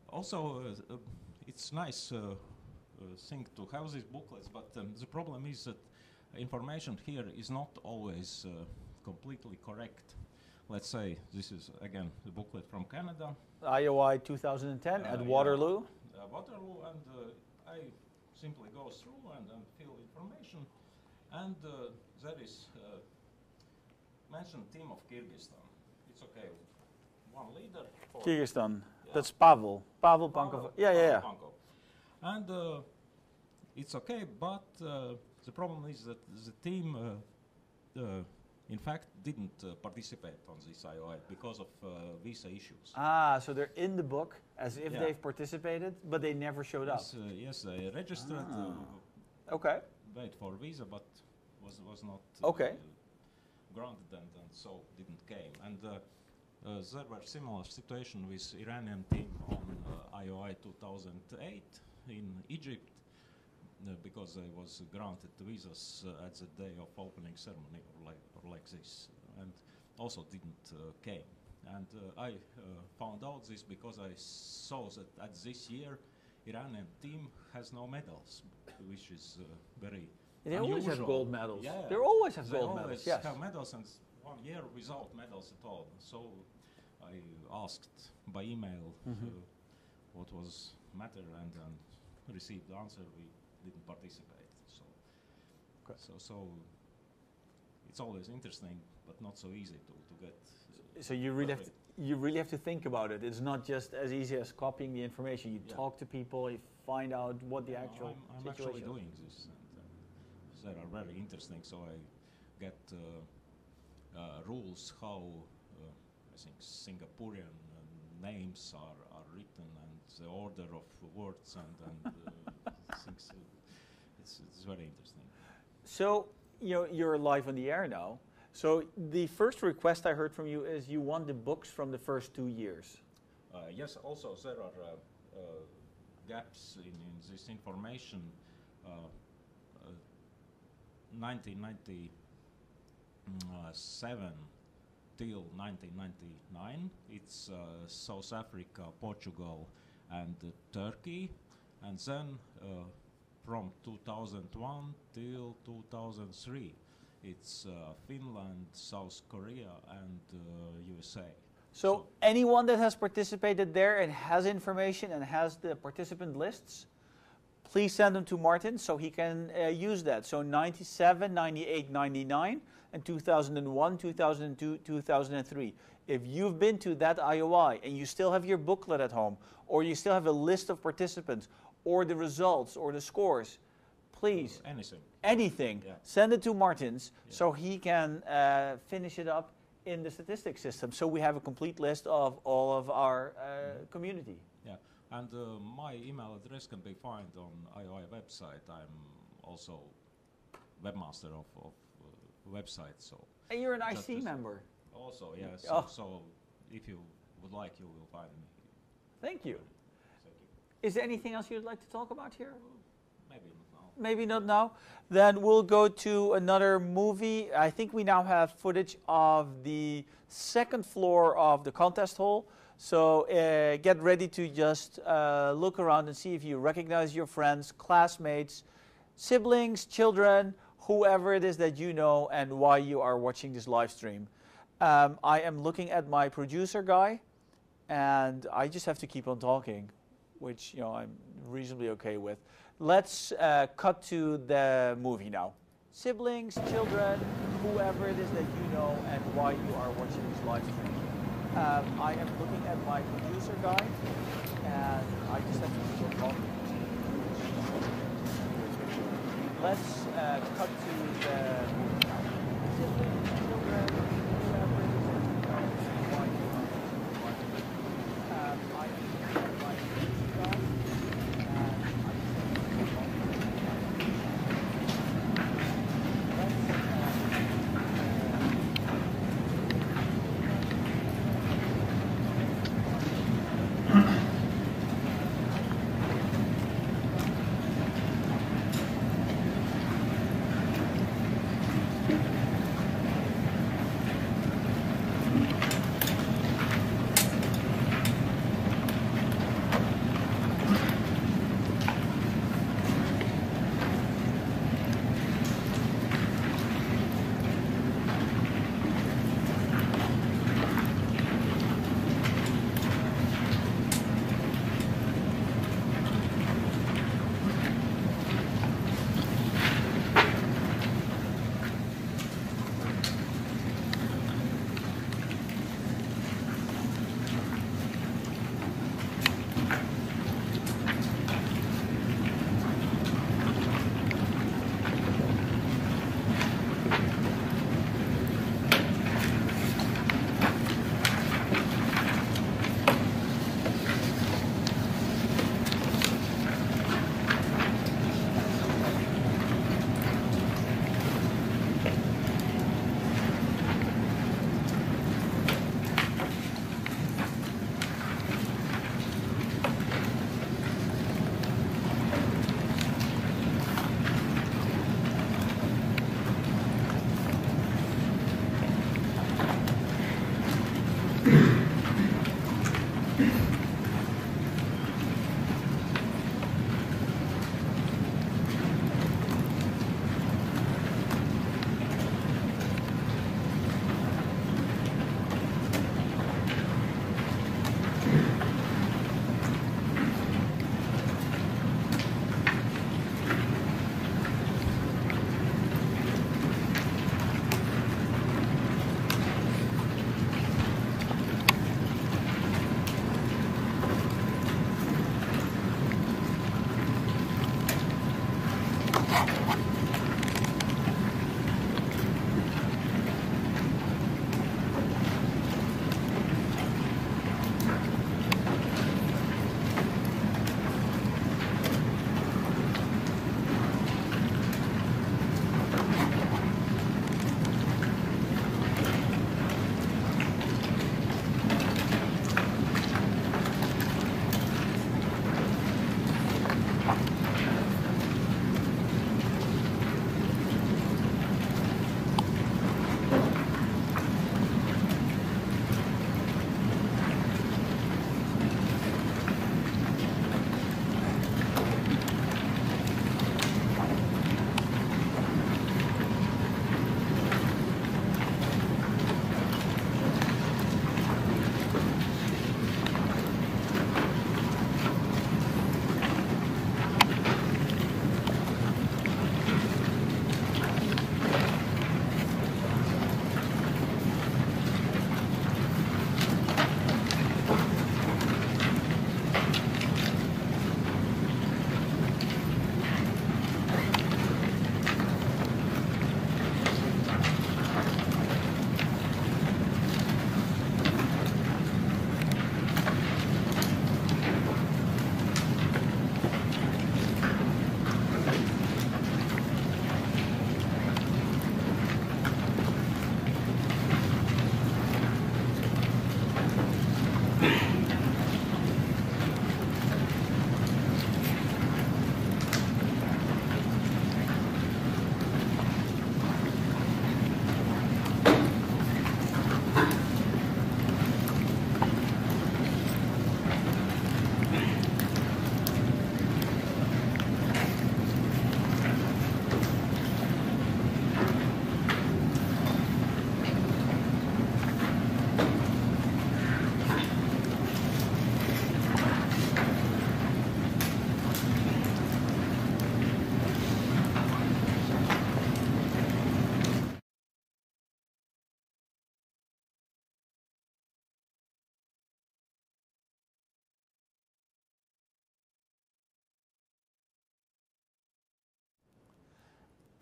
Also, it's nice thing to have these booklets, but the problem is that information here is not always completely correct. Let's say this is again the booklet from Canada. IOI 2010 at Waterloo. Waterloo, and I simply go through and fill information, and there is mentioned team of Kyrgyzstan. It's okay. One leader. Kyrgyzstan. Yeah. That's Pavel. Pavel Pankov. Yeah. Pankov. And it's okay, but the problem is that the team, in fact, didn't participate on this IOI because of visa issues. Ah, so they're in the book as if they've participated, but they never showed up. Yes, they registered. Okay. Wait for visa, but was not granted, and so didn't came. And there were similar situation with Iranian team on IOI 2008 in Egypt, because they was granted visas at the day of opening ceremony or like this, and also didn't came. And I found out this because I saw that at this year Iranian team has no medals, which is very They unusual. always have gold medals. Yeah, They always have they gold always medals. Yes. have medals, and 1 year without medals at all. So I asked by email what was matter, and received the answer we didn't participate. So, so it's always interesting, but not so easy to get. So you really have to think about it. It's not just as easy as copying the information. You talk to people, you find out what the actual I'm situation actually is. doing this, and they are very interesting. So I get rules how I think Singaporean names are written, and the order of words, and things. It's very interesting. So you're live on the air now. So the first request I heard from you is you want the books from the first 2 years. Yes, also there are gaps in this information. 1997 till 1999, it's South Africa, Portugal, and Turkey, and then from 2001 till 2003, it's Finland, South Korea, and USA. So anyone that has participated there and has information and has the participant lists, please send them to Martin so he can use that. So 97, 98, 99, and 2001, 2002, 2003. If you've been to that IOI and you still have your booklet at home, or you still have a list of participants, or the results, or the scores, please, anything, send it to Martins so he can finish it up in the statistics system. So we have a complete list of all of our community. Yeah, and my email address can be found on IOI website. I'm also webmaster of website. So. And you're an IC member. Also, yes. So if you would like, you will find me. Thank you. Is there anything else you'd like to talk about here? Maybe not now. Maybe not now. Then we'll go to another movie. I think we now have footage of the second floor of the contest hall. So get ready to just look around and see if you recognize your friends, classmates, siblings, children, whoever it is that you know and why you are watching this live stream. I am looking at my producer guy, and I just have to keep on talking, which I'm reasonably okay with. Let's cut to the movie now. Siblings, children, whoever it is that you know and why you are watching this live stream. I am looking at my producer guy, and I just have to keep on talking. Let's cut to the movie now. Siblings, children, whoever it is that you know and why you are watching this live stream. I am looking at my producer guy.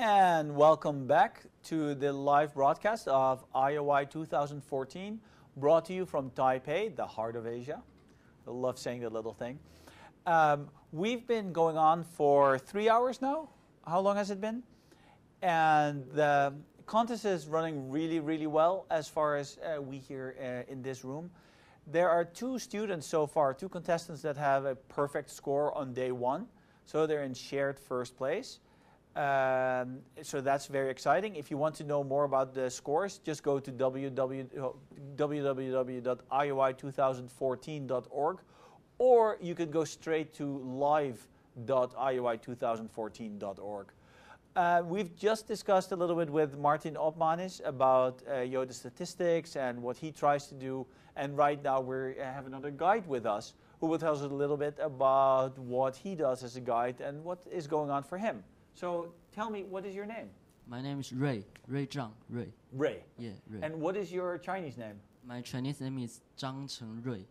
And welcome back to the live broadcast of IOI 2014, brought to you from Taipei, the heart of Asia. I love saying that little thing. We've been going on for 3 hours now. How long has it been? And the contest is running really, really well as far as we hear in this room. There are 2 students so far, 2 contestants that have a perfect score on day 1. So they're in shared first place. So that's very exciting. If you want to know more about the scores, just go to www.ioi2014.org, or you can go straight to live.ioi2014.org. We've just discussed a little bit with Martin Opmanis about the statistics and what he tries to do. And right now we have another guide with us who will tell us a little bit about what he does as a guide and what is going on for him. So tell me, what is your name? My name is Ray Zhang, Ray. Ray? Yeah, Ray. And what is your Chinese name? My Chinese name is Zhang Cheng Rui.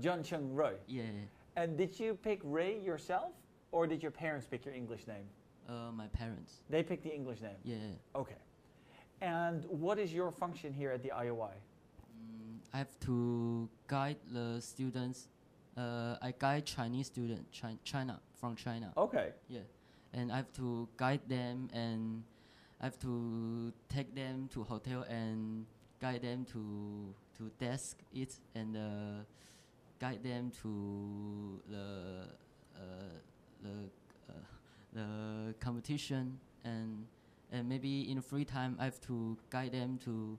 Zhang Cheng Rui? Yeah. And did you pick Ray yourself, or did your parents pick your English name? My parents. They picked the English name? Yeah. Okay. And what is your function here at the IOI? I have to guide the students. I guide Chinese students, from China. Okay. Yeah. And I have to guide them, and I have to take them to hotel and guide them to desk it, and guide them to the competition, and maybe in free time I have to guide them to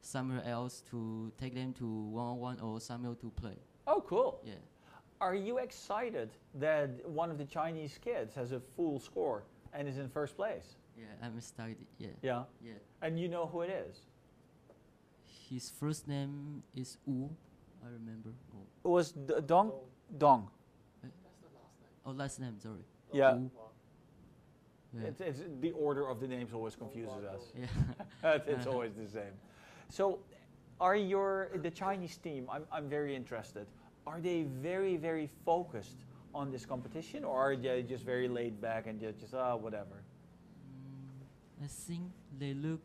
somewhere else, to take them to one-on-one or somewhere to play. Oh, cool. Yeah. Are you excited that one of the Chinese kids has a full score and is in first place? Yeah, I'm excited. Yeah. Yeah? Yeah. And you know who it is? His first name is Wu, I remember. It was Dong? Dong. Oh, last name, sorry. Yeah. Wu. Yeah. It's the order of the names always confuses us. Yeah. It's always the same. So, the Chinese team, I'm very interested. Are they very, very focused on this competition, or are they just very laid back and just whatever? I think they look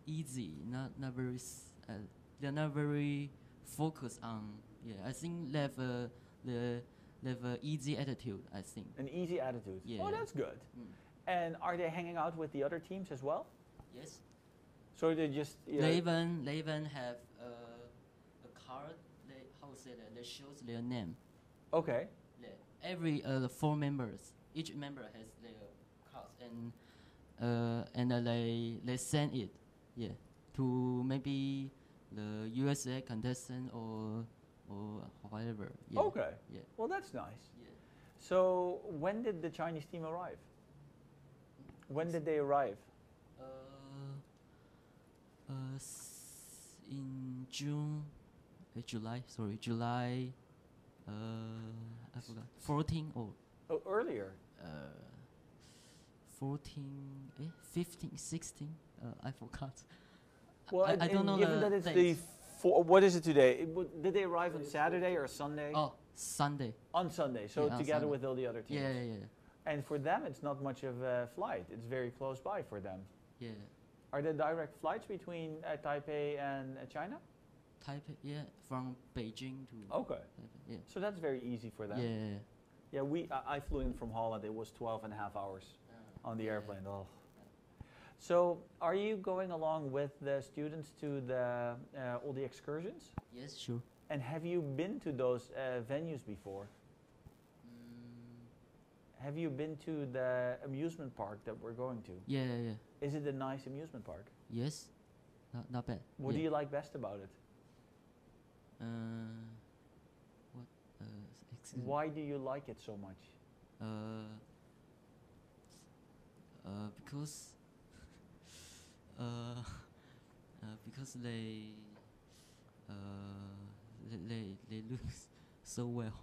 easy, not very. They're not very focused on. Yeah, I think they have a easy attitude. I think an easy attitude. Yeah. Oh, that's good. And are they hanging out with the other teams as well? Yes. So they just. They even have a card. That shows their name. Okay. Yeah. Every the 4 members, each member has their cards, and they send it, to maybe the USA contestant or whatever. Yeah. Okay. Yeah. Well, that's nice. Yeah. So when did the Chinese team arrive? When did they arrive? In July. I forgot. 14 or. Oh, earlier. 14, 15, 16. I forgot. Well, I don't know. Given that it's the what is it today? Did they arrive on Saturday or Sunday? Oh, Sunday. On Sunday, so yeah, together Sunday. with all the other teams. Yeah. And for them, it's not much of a flight. It's very close by for them. Yeah. Are there direct flights between Taipei and China? Taipei, yeah, from Beijing to. Okay. Taipei, yeah. So that's very easy for them. Yeah. Yeah, I flew in from Holland. It was 12 and a half hours on the airplane. Oh. So, are you going along with the students to the all the excursions? Yes, sure. And have you been to those venues before? Have you been to the amusement park that we're going to? Yeah. Is it a nice amusement park? Yes, not bad. What do you like best about it? What? Why do you like it so much? Because they look so well.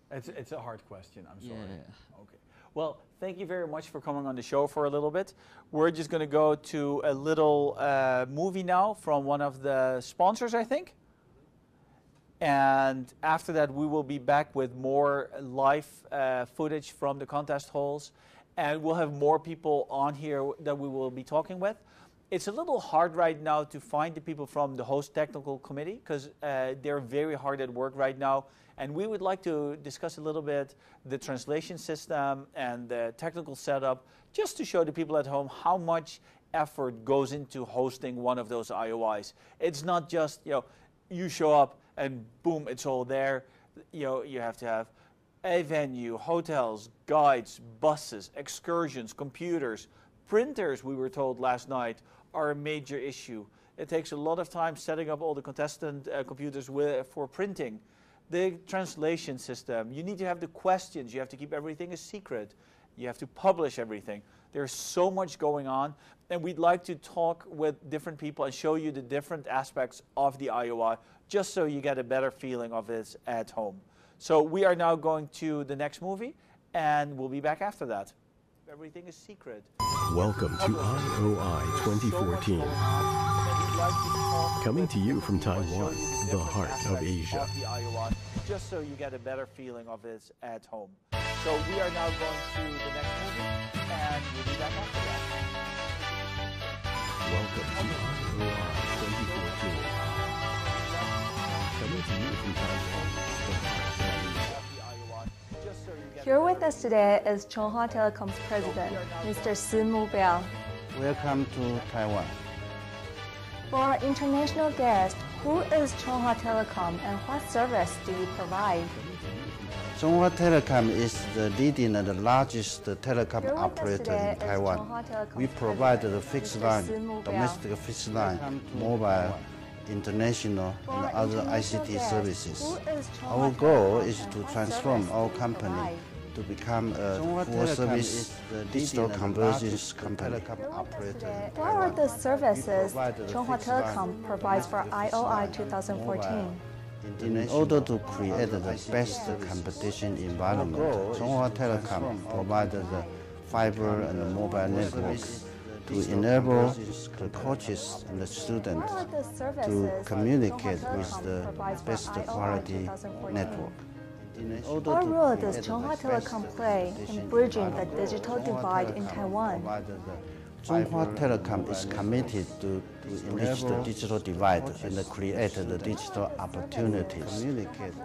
It's a hard question. I'm sorry. Yeah. Okay. Well, thank you very much for coming on the show for a little bit. We're just going to go to a little movie now from one of the sponsors, I think. And after that, we will be back with more live footage from the contest halls and we'll have more people on here that we will be talking with. It's a little hard right now to find the people from the host technical committee because they're very hard at work right now. And we would like to discuss a little bit the translation system and the technical setup just to show the people at home how much effort goes into hosting one of those IOIs. It's not just, you show up and boom, it's all there. You have to have a venue, hotels, guides, buses, excursions, computers, printers, we were told last night, are a major issue. It takes a lot of time setting up all the contestant computers for printing. The translation system, you need to have the questions, you have to keep everything a secret, you have to publish everything. There's so much going on, and we'd like to talk with different people and show you the different aspects of the IOI, just so you get a better feeling of it at home. So we are now going to the next movie, and we'll be back after that. Everything is secret. Welcome to IOI 2014. Coming to you from Taiwan, the heart of Asia. Just so you get a better feeling of it at home. So we are now going to the next movie, and we'll be back after that. Welcome to IOI 2014. Coming to you from Taiwan, the heart of Asia. Here with us today is Chunghwa Telecom's president, Mr. Si Mu-biao. Welcome to Taiwan. For our international guest, who is Chunghwa Telecom and what service do you provide? Chunghwa Telecom is the leading and the largest telecom operator in Taiwan. We provide the fixed line, domestic fixed line, mobile, international, and other ICT services. Our goal is to transform our company to become a full-service digital convergence company. What are the services Chunghwa Telecom provides for IOI 2014? In order to create the best competition environment, Chunghwa Telecom provides the fiber and the mobile networks to enable the coaches and the students to communicate with the best quality network. What role does Chunghwa Telecom play in bridging the digital divide in Taiwan? Chunghwa Telecom is committed to bridge the digital divide and create the digital opportunities.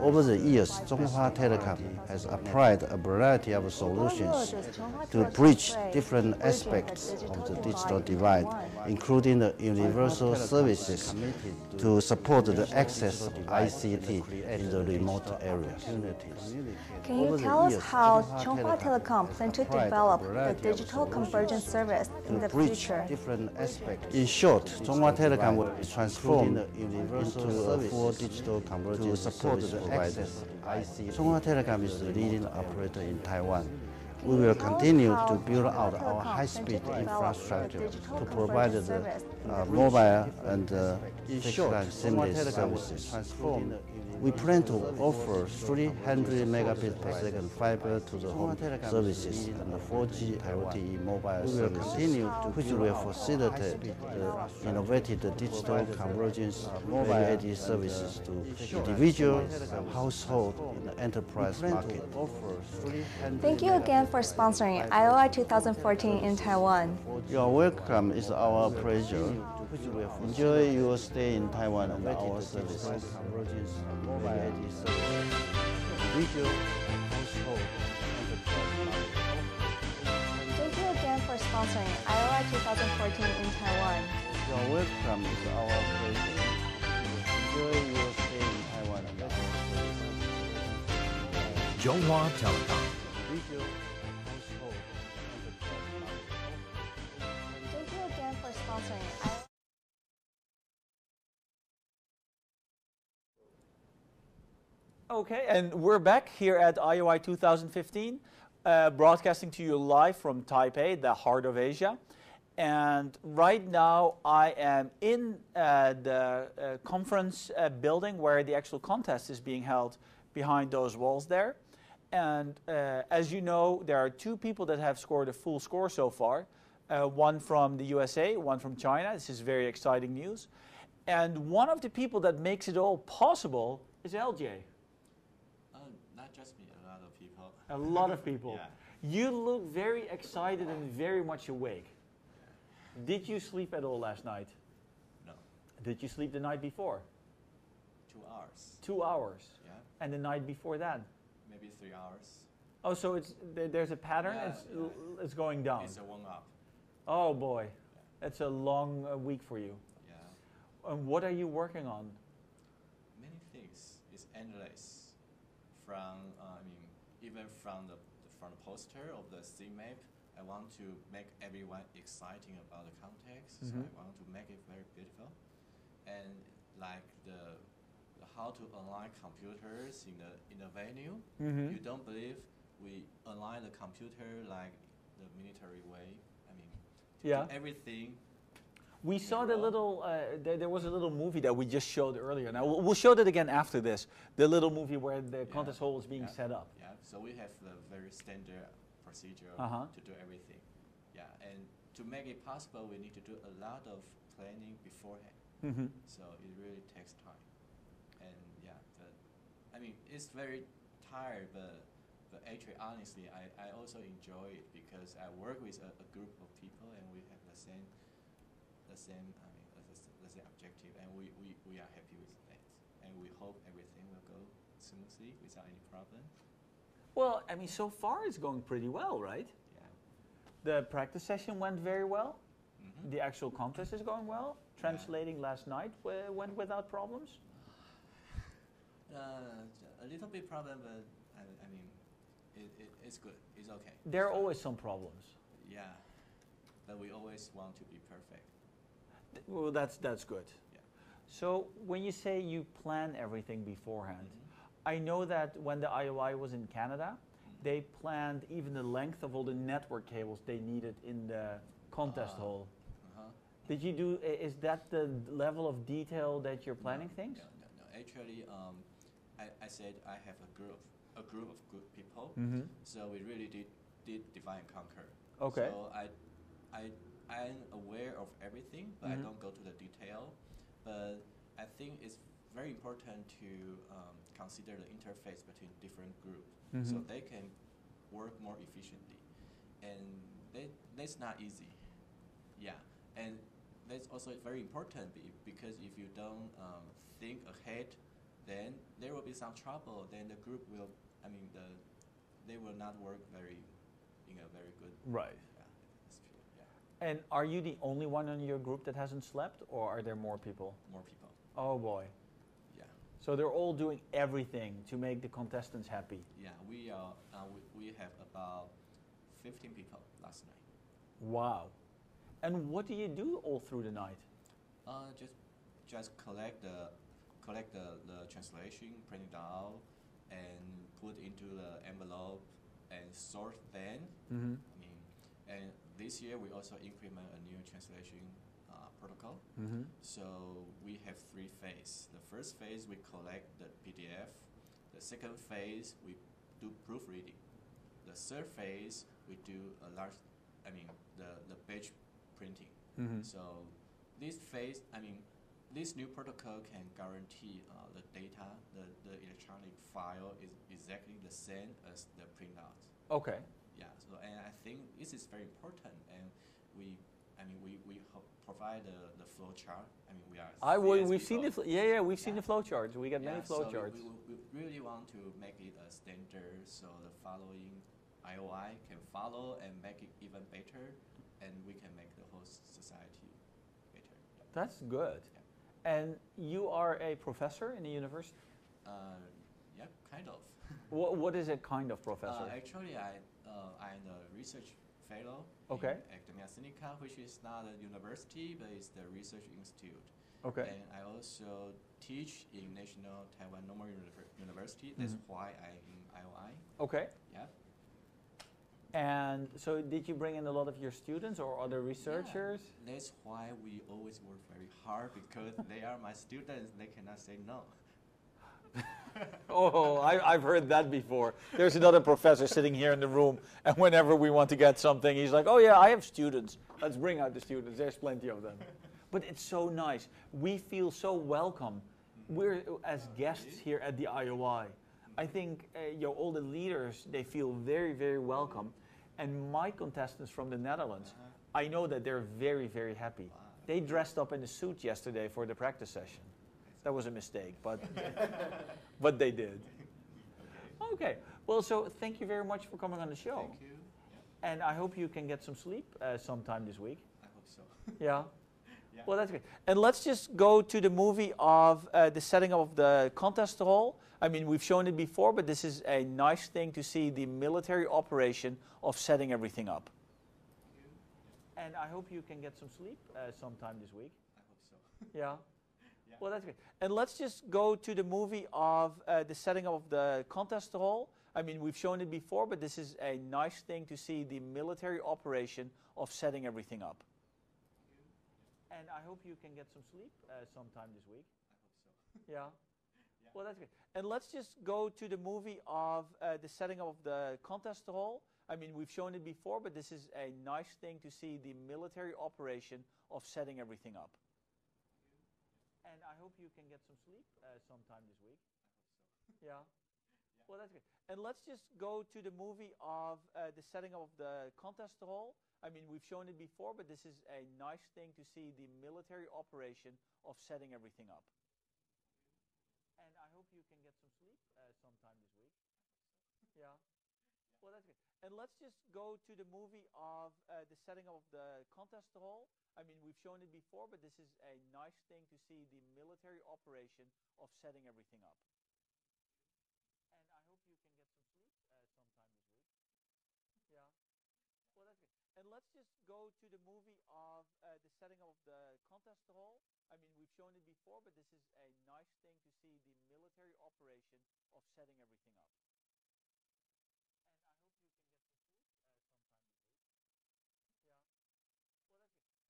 Over the years, Chunghwa Telecom has applied a variety of solutions to bridge different aspects of the digital divide, including the universal services to support the access of ICT in the remote areas. Can you tell us how Chunghwa Telecom plans to develop the digital convergence service in the future? In short, Chunghwa Telecom will be transformed into a full digital convergence service provider. Chunghwa Telecom is the leading operator in Taiwan. We will continue to build out our high-speed infrastructure to provide the mobile and fixed line seamless services. We plan to offer 300 megabits per second fiber to the home services and 4G LTE mobile services. We will continue to which will facilitate the innovative digital convergence value-added services to individuals, households, and the enterprise market. Thank you again for sponsoring IOI 2014 in Taiwan. Your welcome is our pleasure. Enjoy your stay in Taiwan and our service. Thank you again for sponsoring IOI 2014 in Taiwan. Your welcome is our pleasure. Enjoy your stay in Taiwan and our service. Chunghwa Telecom. Thank you again for sponsoring IOI. Okay, and we're back here at IOI 2015, broadcasting to you live from Taipei, the heart of Asia. And right now I am in the conference building where the actual contest is being held behind those walls there. And as you know, there are two people that have scored a full score so far. One from the USA, one from China. This is very exciting news. And one of the people that makes it all possible is LJ. Not just me, a lot of people. A lot of people. Yeah. You look very excited and very much awake. Did you sleep at all last night? No. Did you sleep the night before? 2 hours. 2 hours. Yeah. And the night before that? Maybe 3 hours. Oh, so there's a pattern. Yeah, it's going down. It's a warm-up. Oh boy, that's a long week for you. Yeah. And what are you working on? Many things. It's endless. From even from the poster of the scene map, I want to make everyone exciting about the context. So I want to make it very beautiful, and like the how to align computers in the venue. You don't believe we align the computer like the military way. I mean, to do everything. We saw the little, there was a little movie that we just showed earlier. Now, we'll show that again after this. The little movie where the contest hall is being set up. Yeah, so we have the very standard procedure to do everything. Yeah, and to make it possible, we need to do a lot of planning beforehand. So it really takes time. And yeah, I mean, it's very tired, but actually, honestly, I also enjoy it because I work with a group of people and we have the same objective, and we are happy with that, and we hope everything will go smoothly without any problem. Well, I mean, so far it's going pretty well, right? Yeah. The practice session went very well. The actual contest is going well. Translating last night went without problems. A little bit problem, but I mean, it's good. It's okay. There are always some problems. Yeah, but we always want to be perfect. Well, that's good. Yeah. So when you say you plan everything beforehand, I know that when the IOI was in Canada, they planned even the length of all the network cables they needed in the contest hall. Did you do? Is that the level of detail that you're planning things? No. Actually, I said I have a group of good people. So we really did divide and conquer. Okay. So I'm aware of everything, but I don't go to the detail. But I think it's very important to consider the interface between different groups so they can work more efficiently. And that's not easy. Yeah, and that's also very important because if you don't think ahead, then there will be some trouble. Then the group will, they will not work in a very good right. Yeah. And are you the only one in your group that hasn't slept, or are there more people? More people. Oh boy. Yeah. So they're all doing everything to make the contestants happy. Yeah, we have about 15 people last night. Wow. And what do you do all through the night? Just collect the translation, print it out, and put into the envelope and sort them. And this year we also implement a new translation protocol. So we have 3 phases. The first phase we collect the PDF. The second phase we do proofreading. The third phase we do the page printing. So this phase, this new protocol can guarantee the data, the electronic file is exactly the same as the printout. Okay. Yeah. So and I think this is very important, and we provide the flow chart. We've seen the we've seen the flow charts. We got many flow charts. We really want to make it a standard, so the following IOI can follow and make it even better, and we can make the whole society better. That's good. Yeah. And you are a professor in the university? Yeah, kind of. What is a kind of professor? Actually, I'm a research fellow in Academia Sinica, which is not a university, but it's the research institute. Okay. And I also teach in National Taiwan Normal University. That's why I'm in IOI. Okay. Yeah. And so did you bring in a lot of your students or other researchers? Yeah, that's why we always work very hard, because they are my students. They cannot say no. Oh, I've heard that before. There's another professor sitting here in the room, and whenever we want to get something, he's like, oh yeah, I have students. Let's bring out the students. There's plenty of them. But it's so nice. We feel so welcome. We're as guests here at the IOI. I think all the leaders, they feel very, very welcome. And my contestants from the Netherlands, I know that they're very, very happy. They dressed up in a suit yesterday for the practice session. That was a mistake, but but they did. Okay. Well, so thank you very much for coming on the show. Thank you. And I hope you can get some sleep sometime this week. I hope so. Yeah. Yeah. Well, that's great. And let's just go to the movie of the setting up of the contest hall. I mean, we've shown it before, but this is a nice thing to see the military operation of setting everything up. And I hope you can get some sleep sometime this week. I hope so. Yeah. Well, that's great. And let's just go to the movie of the setting up of the contest hall. I mean, we've shown it before, but this is a nice thing to see the military operation of setting everything up. And I hope you can get some sleep sometime this week. I hope so. Yeah. Well, that's great. And let's just go to the movie of the setting up of the contest hall. I mean, we've shown it before, but this is a nice thing to see the military operation of setting everything up. And I hope you can get some sleep sometime this week. I hope so. Yeah. Well, that's great. And let's just go to the movie of the setting up of the contest hall. I mean, we've shown it before, but this is a nice thing to see the military operation of setting everything up. And I hope you can get some sleep sometime this week. Yeah. Well, that's great. And let's just go to the movie of the setting up of the contest hall. I mean, we've shown it before, but this is a nice thing to see the military operation of setting everything up. And I hope you can get some sleep sometime this week. Yeah. Well, that's great. And let's just go to the movie of the setting up of the contest hall. I mean, we've shown it before, but this is a nice thing to see the military operation of setting everything up. And let's just go to the movie of the setting up of the contest hall. I mean, we've shown it before, but this is a nice thing to see the military operation of setting everything up.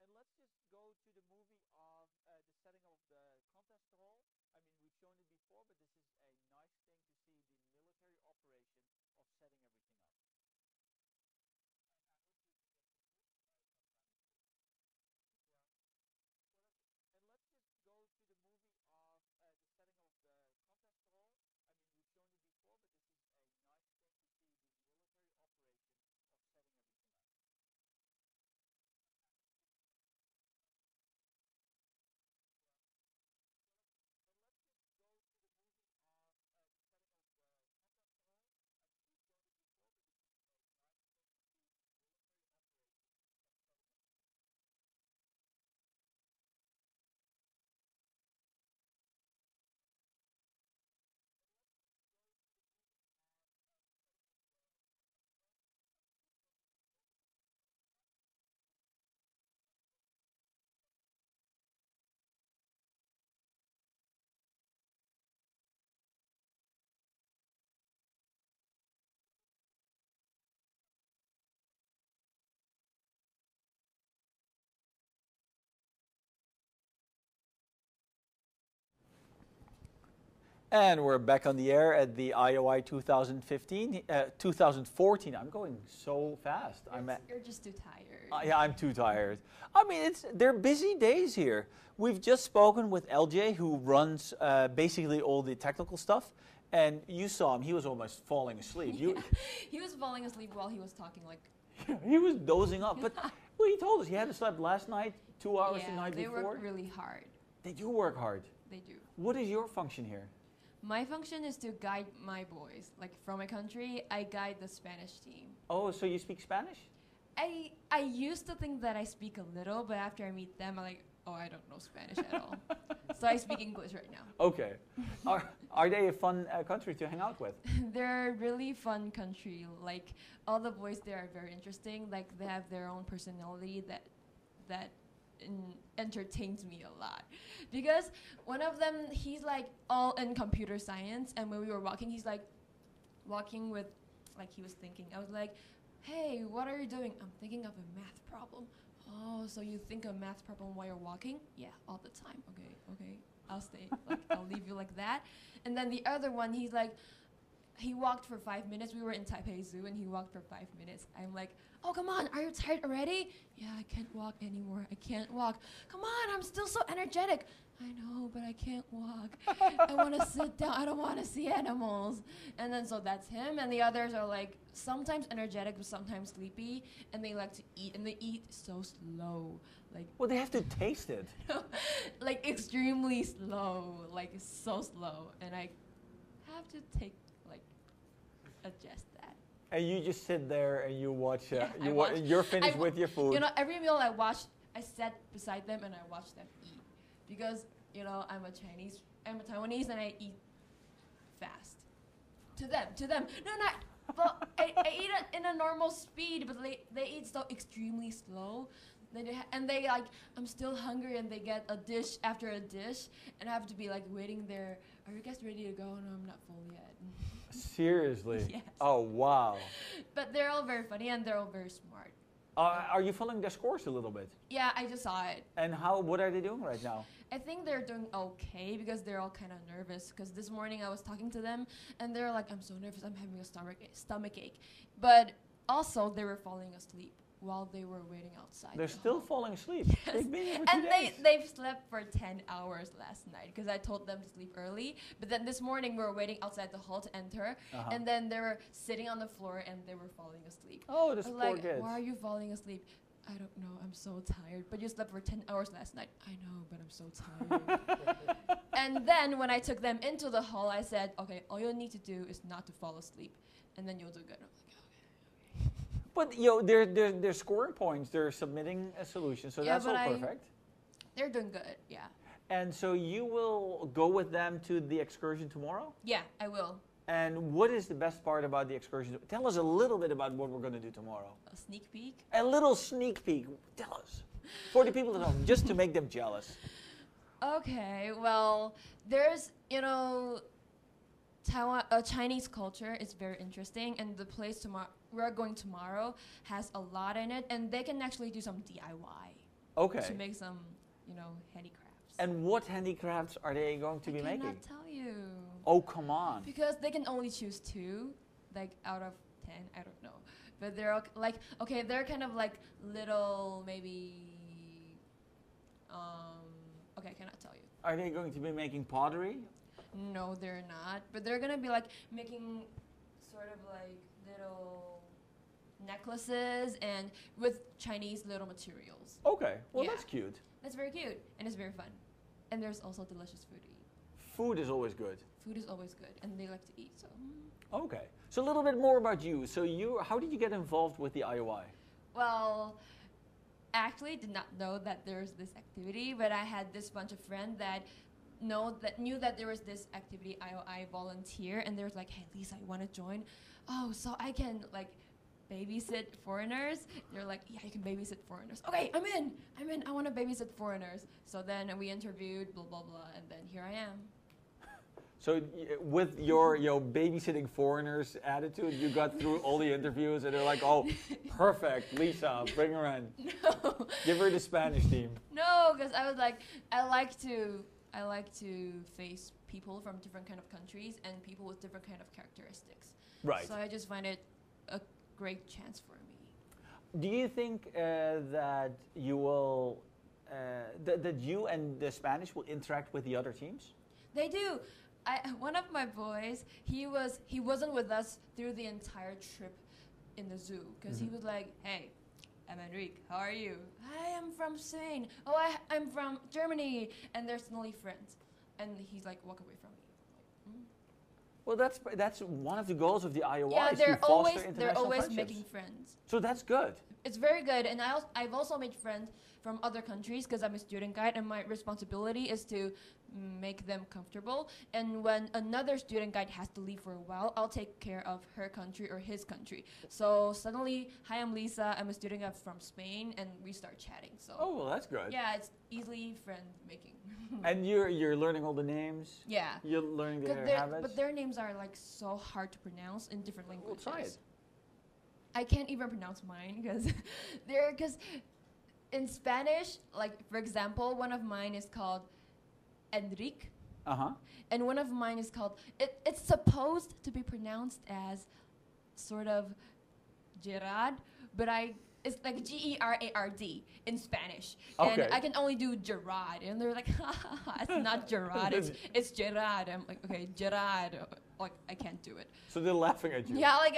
And let's just go to the movie of the setting up of the contest hall. I mean, we've shown it before, but this is a nice thing to see the military operation of setting everything up. And let's just go to the movie of the setting up of the contest hall. I mean, we've shown it before, but this is a nice thing to see the military operation of setting everything up. And we're back on the air at the IOI 2014. I'm going so fast. You're just too tired. Yeah, I'm too tired. I mean, they're busy days here. We've just spoken with LJ, who runs basically all the technical stuff. And you saw him, he was almost falling asleep. Yeah. He was falling asleep while he was talking, like... He was dozing off. But well, he told us he hadn't slept last night, 2 hours the night before. They work really hard. They do work hard. They do. What is your function here? My function is to guide my boys. Like, from my country, I guide the Spanish team. Oh, so you speak Spanish? I used to think that I speak a little, but after I meet them, I'm like, oh, I don't know Spanish at all. So I speak English right now. Okay. Are they a fun country to hang out with? They're a really fun country. Like, all the boys there are very interesting. Like, they have their own personality that entertains me a lot. Because one of them, he's like all in computer science, and when we were walking, he's like walking with, like, he was thinking. I was like, hey, what are you doing? I'm thinking of a math problem. Oh, so you think of a math problem while you're walking? Yeah, all the time. Okay, I'll stay. Like, I'll leave you like that. And then the other one, he's like, he walked for 5 minutes. We were in Taipei Zoo, and he walked for 5 minutes. I'm like, oh, come on, are you tired already? Yeah, I can't walk anymore. I can't walk. Come on, I'm still so energetic. I know, but I can't walk. I want to sit down. I don't want to see animals. And then so that's him. And the others are like sometimes energetic, but sometimes sleepy. And they like to eat. And they eat so slow. Like Well, they have to taste it. like extremely slow. Like so slow. And I have to adjust that. And you just sit there and you watch. Yeah, You're finished with your food. You know, every meal I sat beside them and I watch them eat. Because, you know, I'm a Taiwanese and I eat fast. To them. No, not, well, I eat it in a normal speed, but they eat so extremely slow. They like, I'm still hungry and they get a dish after a dish and I have to be like waiting there. Are you guys ready to go? No, I'm not full yet. Seriously? Yes. Oh, wow. But they're all very funny and they're all very smart. Are you following their scores a little bit? Yeah, I just saw it. And what are they doing right now? I think they're doing okay because they're all kind of nervous. Because this morning I was talking to them and they're like, I'm so nervous, I'm having a stomach ache. But also they were falling asleep while they were waiting outside. They're still falling asleep. Yes. They've been here for 2 And days. they've slept for 10 hours last night because I told them to sleep early. But then this morning we were waiting outside the hall to enter. And then they were sitting on the floor and they were falling asleep. Oh, this I was poor like, kids. why are you falling asleep? I don't know, I'm so tired. But you slept for 10 hours last night. I know, but I'm so tired. And then when I took them into the hall, I said, okay, all you need to do is not to fall asleep. And then you'll do good. But they're scoring points. They're submitting a solution, so that's all perfect. They're doing good, yeah. And so you will go with them to the excursion tomorrow? Yeah, I will. And what is the best part about the excursion? Tell us a little bit about what we're going to do tomorrow. A sneak peek? A little sneak peek. Tell us. For the people at home, just to make them jealous. Okay, well, there's, you know, Chinese culture is very interesting, and the place we're going tomorrow has a lot in it, and they can actually do some DIY. Okay. To make some, you know, handicrafts. And what handicrafts are they going to be making? I cannot tell you. Oh, come on. Because they can only choose 2, like out of 10, I don't know. But they're like, okay, they're kind of like little, maybe, okay, I cannot tell you. Are they going to be making pottery? No, they're not. But they're going to be like making sort of like little necklaces and with Chinese little materials. Okay, well Yeah. that's cute. That's very cute and it's very fun. And there's also delicious food to eat. Food is always good. Food is always good and they like to eat, so. Okay, so a little bit more about you. So how did you get involved with the IOI? Well, actually did not know that there's this activity, but I had this bunch of friends that knew that there was this activity, IOI volunteer, and they was like, hey Lisa, you want to join? Oh, so I can like babysit foreigners? They're like, yeah, you can babysit foreigners. Okay, I'm in, I want to babysit foreigners. So then we interviewed, blah, blah, blah, and then here I am. So with your babysitting foreigners attitude, you got through all the interviews and they're like, oh, perfect, Lisa, bring her in. No. Give her the Spanish team. No, because I was like, I like to face people from different kind of countries and people with different kind of characteristics. Right. So I just find it a great chance for me. Do you think that you will, that you and the Spanish will interact with the other teams? They do. One of my boys, he wasn't with us through the entire trip in the zoo because he was like, hey, I'm Enrique, how are you? I am from Spain. Oh, I'm from Germany. And they're suddenly friends. And he's like, walk away from me. Well, that's one of the goals of the IOI. Yeah, is to foster international always friendships. making friends. So that's good. It's very good, and I've also made friends from other countries because I'm a student guide, and my responsibility is to make them comfortable. And when another student guide has to leave for a while, I'll take care of her country or his country. So suddenly, hi, I'm Lisa. I'm a student guide from Spain, and we start chatting. So oh, well, that's good. yeah, it's easily friend making. And you're learning all the names. Yeah. You're learning their habits. But their names are like so hard to pronounce in different languages. We'll try it. I can't even pronounce mine because in Spanish, like for example, one of mine is called Enrique. And one of mine is called, it's supposed to be pronounced as sort of Gerard, but it's like Gerard in Spanish. Okay. And I can only do Gerard. And they're like, it's not Gerard, it's Gerard. I'm like, okay, Gerard. Like, I can't do it. So they're laughing at you. Yeah, like,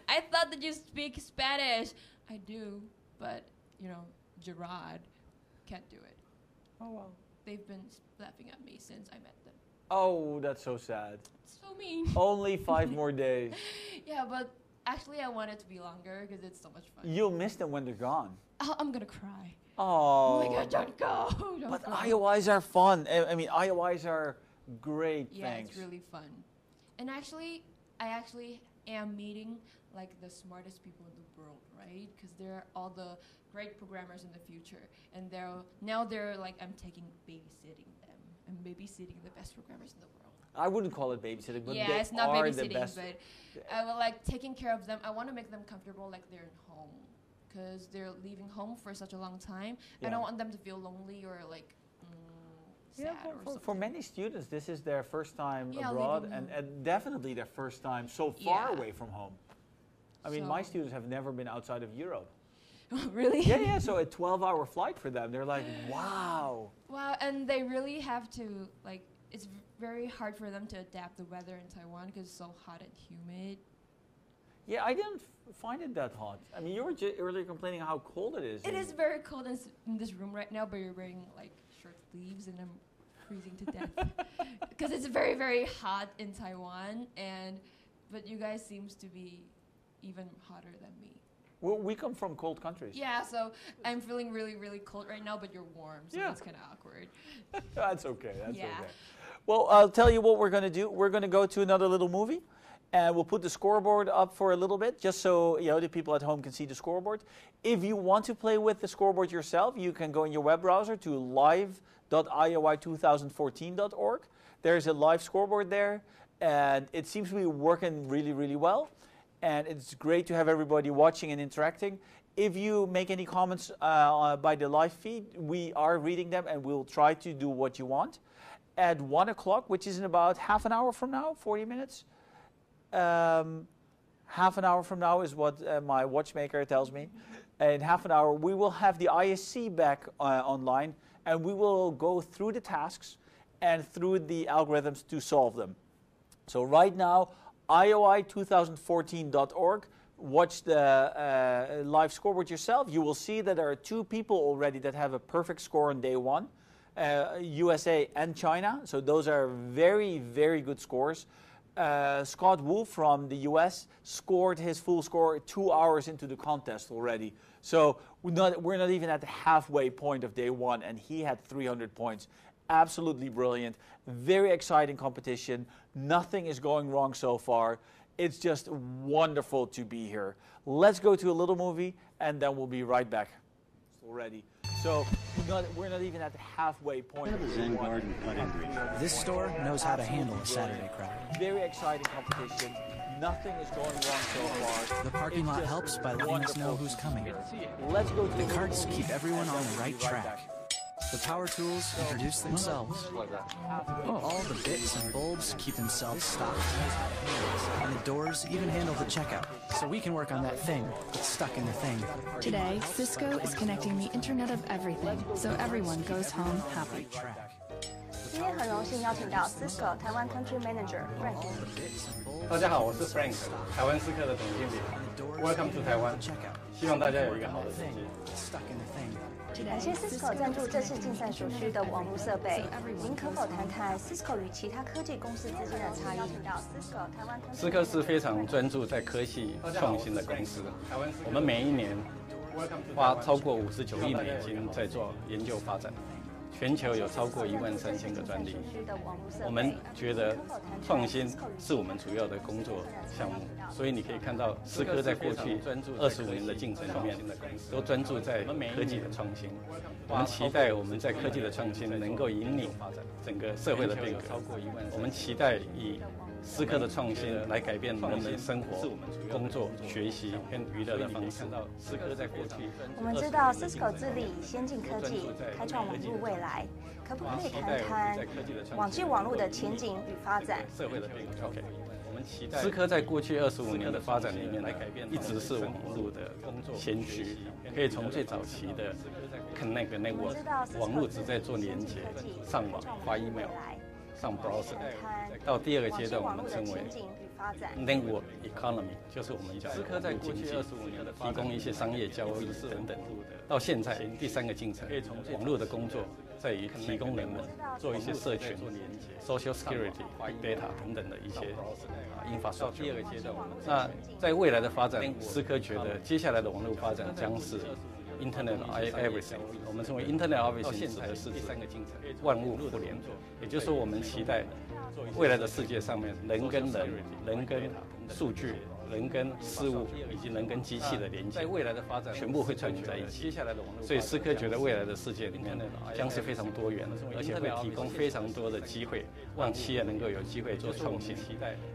I thought that you speak Spanish. I do, but, you know, Gerard can't do it. Oh, well. They've been laughing at me since I met them. Oh, that's so sad. So mean. Only 5 more days. Yeah, but actually I want it to be longer because it's so much fun. You'll miss them when they're gone. I'm gonna cry. Oh. Oh my God, don't go. Don't But go. IOIs are fun. I mean, IOIs are great. Yeah, Thanks. it's really fun. And actually, I actually am meeting like the smartest people in the world, right? Because they're all the great programmers in the future. And they're like, I'm babysitting them. I'm babysitting the best programmers in the world. I wouldn't call it babysitting, but yeah, they it's not are babysitting, the best. but I will like taking care of them. I want to make them comfortable like they're in home because they're leaving home for such a long time. Yeah. I don't want them to feel lonely or like sad or something. For many students, this is their first time Yeah, abroad leaving and definitely their first time so far Yeah. away from home. I mean, my students have never been outside of Europe. Really? Yeah, so a 12-hour flight for them. They're like, wow. Wow, and they really have to, like, it's very hard for them to adapt the weather in Taiwan because it's so hot and humid. Yeah, I didn't find it that hot. I mean, you were earlier complaining how cold it is. It is very cold in this room right now, but you're wearing, like, short sleeves, and I'm freezing to death. Because it's very, very hot in Taiwan, but you guys seems to be even hotter than me. Well, we come from cold countries. Yeah, so I'm feeling really, really cold right now, but you're warm, so Yeah. that's kind of awkward. That's okay, that's Yeah. okay. Well, I'll tell you what we're going to do. We're going to go to another little movie, and we'll put the scoreboard up for a little bit, just so the people at home can see the scoreboard. If you want to play with the scoreboard yourself, you can go in your web browser to live.ioi2014.org. There's a live scoreboard there, and it seems to be working really, really well. And it's great to have everybody watching and interacting. If you make any comments by the live feed, we are reading them, and we'll try to do what you want. At 1 o'clock, which is in about half an hour from now, 40 minutes. Half an hour from now is what my watchmaker tells me. In half an hour, we will have the ISC back online, and we will go through the tasks and through the algorithms to solve them. So right now, IOI2014.org. Watch the live scoreboard yourself. You will see that there are 2 people already that have a perfect score on day 1. USA and China. So those are very, very good scores. Scott Wu from the US scored his full score 2 hours into the contest already. So we're not even at the halfway point of day 1, and he had 300 points. Absolutely brilliant. Very exciting competition. Nothing is going wrong so far. It's just wonderful to be here. Let's go to a little movie, and then we'll be right back. Already. So we're not even at the halfway point. Of Zen Garden Putting Green. This store knows how to handle a Saturday crowd. Very exciting competition. Nothing is going wrong so far. The parking lot helps by letting us know who's coming. Let's go to The carts keep everyone on the right track. The power tools introduce themselves. All the bits and bulbs keep themselves stocked. And the doors even handle the checkout, so we can work on that thing that's stuck in the thing. Today, Cisco is connecting the Internet of Everything, so everyone goes home happy. 今天很荣幸邀请到 Cisco 台湾 Country Manager Frank。大家好，我是 Frank， 台湾思科的总经理。Welcome to 台湾，希望大家有一个好的成绩。感谢 Cisco 赞助这次竞赛所需的网络设备。您可否谈谈 Cisco 与其他科技公司之间的差异？邀请到 Cisco 台湾。思科是非常专注在科技创新的公司，我们每一年花超过59亿美金在做研究发展。全球有超过13000个专利。我们觉得创新是我们主要的工作项目，所以你可以看到思科在过去25年的竞争里面，都专注在科技的创新。我们期待我们在科技的创新能够引领整个社会的变革。我们期待以思科的创新来改变人们生活、工作、学习跟娱乐的方式。我们知道 Cisco 致力以先进科技开创网络未来，可不可以谈谈网际网络的前景与发展？社会的变革。OK， 我们思科在过去25年的发展里面呢，一直是网络的先驱。可以从最早期的 Connect Network 网络只在做连接、上网、发 email、上 browser， 到第二个阶段我们称为 Network Economy， 就是我们讲思科在过去25年的提供一些商业交易等等。到现在第三个进程，网络的工作在于提供人们做一些社群、social security、big data 等等的一些infrastructure。第二个阶段，那在未来的发展，思科觉得接下来的网络发展将是 Internet of Everything， 我们称为 Internet of Everything 指的是第三个进程，万物互联。也就是说，我们期待未来的世界上面，人跟人、人跟数据、人跟事物以及人跟机器的连接，在未来的发展全部会串联在一起。接下来的网络，所以思科觉得未来的世界里面将是非常多元，而且会提供非常多的机会，让企业能够有机会做创新。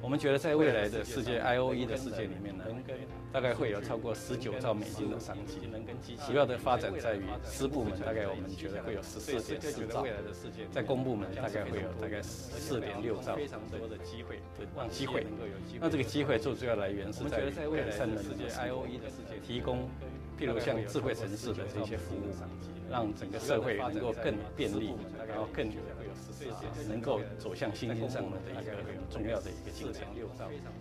我们觉得在未来的世界 IOI 的世界里面呢，大概会有超过19兆美金的商机。主要的发展在于私部门，大概我们觉得会有14.4兆，在公部门大概会有大概4.6兆，非常多的机会，那这个机会最主要来源是在改善人们的IOI 的世界，提供譬如像智慧城市的这些服务，让整个社会能够更便利，然后更能够走向欣欣向荣的一个很重要的一个进程。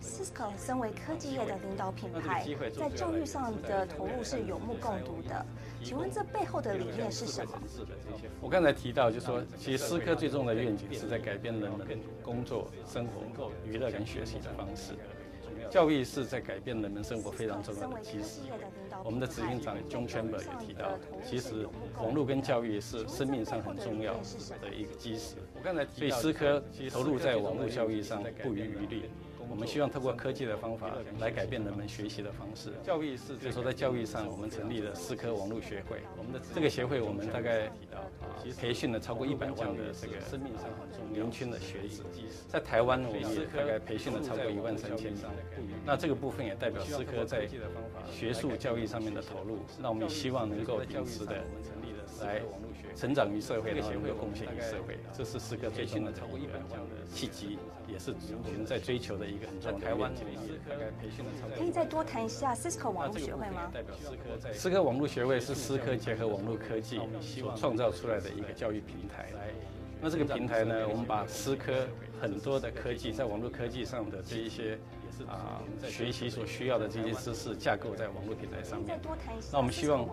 Cisco 身为科技业的领导品牌，在教育上的投入是有目共睹的。请问这背后的理念是什么？我刚才提到，就是说，其实思科最重要的愿景是在改变人们工作、生活、娱乐跟学习的方式。教育是在改变人们生活非常重要的基石。我们的执行长 John Chamber 也提到，其实网络跟教育是生命上很重要的一个基石。所以思科投入在网络教育上不遗余力。我们希望透过科技的方法来改变人们学习的方式。教育是，就是说在教育上，我们成立了思科网络学会。这个协会，我们大概培训了超过100万的这个年轻的学子。在台湾，我们也大概培训了超过13000人。那这个部分也代表思科在学术教育上面的投入。那我们也希望能够秉持的来成长于社会，然后能够贡献于社会。这是思科最重要的一个契机，也是我们在追求的一个很重要的愿景。可以再多谈一下 Cisco 网络学会吗？思科网络学会是思科结合网络科技所创造出来的一个教育平台。那这个平台呢，我们把思科很多的科技在网络科技上的这一些学习所需要的这些知识架构在网络平台上面。那我们希望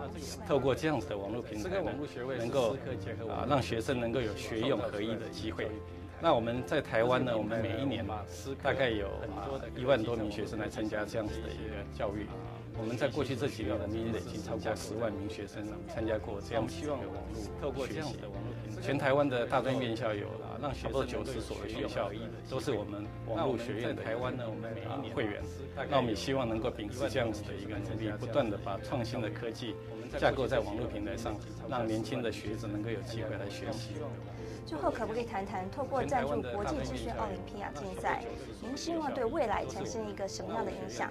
透过这样子的网络平台，能够让学生能够有学用合一的机会。那我们在台湾呢，我们每一年大概有1万多名学生来参加这样子的一个教育。我们在过去这几年，我们已经累计超过10万名学生参加过这样子的网络透过这样子的网络平台。全台湾的大专院校有差不多90所的学校都是我们网络学院的台湾呢，我们每一年会员。那我们也希望能够秉持这样子的一个能力，不断的把创新的科技架构在网络平台上，让年轻的学子能够有机会来学习。最后，可不可以谈谈透过赞助国际资讯奥林匹亚竞赛，您希望对未来产生一个什么样的影响？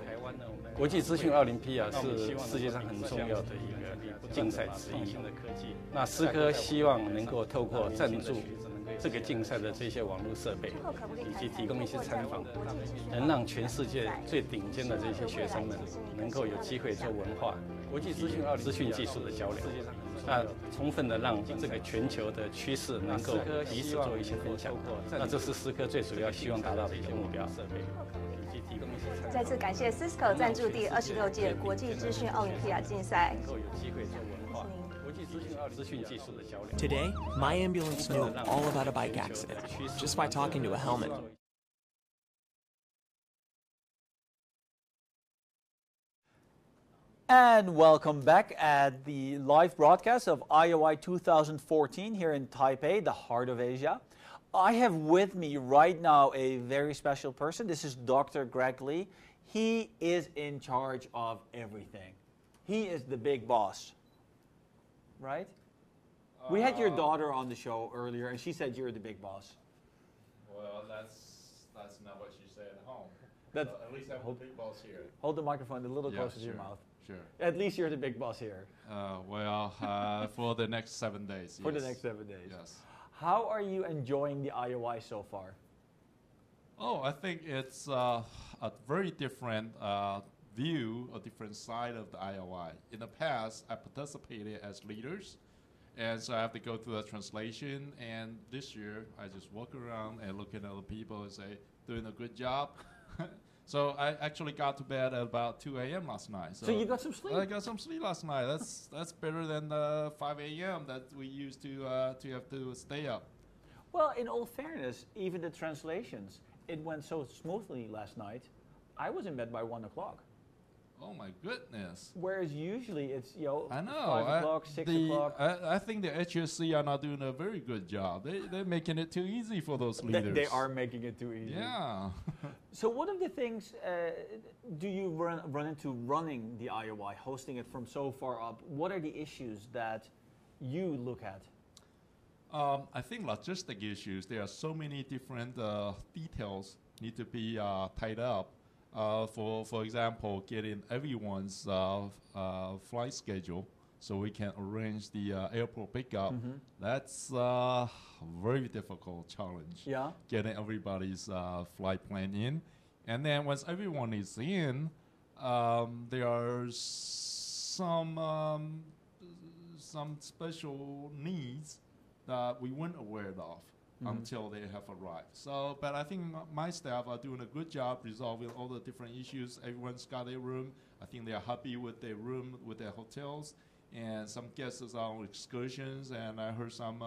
国际资讯奥林匹亚是世界上很重要的一个竞赛之一。那思科希望能够透过赞助这个竞赛的这些网络设备，以及提供一些参访，能让全世界最顶尖的这些学生们能够有机会做文化、国际资讯技术的交流。那充分的让这个全球的趋势能够彼此做一些分享，那这是思科最主要希望达到的一些目标。再次感谢 Cisco 赞助第26届国际资讯奥林匹亚竞赛。 Today, my ambulance knew all about a bike accident just by talking to a helmet. And welcome back at the live broadcast of IOI 2014 here in Taipei, the heart of Asia. I have with me right now a very special person. This is Dr. Greg Lee. He is in charge of everything. He is the big boss, right? We had your daughter on the show earlier, and she said you're the big boss. Well, that's not what she said at home. That's, at least I'm the big boss here. Hold the microphone a little closer to your mouth. Sure. At least you're the big boss here. For the next 7 days. For the next 7 days. Yes. How are you enjoying the IOI so far? Oh, I think it's a very different view, a different side of the IOI. In the past, I participated as leaders, and so I have to go through the translation. And this year, I just walk around and look at other people and say, doing a good job. So I actually got to bed at about 2 a.m. last night. So you got some sleep? I got some sleep last night. That's better than the 5 a.m. that we used to have to stay up. Well, in all fairness, even the translations, it went so smoothly last night. I was in bed by 1 o'clock. Oh my goodness! Whereas usually it's I know 5 o'clock, 6 o'clock. I think the HSC are not doing a very good job. They're making it too easy for those leaders. They are making it too easy. Yeah. So what are the things do you run into running the IOI, hosting it from so far up? What are the issues that you look at? I think logistic issues. There are so many different details need to be tied up. For example, getting everyone's flight schedule so we can arrange the airport pickup. That's a very difficult challenge. Yeah. Getting everybody's flight plan in. And then once everyone is in, there are some special needs that we weren't aware of until they have arrived. So, but I think my staff are doing a good job resolving all the different issues. Everyone's got their room. I think they are happy with their room, with their hotels. And some guests are on excursions, and I heard some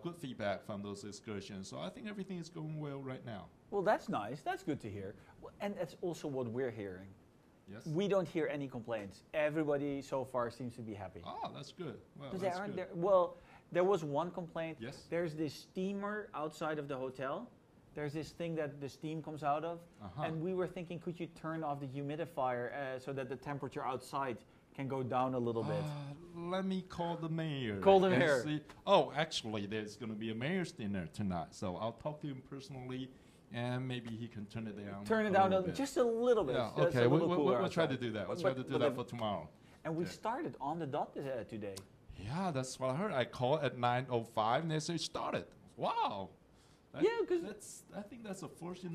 good feedback from those excursions. So I think everything is going well right now. Well, that's nice. That's good to hear. And that's also what we're hearing. Yes. We don't hear any complaints. Everybody so far seems to be happy. Oh, that's good. Well, Because that's there aren't good. there was one complaint. Yes. There's this steamer outside of the hotel. There's this thing that the steam comes out of. And we were thinking, could you turn off the humidifier so that the temperature outside can go down a little bit? Let me call the mayor. Call the and mayor. see. Oh, actually, there's going to be a mayor's dinner tonight. So I'll talk to him personally, and maybe he can turn it down. Turn it down little bit. just a little bit. Yeah, Just okay. a little cooler We'll try to outside. do that. We'll But- try to do but that the- for tomorrow. And we Okay. started on the dot today. Yeah, that's what I heard. I called at 9:05, and they say it started. Wow. Yeah, because I think that's a first in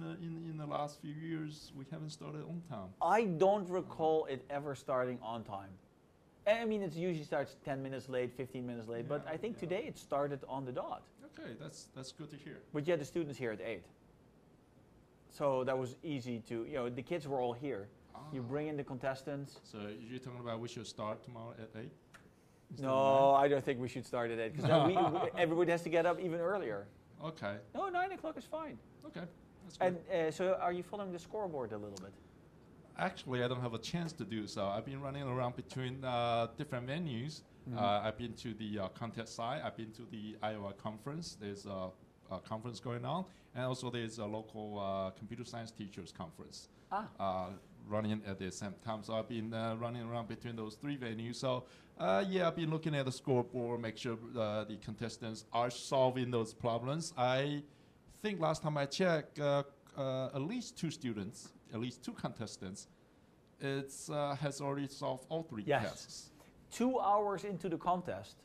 the last few years. We haven't started on time. I don't recall it ever starting on time. I mean, it usually starts 10 minutes late, 15 minutes late, but I think today it started on the dot. Okay, that's good to hear. But you had the students here at 8. So that was easy to, the kids were all here. You bring in the contestants. So you're talking about we should start tomorrow at 8? No, I don't think we should start at 8, because everybody has to get up even earlier. Okay. No, 9 o'clock is fine. Okay, that's good. And so are you following the scoreboard a little bit? Actually, I don't have a chance to do so. I've been running around between different venues. I've been to the contest side. I've been to the IOI conference. There's a conference going on. And also there's a local computer science teachers conference running at the same time. So I've been running around between those three venues. So yeah, I've been looking at the scoreboard, make sure the contestants are solving those problems. I think last time I checked, at least 2 students, at least 2 contestants, has already solved all 3 tasks. 2 hours into the contest,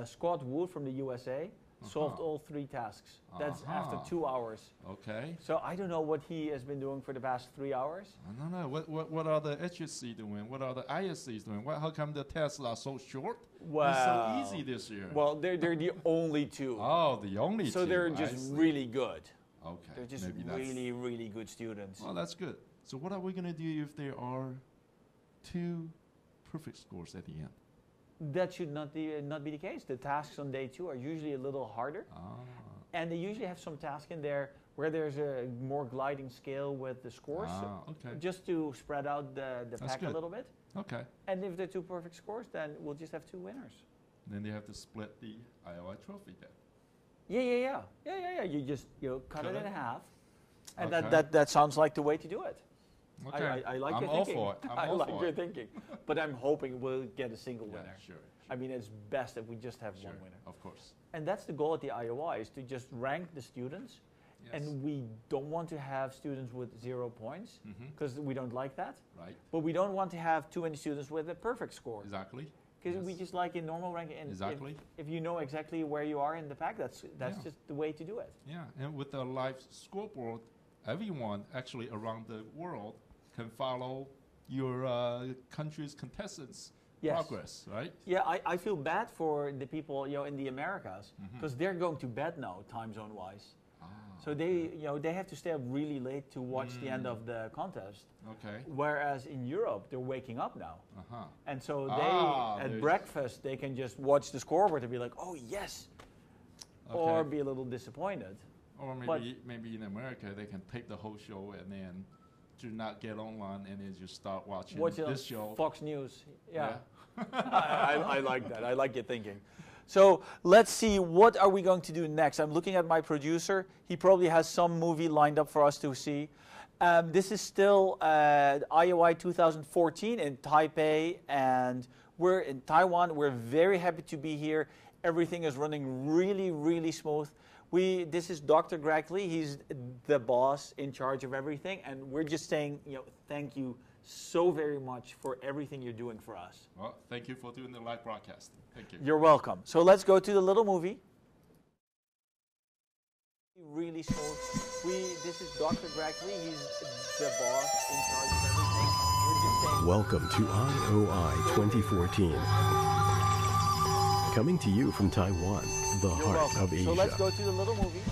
Scott Wood from the USA solved all 3 tasks. That's after 2 hours. Okay. So I don't know what he has been doing for the past 3 hours. I don't know. What are the HSC doing? What are the ISCs doing? How come the tests are so short? Well, It's so easy this year. Well, they're the only 2. Oh, the only 2. So they're just really good. Okay. They're just maybe that's really, really good students. Well, that's good. So what are we going to do if there are 2 perfect scores at the end? That should not be the case. The tasks on day 2 are usually a little harder. And they usually have some task in there where there's a more gliding scale with the scores. Okay. Just to spread out the pack good. a little bit. Okay. And if they're 2 perfect scores, then we'll just have 2 winners. Then they have to split the IOI trophy then. Yeah. You just cut it in it? half. And Okay. that sounds like the way to do it. Okay. I like I'm your all thinking. for it. I'm I all like for your it. thinking. But I'm hoping we'll get a single Yeah, winner. sure. I mean, it's best if we just have one winner. Of course. And that's the goal at the IOI, is to just rank the students. Yes. And we don't want to have students with 0 points, because we don't like that. Right. But we don't want to have too many students with a perfect score. Exactly. Because we just like in normal ranking. And Exactly. If you know exactly where you are in the pack, that's just the way to do it. Yeah, and with the live scoreboard, everyone actually around the world can follow your country's contestants' progress, right? Yeah, I feel bad for the people in the Americas because they're going to bed now, time zone wise. So they have to stay up really late to watch the end of the contest. Okay. Whereas in Europe, they're waking up now. And so at breakfast, they can just watch the scoreboard and be like, oh, yes. Okay. Or be a little disappointed. Or maybe in America, they can take the whole show and then do not get online and then just start watching this show. Fox News. Yeah. I like that. I like your thinking. So let's see, what are we going to do next? I'm looking at my producer. He probably has some movie lined up for us to see. This is still IOI 2014 in Taipei, and we're in Taiwan. We're very happy to be here. Everything is running really, really smooth. This is Dr. Greg Lee. He's the boss in charge of everything, and we're just saying, thank you so very much for everything you're doing for us. Well, thank you for doing the live broadcast. Thank you. You're welcome. So let's go to the little movie. Really smooth. This is Dr. Greg Lee. He's the boss in charge of everything. We're just saying. Welcome to IOI 2014. Coming to you from Taiwan, the heart of Asia. So let's go to the little movie.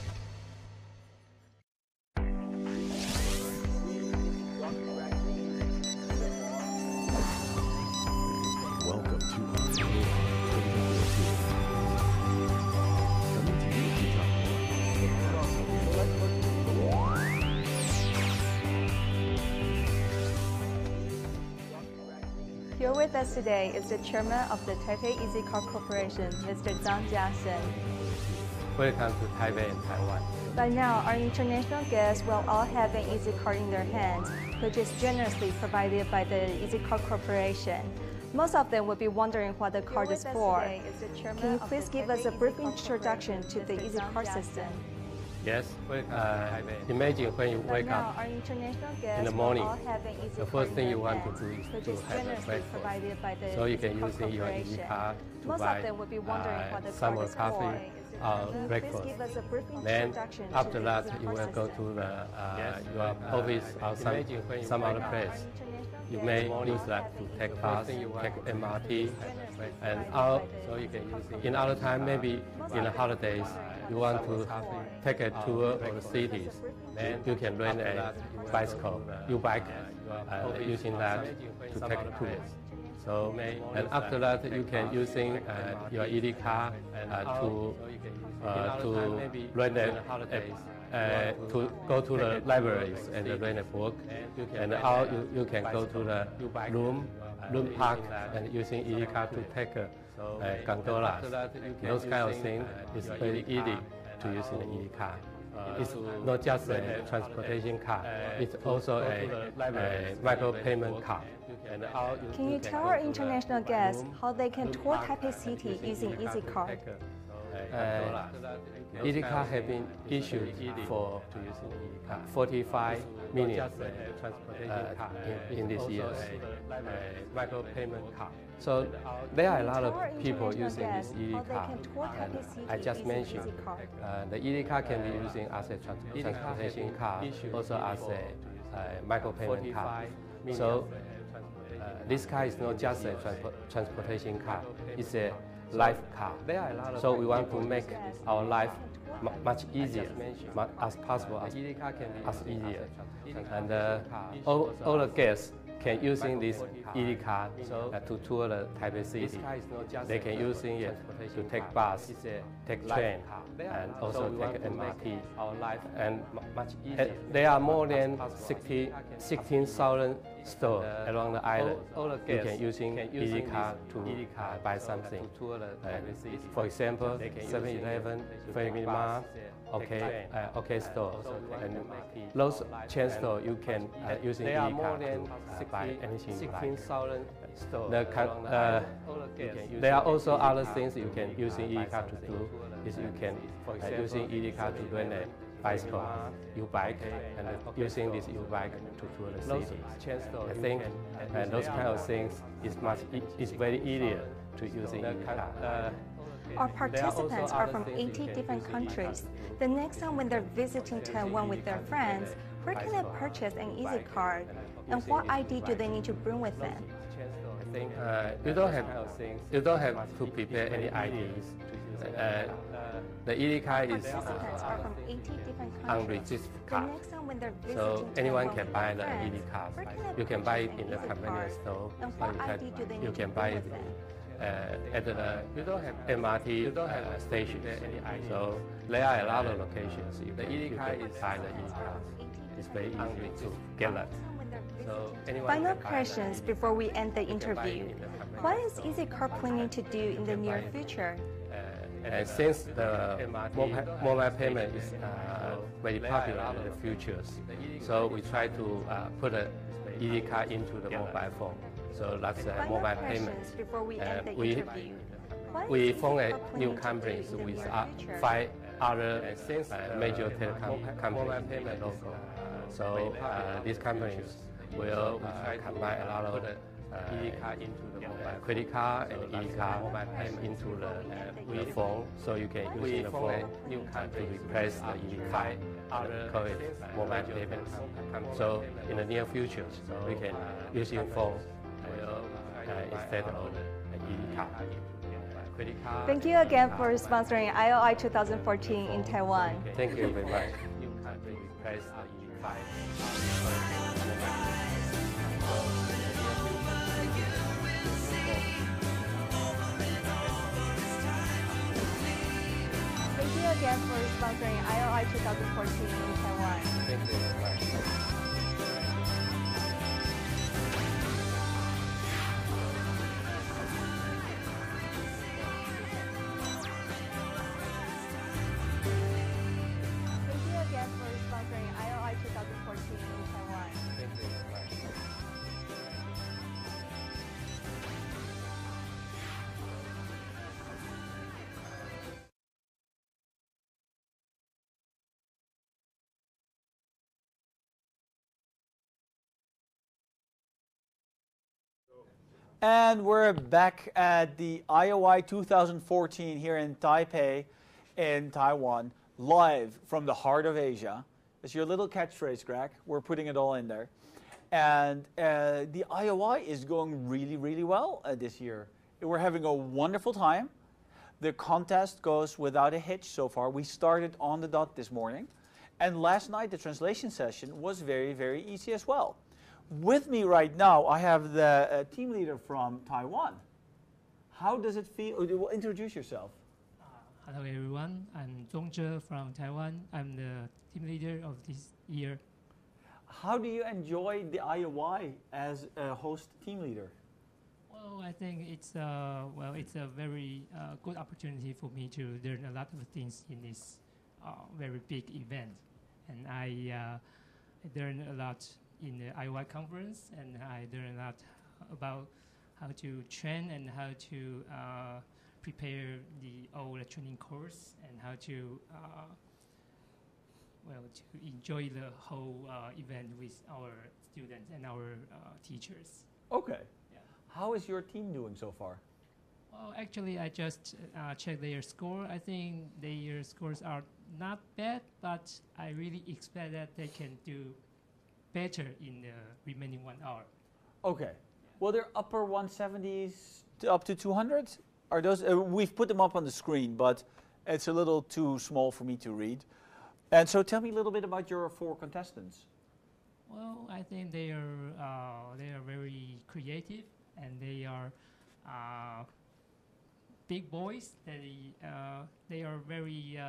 Welcome to IOI 2014. Coming to you from Taiwan. Here with us today is the chairman of the Taipei Easy Car Corporation, Mr. Zhang Jiasen. Welcome to Taipei and Taiwan. By now, our international guests will all have an Easy Car in their hands, which is generously provided by the Easy Car Corporation. Most of them will be wondering what the card is for. Can you please give us a brief introduction to the Easy Car system? Yes. Imagine when you wake up in the morning, the first thing you want to do is to have a breakfast. So you can use your Easy Car to buy summer coffee or breakfast. Then after that, you will go to your office or some other place. You may use that to take bus, take MRT, and in other time, maybe in the holidays, you want to take a tour of the cities. You can rent a bicycle, U-bike, using that to take a tour. So, and after that, you can using your ED car to rent to go to the libraries and rent a book, and you can go to the room park and using ED car to take a gondola. Those kind of things is very easy to use in the ED car. It's not just a transportation car; it's also a micropayment car. Can you tell our international guests how they can tour Taipei City using Easy Card? ED card have been issued for 45 million in this year. Micropayment card. So there are a lot of people using this ED card. I just mentioned the ED card can be using as a transportation card, also as a micropayment card. So this car is not just a transportation car; it's a life car. So we want to make our life much easier, as possible as easier. And all the guests can using this ED card to tour the Taipei City. They can using it to take bus, take train, and also take MRT. And there are more than 16,000 stores around the island. You can using ED card to buy something. For example, 7-Eleven, Family Mart, OK store, and those chain stores you can using ED card to buy anything you like. There are also other things you can using ED card to do. Is you can using ED card to rent a bicycle, U-bike, and using this U-bike to tour the city. I think those kind of things is very easier to using EasyCard. Our participants are from 80 different countries. The next time when they're visiting Taiwan with their friends, where can they purchase an EasyCard? And what ID do they need to bring with them? You don't have to prepare any IDs. The EasyCard is Participants are from 80 different countries. unregistered The card. next time when they're So visiting anyone Taiwan can with buy their the friends, EasyCard. where can they You can buy it purchase in the an convenience EasyCard? store. And or what you ID do they you need to can bring buy it with them? at the you don't have MRT station. So there are a lot of locations. The EasyCard is by the EasyCard. It's very easy to get that. So anyone Final can buy questions that. before we end the You can buy it interview. in the convenience What is store. EasyCard planning to do in the near future? And since the mobile payment is very popular in the futures, so we try to put a EasyCard into the mobile phone. So that's a Final mobile payment. questions before we end the we interview. What we is formed EasyCard a planning new to do companies in the with near future? 5 other major telecom companies in the local. So these companies will combine a lot of EasyCard into the mobile credit card and EasyCard mobile payment into the phone, so you can use the phone to replace the EasyCard call it mobile payment. So in the near future, we can use your phone instead of the EasyCard. Credit card. Thank you again for sponsoring IOI 2014 in Taiwan. Thank you very much. You can replace the EasyCard. Thank you again for sponsoring IOI 2014 in Taiwan. Thank you very much. Thank you again for sponsoring IOI 2014 in Taiwan. Thank you very much. And we're back at the IOI 2014 here in Taipei, in Taiwan, live from the heart of Asia. It's your little catchphrase, Greg. We're putting it all in there. And the IOI is going really, really well this year. We're having a wonderful time. The contest goes without a hitch so far. We started on the dot this morning. And last night, the translation session was very, very easy as well. With me right now, I have the team leader from Taiwan. How does it feel? Well, introduce yourself. Hello everyone, I'm Zhongzhe from Taiwan. I'm the team leader of this year. How do you enjoy the IOI as a host team leader? Well, I think it's it's a very good opportunity for me to learn a lot of things in this very big event, and I learned a lot in the IOI conference, and I learned a lot about how to train and how to prepare all the training course, and how to to enjoy the whole event with our students and our teachers. Okay. Yeah. How is your team doing so far? Well, actually, I just checked their score. I think their scores are not bad, but I really expect that they can do better in the remaining 1 hour. Okay. Well, they're upper 170s to up to 200. Are those? We've put them up on the screen, but it's a little too small for me to read. And so, tell me a little bit about your 4 contestants. Well, I think they are very creative, and they are big boys. They are very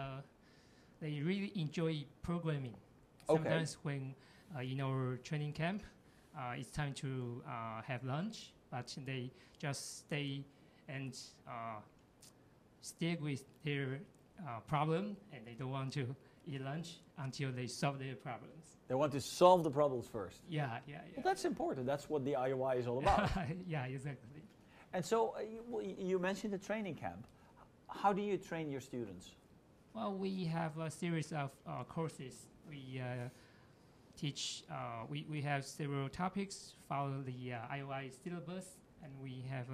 they really enjoy programming. Sometimes when in our training camp, it's time to have lunch, but they just stay and stick with their problem, and they don't want to eat lunch until they solve their problems. They want to solve the problems first. Yeah. Well, that's important. That's what the IOI is all about. Yeah, exactly. And so you mentioned the training camp. How do you train your students? Well, we have a series of courses. We teach, we have several topics, follow the IOI syllabus, and we have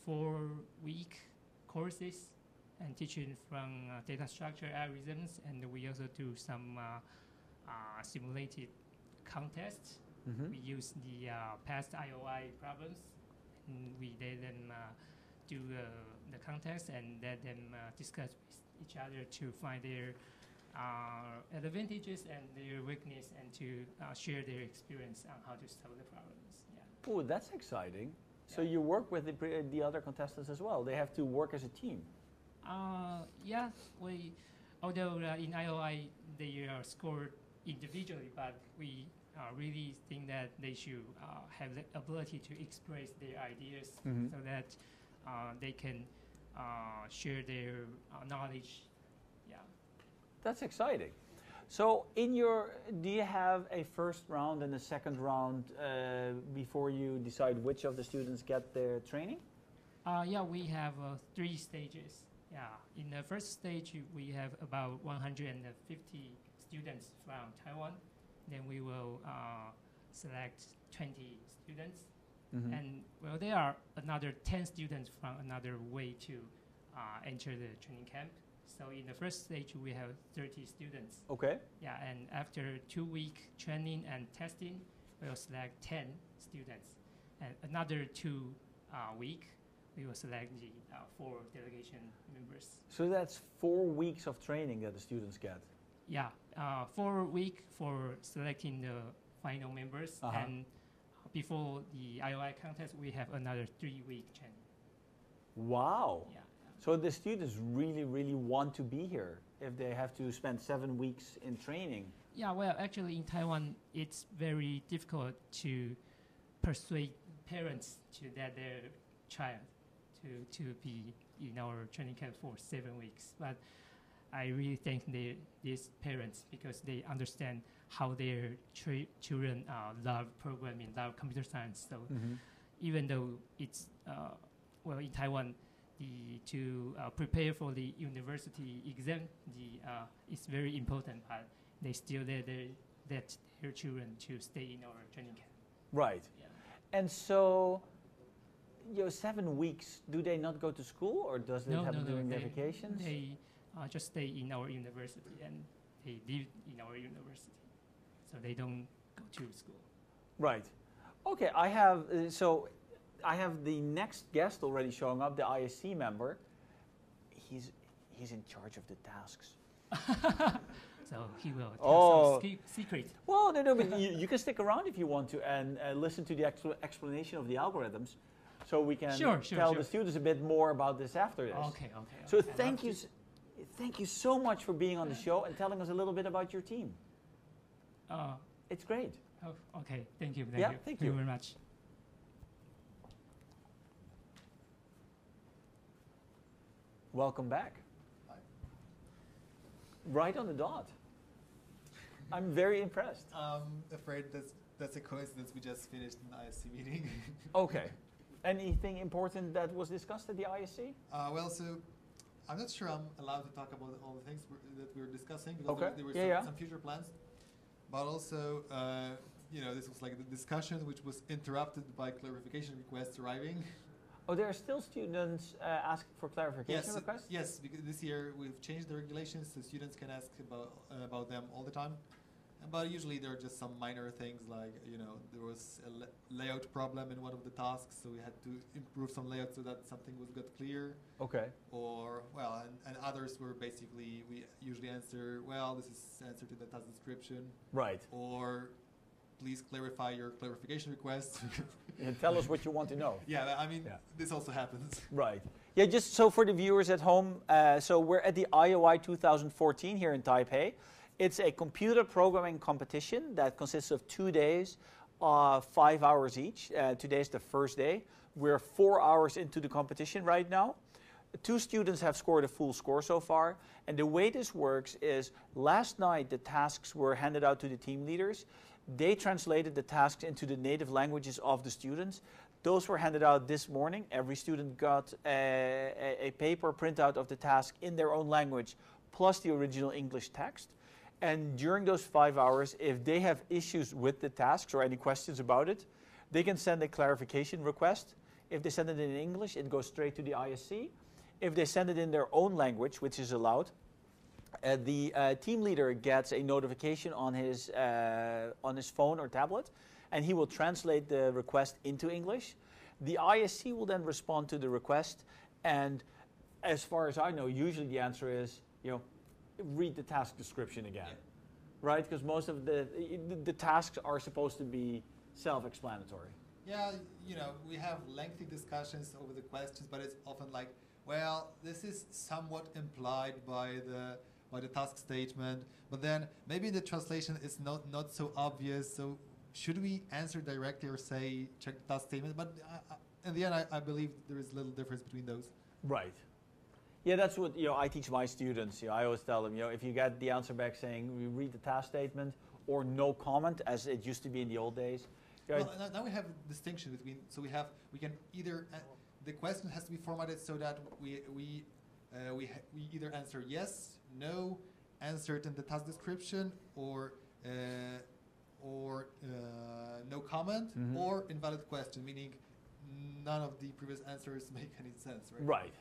4-week courses and teaching from data structure algorithms, and we also do some simulated contests. We use the past IOI problems, and we let them do the contest and let them discuss with each other to find their advantages and their weakness, and to share their experience on how to solve the problems. Yeah. Oh, that's exciting. So you work with the other contestants as well. They have to work as a team. Yeah, although in IOI they are scored individually, but we really think that they should have the ability to express their ideas so that they can share their knowledge. Yeah. That's exciting. So do you have a first round and a second round before you decide which of the students get their training? Yeah, we have 3 stages. Yeah, in the first stage we have about 150 students from Taiwan. Then we will select 20 students, and well, there are another 10 students from another way to enter the training camp. So in the first stage we have 30 students. Okay. Yeah, and after 2-week training and testing, we'll select 10 students, and another 2 week we will select the 4 delegation members. So that's 4 weeks of training that the students get. Yeah, 4 weeks for selecting the final members, and before the IOI contest, we have another 3-week training. Wow. Yeah. So the students really, really want to be here if they have to spend 7 weeks in training. Yeah, well, actually in Taiwan, it's very difficult to persuade parents to let their child to be in our training camp for 7 weeks. But I really thank these parents, because they understand how their children love programming, love computer science. So even though it's, well, in Taiwan, to prepare for the university exam, it's very important, but they still let their children to stay in our training camp. Right. Yeah. And so, 7 weeks, do they not go to school, or does it happen during their vacations? They just stay in our university, and they live in our university, so they don't go to school. Right. Okay, I have the next guest already showing up, the ISC member. He's in charge of the tasks. So he will tell some secret. Well, no, but you can stick around if you want to and listen to the explanation of the algorithms, so we can tell the students a bit more about this after this. Okay. So thank you so much for being on the show and telling us a little bit about your team. It's great. Oh, okay, thank you. Thank you very much. Welcome back. Hi. Right on the dot. I'm very impressed. I'm afraid that's a coincidence. We just finished an ISC meeting. Okay. Anything important that was discussed at the ISC? Well, so I'm not sure I'm allowed to talk about all the things that we were discussing, because okay. there were some future plans. But also, this was like the discussion, which was interrupted by clarification requests arriving. Oh, there are still students asking for clarification requests? Yes, because this year we've changed the regulations, so students can ask about them all the time. But usually there are just some minor things, like, there was a layout problem in one of the tasks, so we had to improve some layout so that something got clear. Okay. Or, well, and others were basically, we usually answer, well, this is answer to the task description. Right. Or, please clarify your clarification request. And tell us what you want to know. Yeah, I mean, this also happens. Right. Yeah, just so for the viewers at home, so we're at the IOI 2014 here in Taipei. It's a computer programming competition that consists of 2 days, 5 hours each. Today is the first day. We're 4 hours into the competition right now. 2 students have scored a full score so far. And the way this works is, last night the tasks were handed out to the team leaders. They translated the tasks into the native languages of the students. Those were handed out this morning. Every student got a paper printout of the task in their own language, plus the original English text. And during those 5 hours, if they have issues with the tasks or any questions about it, they can send a clarification request. If they send it in English, it goes straight to the ISC. If they send it in their own language, which is allowed, the team leader gets a notification on his phone or tablet, and he will translate the request into English. The ISC will then respond to the request, and as far as I know, usually the answer is, read the task description again, right? Because most of the tasks are supposed to be self-explanatory. Yeah, we have lengthy discussions over the questions, but it's often like, well, this is somewhat implied by the task statement, but then maybe the translation is not so obvious. So should we answer directly or say check the task statement? But in the end, I believe there is little difference between those. Right. Yeah, that's what I teach my students. I always tell them, if you get the answer back saying we read the task statement or no comment, as it used to be in the old days. Well, now we have a distinction between. So we can either the question has to be formatted so that we either answer yes, no, answer it in the task description, or no comment, or invalid question, meaning none of the previous answers make any sense, right? Right.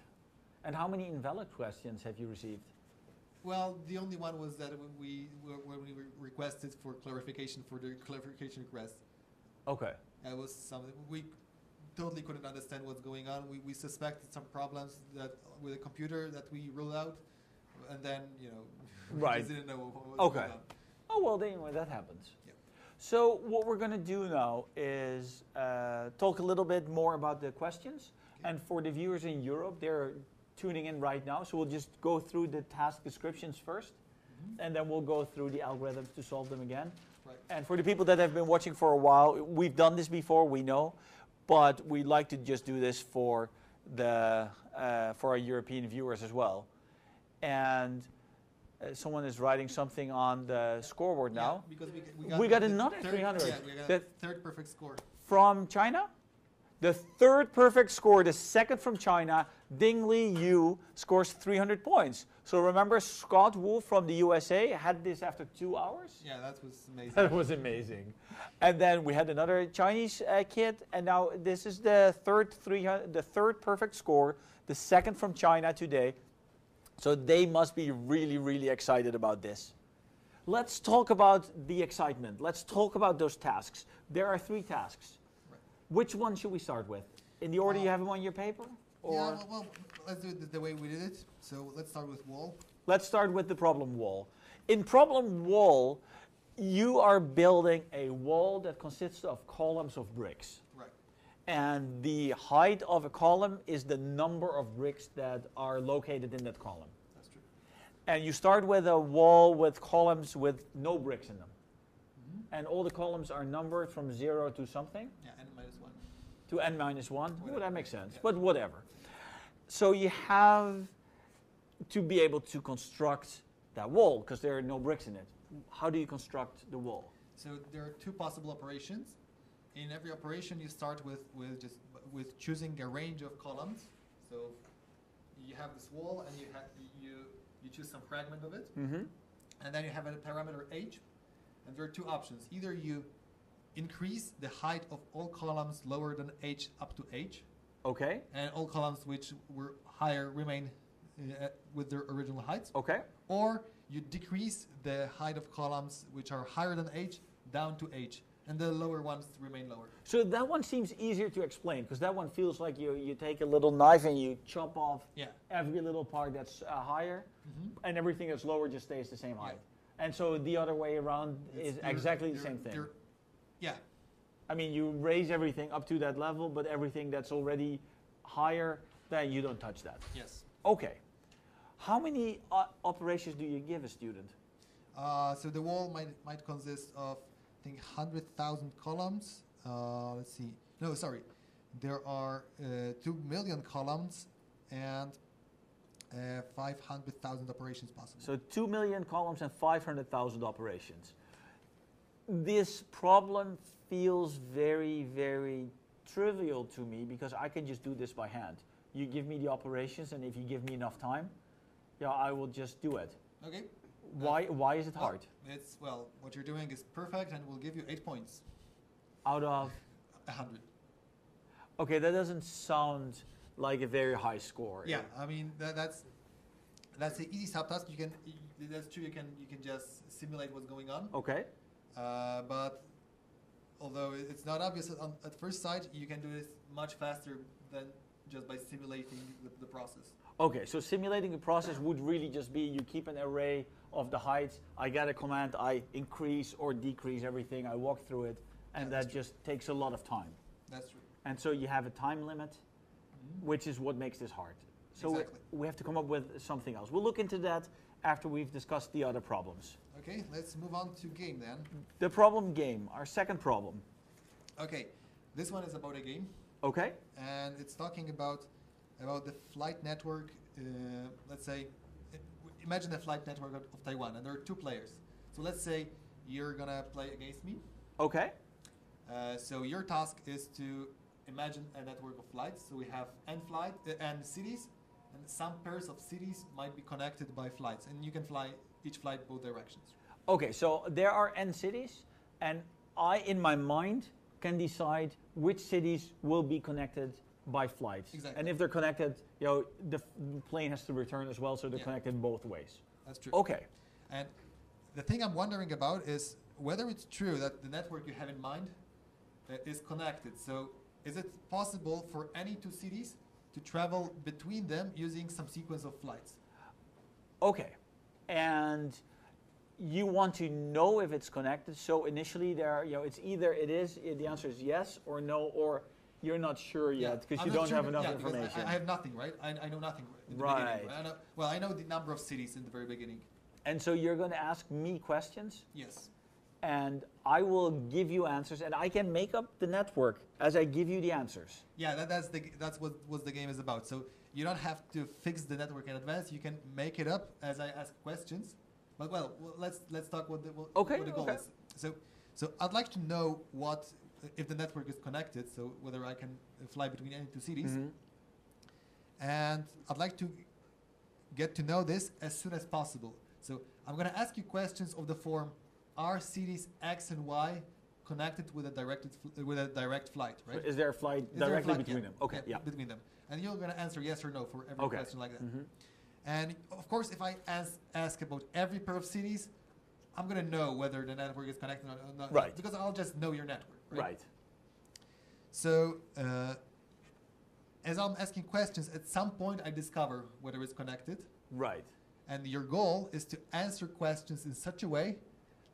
And how many invalid questions have you received? Well, the only one was that when we requested for clarification for the clarification request. Okay. It was something we totally couldn't understand what's going on. We suspected some problems with the computer that we ruled out, and then we just didn't know what was going on. Oh well, then that happens. Yeah. So what we're going to do now is talk a little bit more about the questions, and for the viewers in Europe, they're tuning in right now. So we'll just go through the task descriptions first, and then we'll go through the algorithms to solve them again. Right. And for the people that have been watching for a while, we've done this before, we know, but we like to just do this for our European viewers as well. And someone is writing something on the scoreboard now. Because we got another 300. Yeah, we got a third perfect score. From China? The third perfect score, the second from China, Ding Li Yu scores 300 points. So remember, Scott Wu from the USA had this after 2 hours? Yeah, that was amazing. That was amazing. And then we had another Chinese kid, and now this is the third perfect score, the second from China today. So they must be really, really excited about this. Let's talk about the excitement. Let's talk about those tasks. There are 3 tasks. Which one should we start with? In the order you have them on your paper? Or? Yeah, well, let's do it the way we did it. So let's start with wall. Let's start with the problem wall. In problem wall, you are building a wall that consists of columns of bricks. Right. And the height of a column is the number of bricks that are located in that column. That's true. And you start with a wall with columns with no bricks in them. And all the columns are numbered from 0 to something? Yeah, n-1. To n-1? Well, that makes sense, but whatever. So you have to be able to construct that wall, because there are no bricks in it. How do you construct the wall? So there are 2 possible operations. In every operation, you start with choosing a range of columns. So you have this wall, and you choose some fragment of it. And then you have a parameter h. And there are 2 options. Either you increase the height of all columns lower than h up to h. Okay. And all columns which were higher remain with their original heights. Okay. Or you decrease the height of columns which are higher than h down to h. And the lower ones remain lower. So that one seems easier to explain, because that one feels like you take a little knife and you chop off every little part that's higher, and everything that's lower just stays the same height. And so the other way around is exactly the same thing. Yeah. I mean, you raise everything up to that level, but everything that's already higher, then you don't touch that. Yes. Okay. How many operations do you give a student? So the wall might consist of, I think, 100,000 columns. Let's see. No, sorry. There are 2 million columns and 500,000 operations possible. So 2 million columns and 500,000 operations. This problem feels very, very trivial to me, because I can just do this by hand. You give me the operations, and if you give me enough time, I will just do it. Okay. Why is it hard? What you're doing is perfect, and we'll give you 8 points. Out of? 100. Okay, that doesn't sound like a very high score. Yeah, I mean that's an easy subtask. That's true. You can just simulate what's going on. Okay. But although it's not obvious at first sight, you can do this much faster than just by simulating the process. Okay, so simulating the process would really just be you keep an array of the heights. I get a command, I increase or decrease everything. I walk through it, and that just takes a lot of time. That's true. And so you have a time limit, which is what makes this hard. So we have to come up with something else. We'll look into that after we've discussed the other problems. Okay, let's move on to game then. The problem game, our second problem. Okay, this one is about a game. Okay. And it's talking about the flight network. Let's say, imagine the flight network of Taiwan, and there are 2 players. So let's say you're gonna play against me. Okay. So your task is to imagine a network of flights. So we have n cities, and some pairs of cities might be connected by flights, and you can fly each flight both directions. Okay, so there are n cities, and I, in my mind, can decide which cities will be connected by flights. Exactly. And if they're connected, the plane has to return as well, so they're connected both ways. That's true. Okay. And the thing I'm wondering about is whether it's true that the network you have in mind is connected. So is it possible for any 2 cities to travel between them using some sequence of flights? Okay. And you want to know if it's connected. So initially it's either the answer is yes or no, or you're not sure yet because you don't have enough information. I have nothing, right? I know nothing in the beginning. I know the number of cities in the very beginning. And so you're going to ask me questions? Yes. And I will give you answers, and I can make up the network as I give you the answers. Yeah, that's what the game is about. So you don't have to fix the network in advance. You can make it up as I ask questions. But let's talk what the goal is. So I'd like to know if the network is connected. So whether I can fly between any 2 cities. Mm-hmm. And I'd like to get to know this as soon as possible. So I'm going to ask you questions of the form: are cities X and Y connected with a direct flight, right? So is there a flight directly between them? Okay, yeah. Between them. And you're going to answer yes or no for every question like that. Mm-hmm. And of course, if I ask about every pair of cities, I'm going to know whether the network is connected or not. Right. Because I'll just know your network, right? Right. So as I'm asking questions, at some point I discover whether it's connected. Right. And your goal is to answer questions in such a way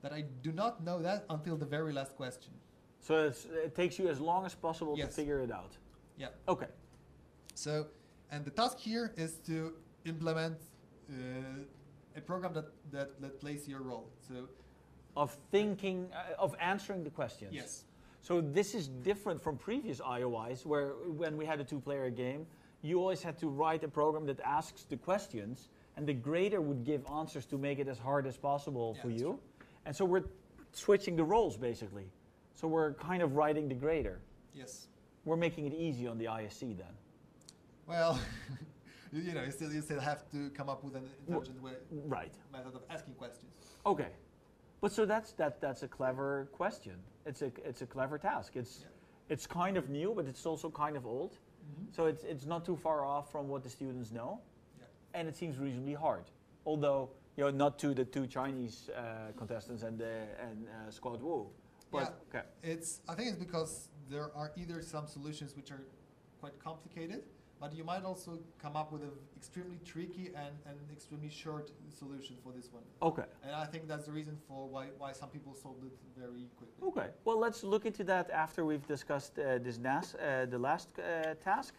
that I do not know that until the very last question. So it takes you as long as possible to figure it out. Yeah. Okay. So, and the task here is to implement a program that plays your role. So, of answering the questions. Yes. So this is different from previous IOIs, where when we had a 2-player game, you always had to write a program that asks the questions, and the grader would give answers to make it as hard as possible for you. True. And so we're switching the roles, basically. So we're kind of writing the grader. Yes. We're making it easy on the ISC then. Well, you still have to come up with an intelligent method of asking questions. Okay. But so that's a clever question. It's a clever task. It's kind of new, but it's also kind of old. Mm-hmm. So it's not too far off from what the students know. Yeah. And it seems reasonably hard. Although not to the 2 Chinese contestants and Squad Wu. But I think it's because there are either some solutions which are quite complicated, but you might also come up with an extremely tricky and extremely short solution for this one. Okay. And I think that's the reason for why some people solved it very quickly. Okay. Well, let's look into that after we've discussed the last task.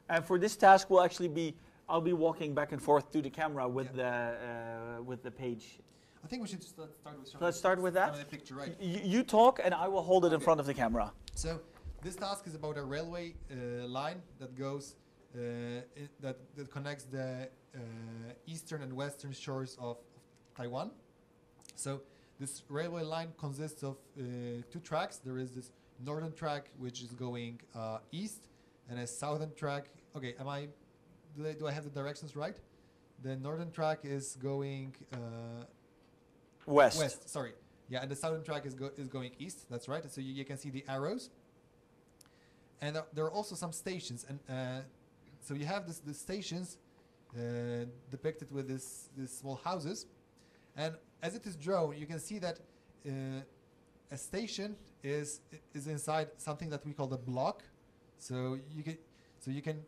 And for this task, I'll be walking back and forth to the camera with the page. I think we should start with. Let's start with that. The picture, right? You talk, and I will hold it in front of the camera. So this task is about a railway line that goes that connects the eastern and western shores of Taiwan. So this railway line consists of 2 tracks. There is this northern track which is going east, and a southern track. Okay, do I have the directions right? The northern track is going west. West, sorry. Yeah, and the southern track is going east. That's right. So you can see the arrows. And there are also some stations, and so you have the stations depicted with these small houses, and as it is drawn, you can see that a station is inside something that we call the block. So you can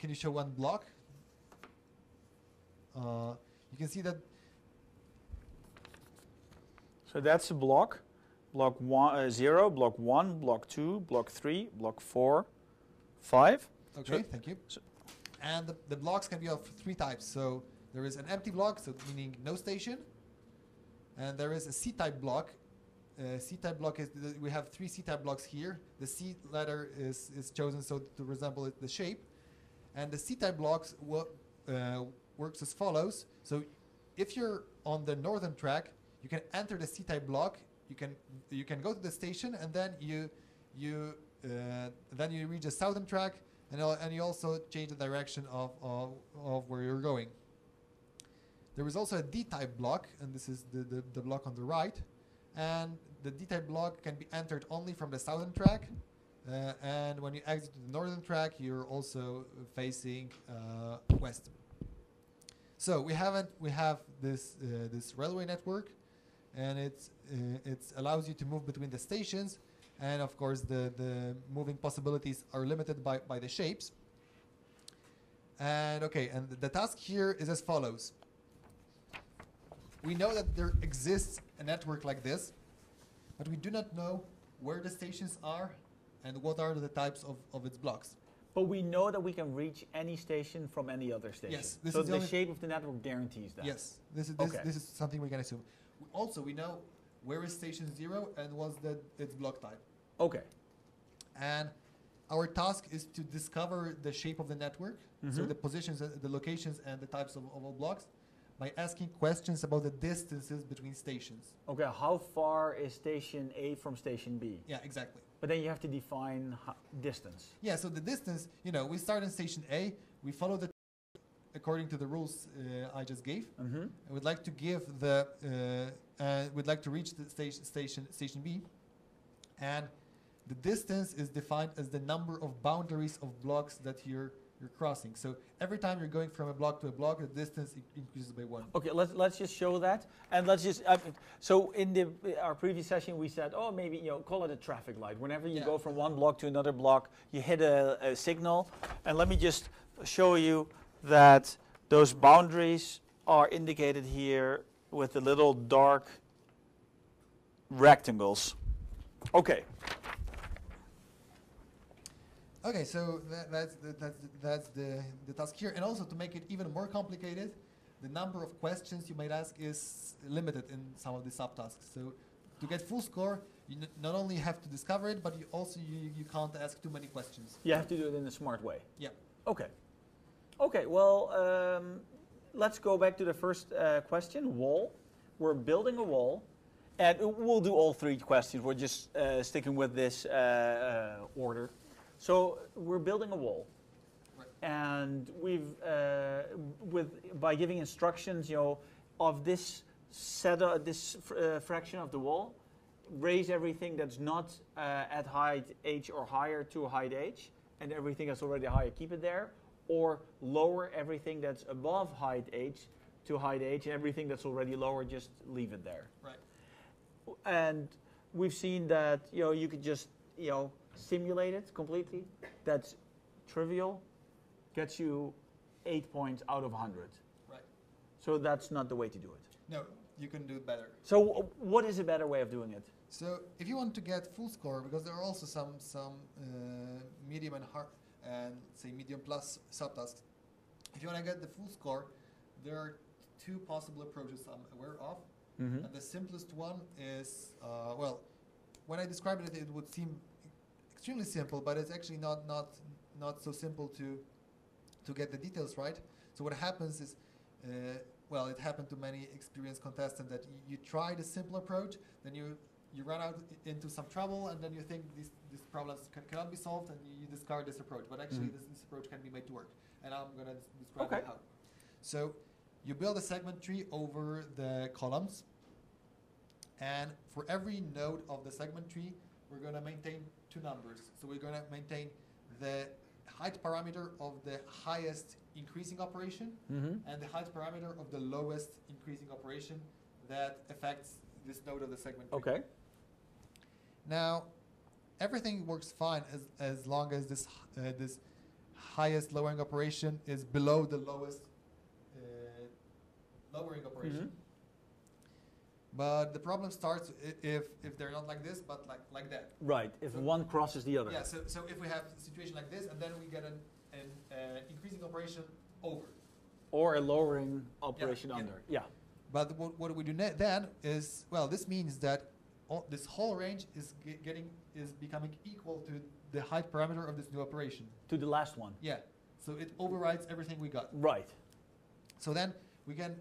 you show one block? You can see that. So that's a block. Block 0, block 1, block 2, block 3, block 4, 5. Okay, so thank you. And the blocks can be of 3 types. So there is an empty block, so meaning no station. And there is a C-type block. C-type block is, we have 3 C-type blocks here. The C letter is chosen so to resemble the shape. And the C-type blocks works as follows. So if you're on the northern track, you can enter the C-type block. You can go to the station, and then you reach the southern track, and you also change the direction of where you're going. There is also a D-type block, and this is the block on the right, and the D-type block can be entered only from the southern track, and when you exit the northern track, you're also facing west. So we have this railway network, and it allows you to move between the stations, and of course the moving possibilities are limited by the shapes. And okay, and the task here is as follows. We know that there exists a network like this, but we do not know where the stations are and what are the types of its blocks. But we know that we can reach any station from any other station. Yes, so the shape of the network guarantees that. Yes, this is something we can assume. Also, we know where is station 0 and what's its block type. Okay. And our task is to discover the shape of the network, so the positions, the locations, and the types of all blocks, by asking questions about the distances between stations. Okay, how far is station A from station B? Yeah, exactly. But then you have to define distance. Yeah, so the distance, we start in station A, we follow the according to the rules I just gave. I would like to give we'd like to reach the station B, and the distance is defined as the number of boundaries of blocks that you're crossing. So every time you're going from a block to a block, the distance increases by 1. Okay, let's just show that, and let's just. So in our previous session, we said, oh, maybe call it a traffic light. Whenever you go from one block to another block, you hit a signal, and let me just show you that those boundaries are indicated here with the little dark rectangles. Okay. Okay, so that's the task here, and also to make it even more complicated, the number of questions you might ask is limited in some of the subtasks. So to get full score, you not only have to discover it, but you also you can't ask too many questions. You have to do it in a smart way. Yeah. Okay. Okay. Well, let's go back to the first question. Wall. We're building a wall, and we'll do all 3 questions. We're just sticking with this order. So we're building a wall, and we've by giving instructions, of this fraction of the wall, raise everything that's not at height h or higher to height h, and everything that's already higher, keep it there, or lower everything that's above height h to height h, and everything that's already lower, just leave it there. Right. And we've seen that you could just simulate it completely. That's trivial. Gets you 8 points out of 100. Right. So that's not the way to do it. No, you can do it better. So what is a better way of doing it? So if you want to get full score, because there are also some medium and hard and say medium plus subtasks. If you want to get the full score, there are 2 possible approaches I'm aware of. And the simplest one is when I described it, it would seem extremely simple, but it's actually not so simple to get the details right. So what happens is, it happened to many experienced contestants that you try the simple approach, then you run out into some trouble, and then you think these problems cannot be solved, and you discard this approach. But actually, this approach can be made to work, and I'm going to describe how. So you build a segment tree over the columns, and for every node of the segment tree, we're going to maintain 2 numbers. So we're going to maintain the height parameter of the highest increasing operation and the height parameter of the lowest increasing operation that affects this node of the segment tree. Okay. Now, everything works fine as long as this this highest lowering operation is below the lowest lowering operation. But the problem starts if they're not like this, but like that. Right. If one crosses the other. Yeah. So if we have a situation like this, and then we get an increasing operation over. Or a lowering operation under. Yeah. But what we do then is, well, this means that this whole range is becoming equal to the height parameter of this new operation. To the last one. Yeah. So it overrides everything we got. Right. So then we can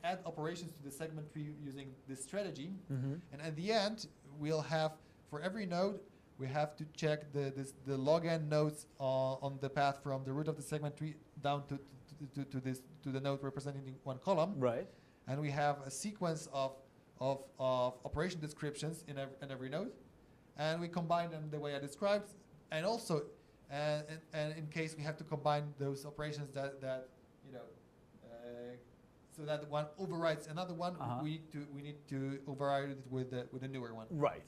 add operations to the segment tree using this strategy, and at the end we'll have, for every node, we have to check the log n nodes on the path from the root of the segment tree down to the node representing one column. Right. And we have a sequence of operation descriptions in every node, and we combine them the way I described, and also and in case we have to combine those operations that you know. So that one overrides another one, we need to override it with a newer one. Right.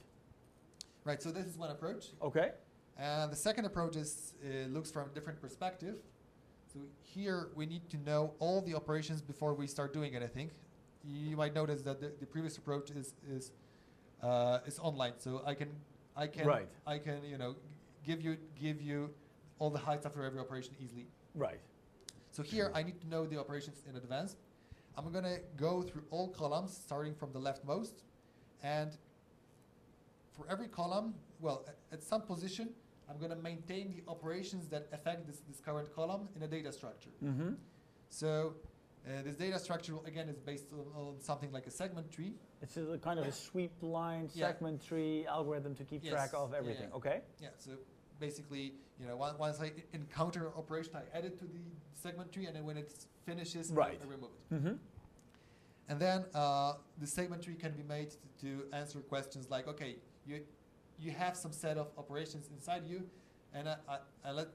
Right. So this is one approach. Okay. And the second approach is looks from a different perspective. So here we need to know all the operations before we start doing anything. You might notice that the previous approach is online. So I can give you all the heights after every operation easily. Right. So here I need to know the operations in advance. I'm going to go through all columns starting from the leftmost, and for every column, well, at some position, I'm going to maintain the operations that affect this current column in a data structure. So this data structure, again, is based on something like a segment tree. It's a kind of a sweep line segment tree algorithm to keep track of everything. Okay. Yeah. So basically, once I encounter an operation, I add it to the segment tree, and then when it finishes, I remove it. And then the segment tree can be made to answer questions like, okay, you have some set of operations inside you, and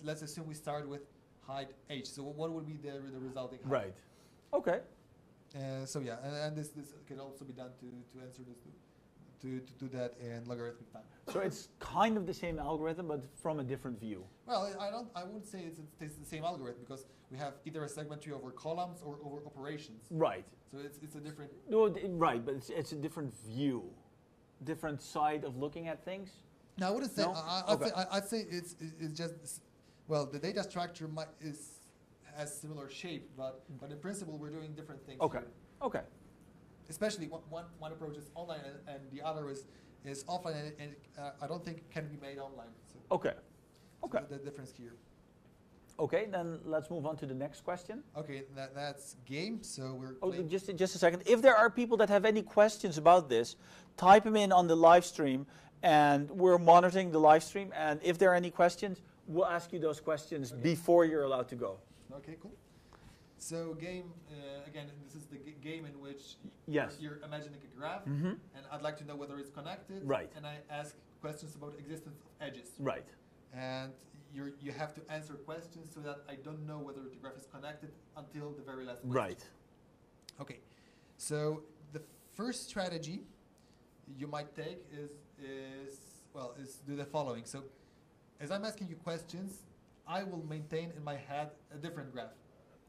let's assume we start with height h. So what would be the resulting height? Right. Okay. So yeah, and this can also be done to answer this to do that in logarithmic time. So it's kind of the same algorithm, but from a different view. Well, I wouldn't say it's the same algorithm, because we have either a segment tree over columns or over operations. Right. So it's a different. No, right, but it's a different view, different side of looking at things. No, I wouldn't say. No? I'd say it's just, well, the data structure has similar shape, but in principle we're doing different things. Okay. Here. Okay. Especially one approach is online and the other is offline, and I don't think it can be made online. So okay. Okay. So the difference here. Okay, then let's move on to the next question. Okay, that's game. So we're just a second. If there are people that have any questions about this, type them in on the live stream, and we're monitoring the live stream. And if there are any questions, we'll ask you those questions before you're allowed to go. Okay, cool. So game, again, this is the game in which you're imagining a graph, and I'd like to know whether it's connected. Right. And I ask questions about existence of edges. Right. And you have to answer questions so that I don't know whether the graph is connected until the very last question. Right. Okay. So the first strategy you might take is do the following. So as I'm asking you questions, I will maintain in my head a different graph.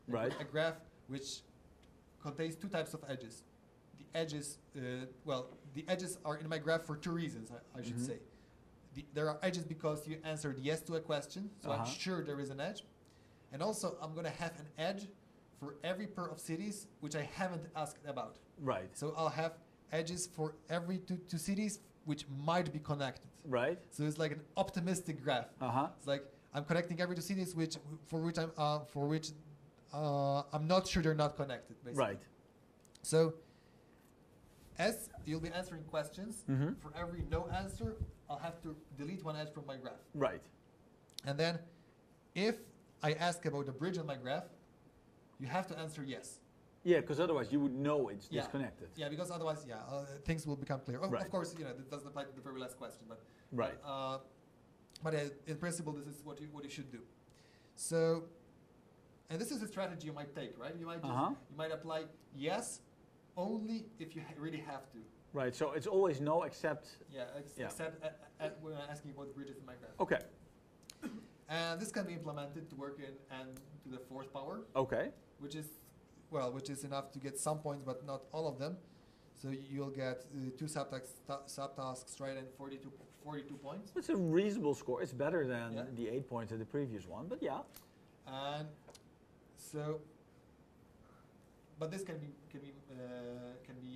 Right. A graph which contains two types of edges. The edges, the edges are in my graph for two reasons, I should say. There are edges because you answered yes to a question, so I'm sure there is an edge. And also, I'm going to have an edge for every pair of cities which I haven't asked about. Right. So I'll have edges for every two cities which might be connected. Right. So it's like an optimistic graph. It's like I'm connecting every two cities for which I'm not sure they're not connected, basically. Right. So as you'll be answering questions, for every no answer, I'll have to delete one edge from my graph. Right. And then if I ask about a bridge on my graph, you have to answer yes. Yeah, because otherwise you would know it's disconnected. Yeah, because otherwise, things will become clear. Right. Of course, that doesn't apply to the very last question, but right. But in principle, this is what you should do. So, and this is a strategy you might take, right? You might you might apply yes only if you really have to. Right. So it's always no except. Yeah. Except when I'm asking about bridges in my graph. Okay. And this can be implemented to work in n to the fourth power. Okay. Which is enough to get some points, but not all of them. So you'll get 2 subtasks right and 42 points. It's a reasonable score. It's better than the 8 points of the previous one, but yeah. And so, but this can be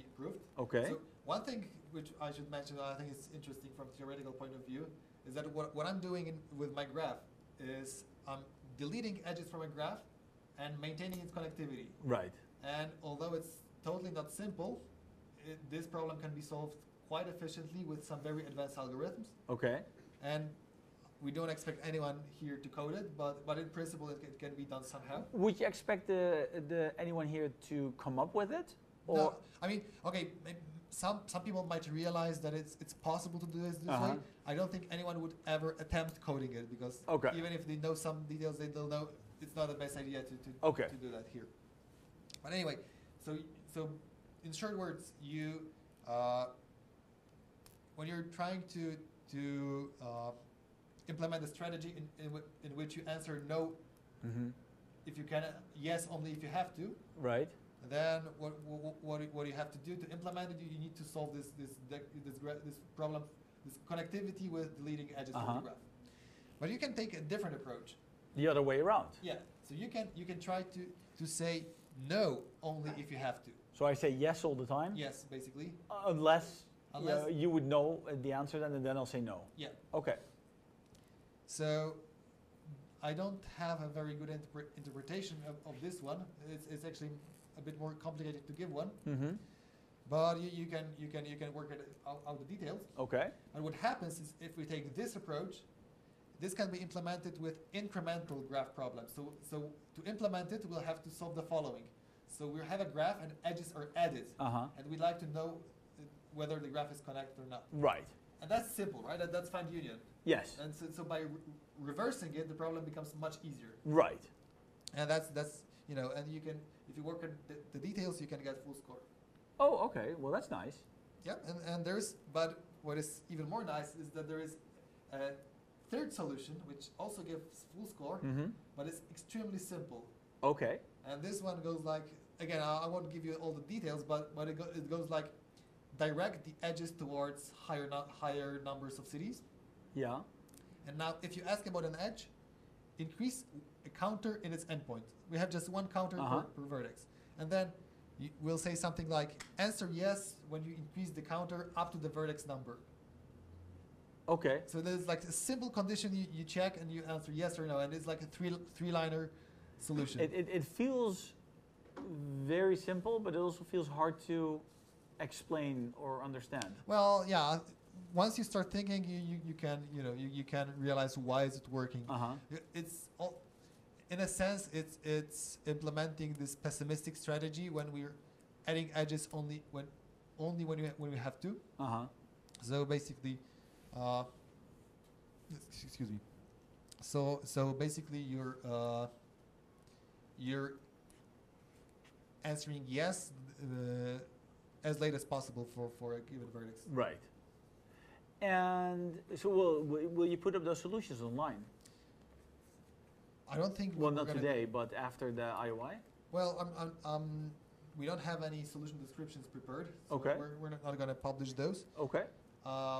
improved. Okay. So one thing which I should mention, I think is interesting from a theoretical point of view, is that what I'm doing with my graph is I'm deleting edges from a graph and maintaining its connectivity. Right. And although it's totally not simple, this problem can be solved quite efficiently with some very advanced algorithms. Okay. And we don't expect anyone here to code it, but in principle it can be done somehow. Would you expect anyone here to come up with it? Or no, I mean, okay, some people might realize that it's possible to do this way. I don't think anyone would ever attempt coding it because even if they know some details, they don't know it's not the best idea to do that here. But anyway, so in short words, you when you're trying to implement a strategy in which you answer no if you can, yes only if you have to. Right. Then what you have to do to implement it, you need to solve this problem, this connectivity with deleting edges from the graph. But you can take a different approach. The other way around. Yeah. So you can try to say no only if you have to. So I say yes all the time? Yes, basically. Unless you would know the answer then, and then I'll say no. Yeah. Okay. So I don't have a very good interpretation of this one. It's actually a bit more complicated to give one. But you can work out the details. Okay. And what happens is if we take this approach, this can be implemented with incremental graph problems. So to implement it, we'll have to solve the following. So we have a graph and edges are added. And we'd like to know whether the graph is connected or not. Right. And that's simple, right? That's find union. Yes. And so by reversing it, the problem becomes much easier. Right. And that's and you can, if you work on the details, you can get full score. Oh, okay. Well, that's nice. Yeah, and but what is even more nice is that there is a third solution which also gives full score, but it's extremely simple. Okay. And this one goes like, again, I won't give you all the details, but it goes like, direct the edges towards higher numbers of cities. Yeah. And now, if you ask about an edge, increase a counter in its endpoint. We have just one counter per vertex. And then we'll say something like, answer yes when you increase the counter up to the vertex number. Okay. So there's like a simple condition you check and you answer yes or no. And it's like a three-liner solution. It feels very simple, but it also feels hard to explain or understand. Well, yeah. Once you start thinking, you can realize why is it working. It's all, in a sense, it's implementing this pessimistic strategy when we're adding edges only when we have to. So basically, excuse me. So basically, you're answering yes as late as possible for a given vertex. Right. And so will you put up those solutions online? I don't think. Well, not today, but after the IOI. Well, we don't have any solution descriptions prepared. So okay. We're not going to publish those. Okay.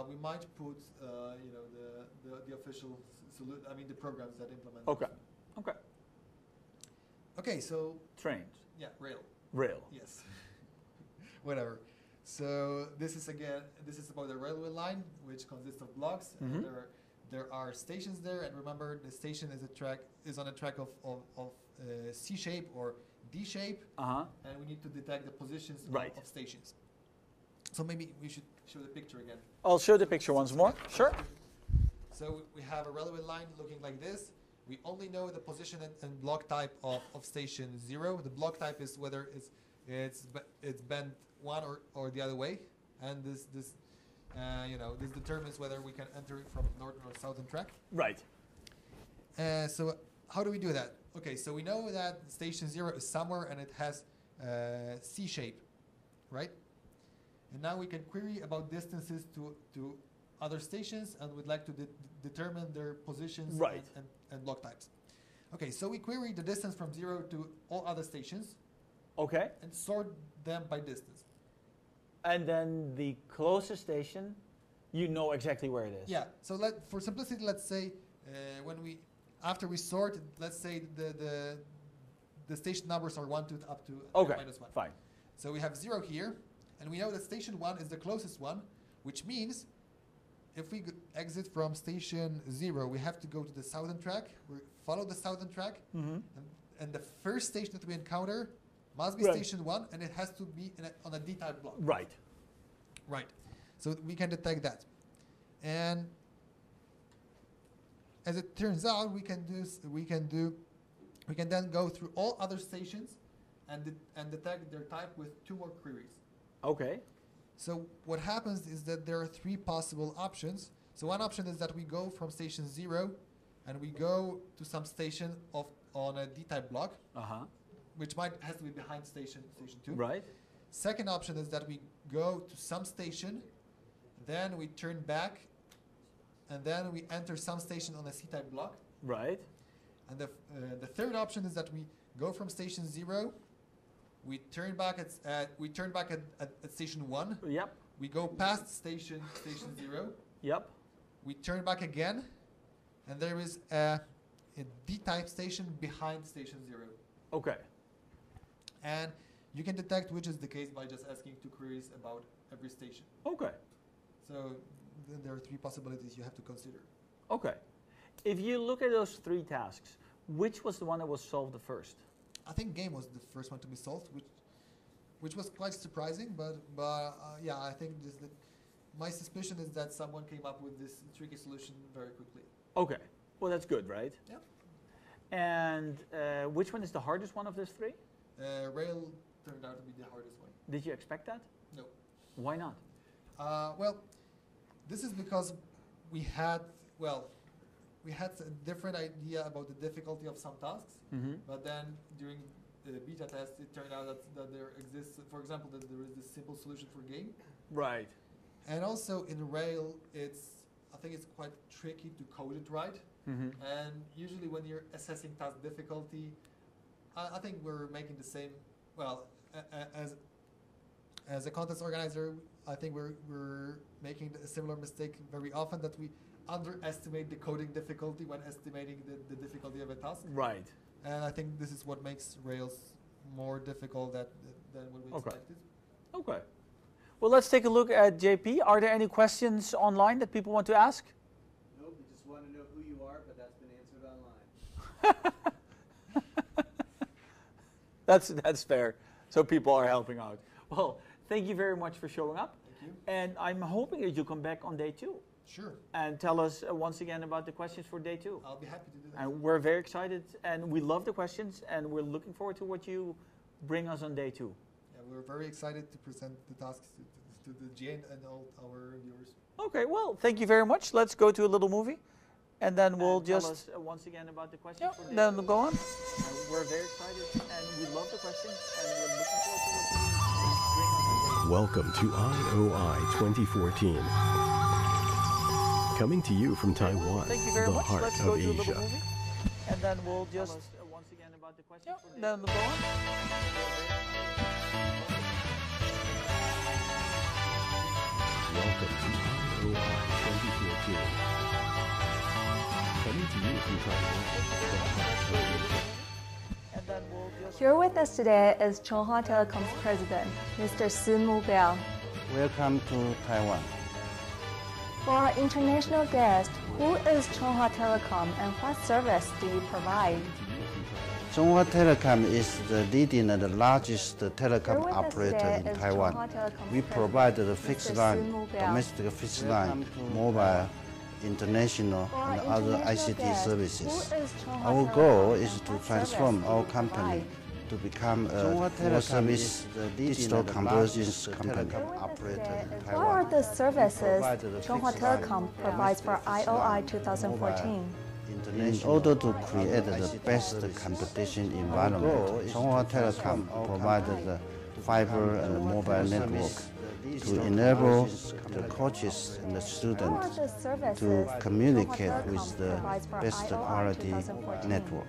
We might put, the official the programs that implement. Okay. Those. Okay. Okay. So. Trains. Yeah. Rail. Rail. Yes. Whatever. So this is about the railway line, which consists of blocks. And there are stations there, and remember the station is on a track of C shape or D shape, and we need to detect the positions of stations. So maybe we should show the picture again. I'll show the picture once more. Sure. So we have a railway line looking like this. We only know the position and block type of station 0. The block type is whether it's bent one or the other way, and this This determines whether we can enter from northern or southern track. Right. So how do we do that? Okay, so we know that station 0 is somewhere and it has C shape, right? And now we can query about distances to other stations, and we'd like to determine their positions and block types. Okay, so we query the distance from 0 to all other stations. Okay. And sort them by distance. And then the closest station, you know exactly where it is. Yeah. So for simplicity, let's say after we sort, let's say the station numbers are 1 to up to minus 1. Fine. So we have 0 here, and we know that station 1 is the closest one, which means if we exit from station 0, we have to go to the southern track. We follow the southern track, and the first station that we encounter must be station 1, and it has to be on a D-type block. Right. Right. So we can detect that. And as it turns out, we can then go through all other stations and detect their type with 2 more queries. Okay. So what happens is that there are 3 possible options. So one option is that we go from station 0 and we go to some station on a D-type block, which has to be behind station 2. Right. Second option is that we go to some station, then we turn back, and then we enter some station on a C-type block. Right. And the third option is that we go from station 0, we turn back at station 1. Yep. We go past station 0. Yep. We turn back again, and there is a D-type station behind station 0. Okay. And you can detect which is the case by just asking 2 queries about every station. Okay. So then there are 3 possibilities you have to consider. Okay. If you look at those 3 tasks, which was the one that was solved the first? I think game was the first one to be solved, which was quite surprising. But yeah, I think my suspicion is that someone came up with this tricky solution very quickly. Okay. Well, that's good, right? Yeah. And which one is the hardest one of those 3? Rail turned out to be the hardest one. Did you expect that? No. Why not? Well, this is because we had a different idea about the difficulty of some tasks, but then during the beta test, it turned out that there exists, for example, that there is this simple solution for game. Right. And also in Rail, I think it's quite tricky to code it right. And usually when you're assessing task difficulty, I think we're making the same, well, as a contest organizer, I think we're making a similar mistake very often, that we underestimate the coding difficulty when estimating the difficulty of a task. Right. And I think this is what makes Rails more difficult than what we expected. Okay. Well, let's take a look at JP. Are there any questions online that people want to ask? Nope, we just want to know who you are, but that's been answered online. That's fair. So people are helping out. Well, thank you very much for showing up. Thank you. And I'm hoping that you come back on day 2. Sure. And tell us once again about the questions for day 2. I'll be happy to do that. And we're very excited, and we love the questions, and we're looking forward to what you bring us on day 2. Yeah, we're very excited to present the tasks to the GA and all our viewers. Okay, well, thank you very much. Let's go to a little movie, and then we'll just tell us once again about the questions. Yeah, then we'll go on. We're very excited, and we love the questions, and we're looking forward to what you bring us. Welcome to IOI 2014. Coming to you from Taiwan, thank you very the much. heart Let's of go to a Asia. little movie, and then we'll just once again about the questions. Then we'll go on. Welcome to IOI 2014. Coming to you from Taiwan, the heart of Asia. Here with us today is Chunghwa Telecom's president, Mr. Si Mu-biao. Welcome to Taiwan. For our international guest, who is Chunghwa Telecom and what service do you provide? Chunghwa Telecom is the leading and the largest telecom operator in Taiwan. We provide the fixed line, domestic fixed line, mobile, international, and other ICT services. Our goal is to transform our company to to become a full-service digital convergence company operator in What Taiwan. are the services Chunghwa Telecom provides for IOI 2014? In order to create the best competition environment, Chunghwa Telecom provided the fiber and mobile network to enable the coaches and the students to communicate with the best quality network.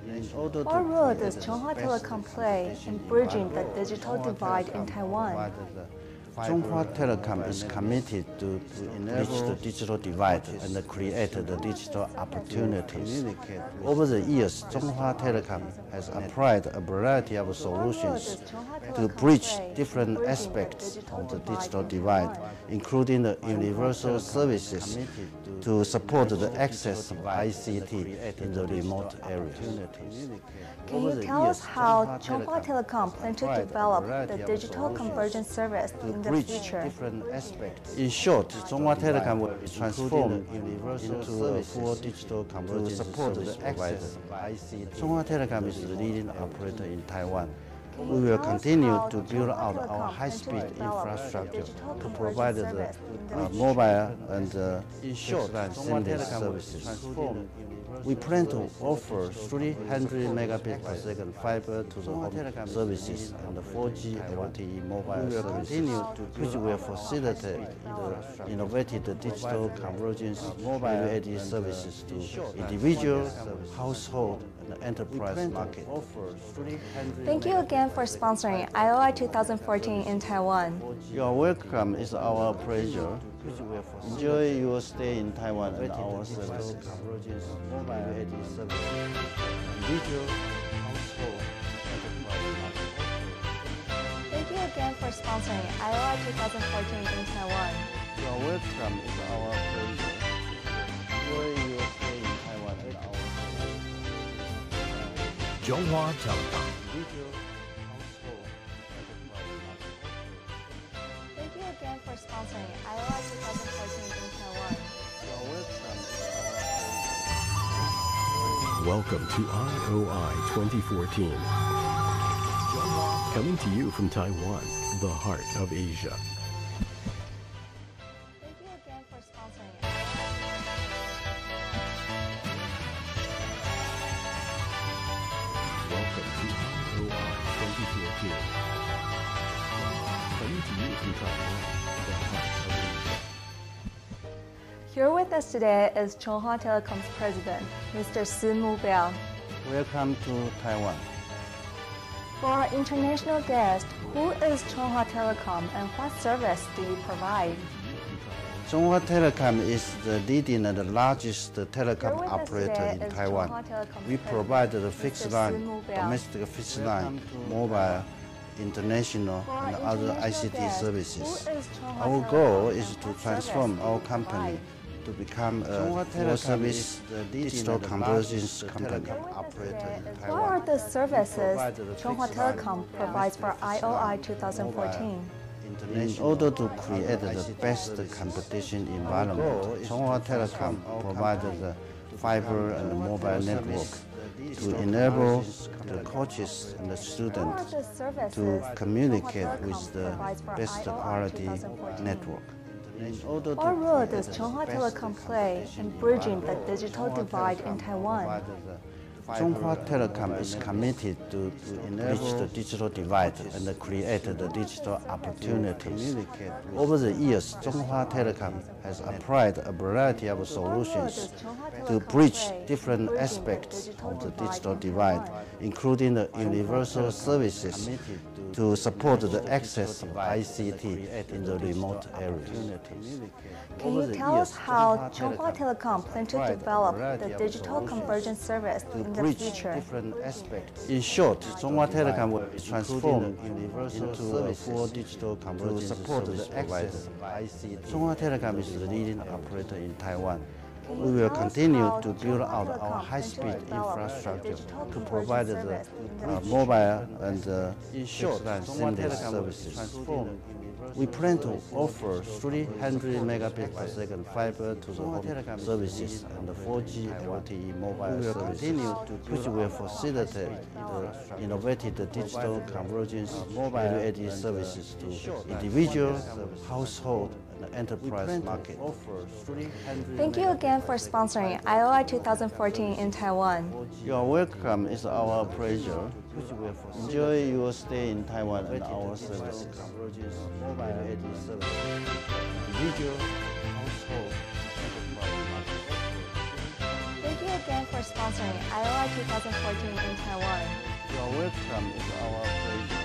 What role does Chunghwa Telecom play in bridging the digital divide in Taiwan? Chunghwa Telecom is committed to bridge the digital divide and create the digital opportunities. Over the years, Chunghwa Telecom has applied a variety of solutions to bridge different aspects of the digital divide, including the universal services to support the access of ICT in the remote areas. Can you tell us how Chunghwa Telecom plans to develop the digital convergence service in the future? Different aspects. In short, Chunghwa Telecom will be transformed into a full digital convergence service provider. Chunghwa Telecom is the leading operator in Taiwan. We will continue to build out our high-speed infrastructure to provide the mobile and short and seamless services. We plan to offer 300 megabit per second fiber to the home services and the 4G LTE mobile services, which will facilitate the innovative digital convergence mobile services to individual, household, and enterprise market. Thank you again for sponsoring IOI 2014 in Taiwan. Your welcome is our pleasure. Enjoy your stay in Taiwan and our service. Mobile service. Individual, household, enterprise market. Thank you again for sponsoring IOI 2014 in Taiwan. Your welcome is our pleasure. Enjoy your stay in Taiwan and our service. Chunghwa Telecom. Thank you again for sponsoring IOI 2014 in Taiwan. Welcome to IOI 2014. Coming to you from Taiwan, the heart of Asia. Thank you again for sponsoring Welcome to IOI 2014. Coming to you from Taiwan, the heart of Asia. Here with us today is Chunghwa Telecom's president, Mr. Si Mubiao. Welcome to Taiwan. For our international guest, who is Chunghwa Telecom and what service do you provide? Chunghwa Telecom is the leading and the largest telecom operator in Taiwan. We provide the fixed line, domestic fixed line, mobile, international, and other ICT services. Our goal is to transform our company to become a full-service digital convergence company operator in What Taiwan. are the services Chunghwa Telecom provides for IOI 2014? In order to create the best competition environment, Chunghwa Telecom provided the fiber and mobile network to enable the coaches and the students to communicate with the best quality network. What role does Chunghwa Telecom play in bridging the digital divide in Taiwan? Chunghwa Telecom is committed to bridge the digital divide and create the digital opportunities. Over the years, Chunghwa Telecom has applied a variety of solutions to bridge different aspects of the digital divide, including the universal services to support the access of ICT in the remote areas. Can you tell us how Chunghwa Telecom plans to develop the digital convergence service in the future? Different aspects. In short, Chunghwa Telecom will be transformed into a full digital convergence service provider. Chunghwa Telecom is the leading operator in Taiwan. We will continue to build out our high-speed infrastructure to provide the mobile and short and seamless services. We plan to offer 300 megabits per second fiber to the home services and 4G LTE mobile services, which will facilitate the innovative digital convergence value-added services to individual, household, and enterprise market. Thank you again for sponsoring IOI 2014 in Taiwan. You are welcome. It's our pleasure. Enjoy your stay in Taiwan and our service. Mobile service. Individual, household, Thank you again for sponsoring IOI 2014 in Taiwan. You are welcome. It's our pleasure.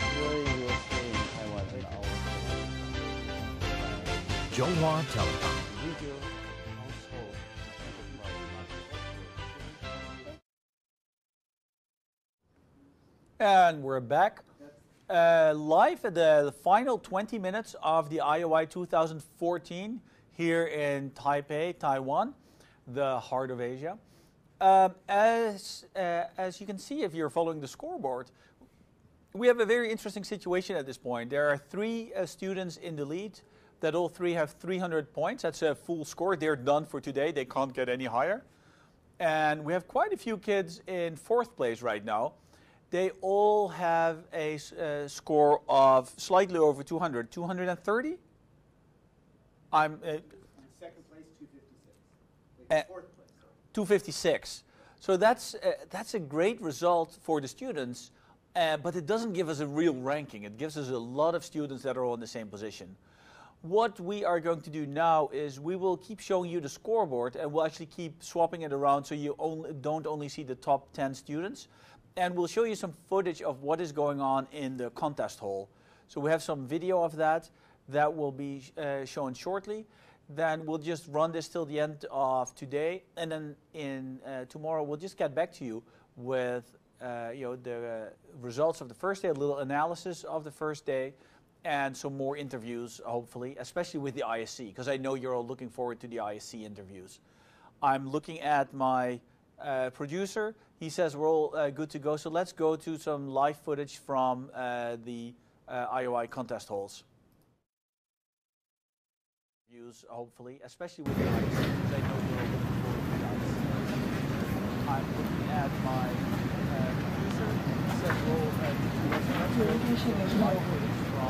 Enjoy your stay in Taiwan and our service. Zhonghua Telecom. Individual, household, And we're back live at the final 20 minutes of the IOI 2014 here in Taipei, Taiwan, the heart of Asia. As you can see if you're following the scoreboard, we have a very interesting situation at this point. There are three students in the lead that all three have 300 points. That's a full score. They're done for today. They can't get any higher. And we have quite a few kids in fourth place right now. They all have a score of slightly over 200, 230. I'm second place, 256. Fourth place. 256. So that's a great result for the students, but it doesn't give us a real ranking. It gives us a lot of students that are all in the same position. What we are going to do now is we will keep showing you the scoreboard, and we'll actually keep swapping it around so you don't only see the top 10 students. And we'll show you some footage of what is going on in the contest hall. So we have some video of that will be shown shortly. Then we'll just run this till the end of today, and then in tomorrow we'll just get back to you with the results of the first day, a little analysis of the first day, and some more interviews, hopefully, especially with the ISC, because I know you're all looking forward to the ISC interviews. I'm looking at my producer. He says we're all good to go, so let's go to some live footage from the IOI contest halls. Hopefully, especially with the ISC, because I know you're all looking forward to the ISC. I'm looking at my producer. He says we're all good to go, so let's go to live footage from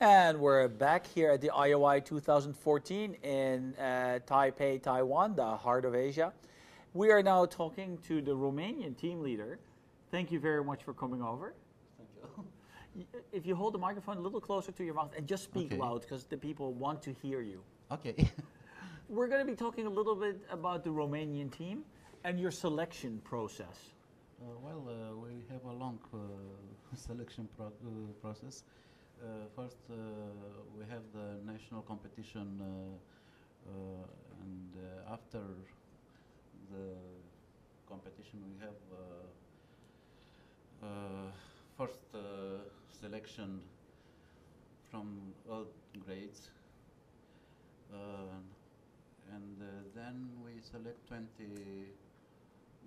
And we're back here at the IOI 2014 in Taipei, Taiwan, the heart of Asia. We are now talking to the Romanian team leader. Thank you very much for coming over. Thank you. If you hold the microphone a little closer to your mouth and just speak loud, because the people want to hear you. Okay. We're going to be talking a little bit about the Romanian team and your selection process. We have a long selection process. First, we have the national competition, and after the competition, we have first selection from all grades, and then we select 20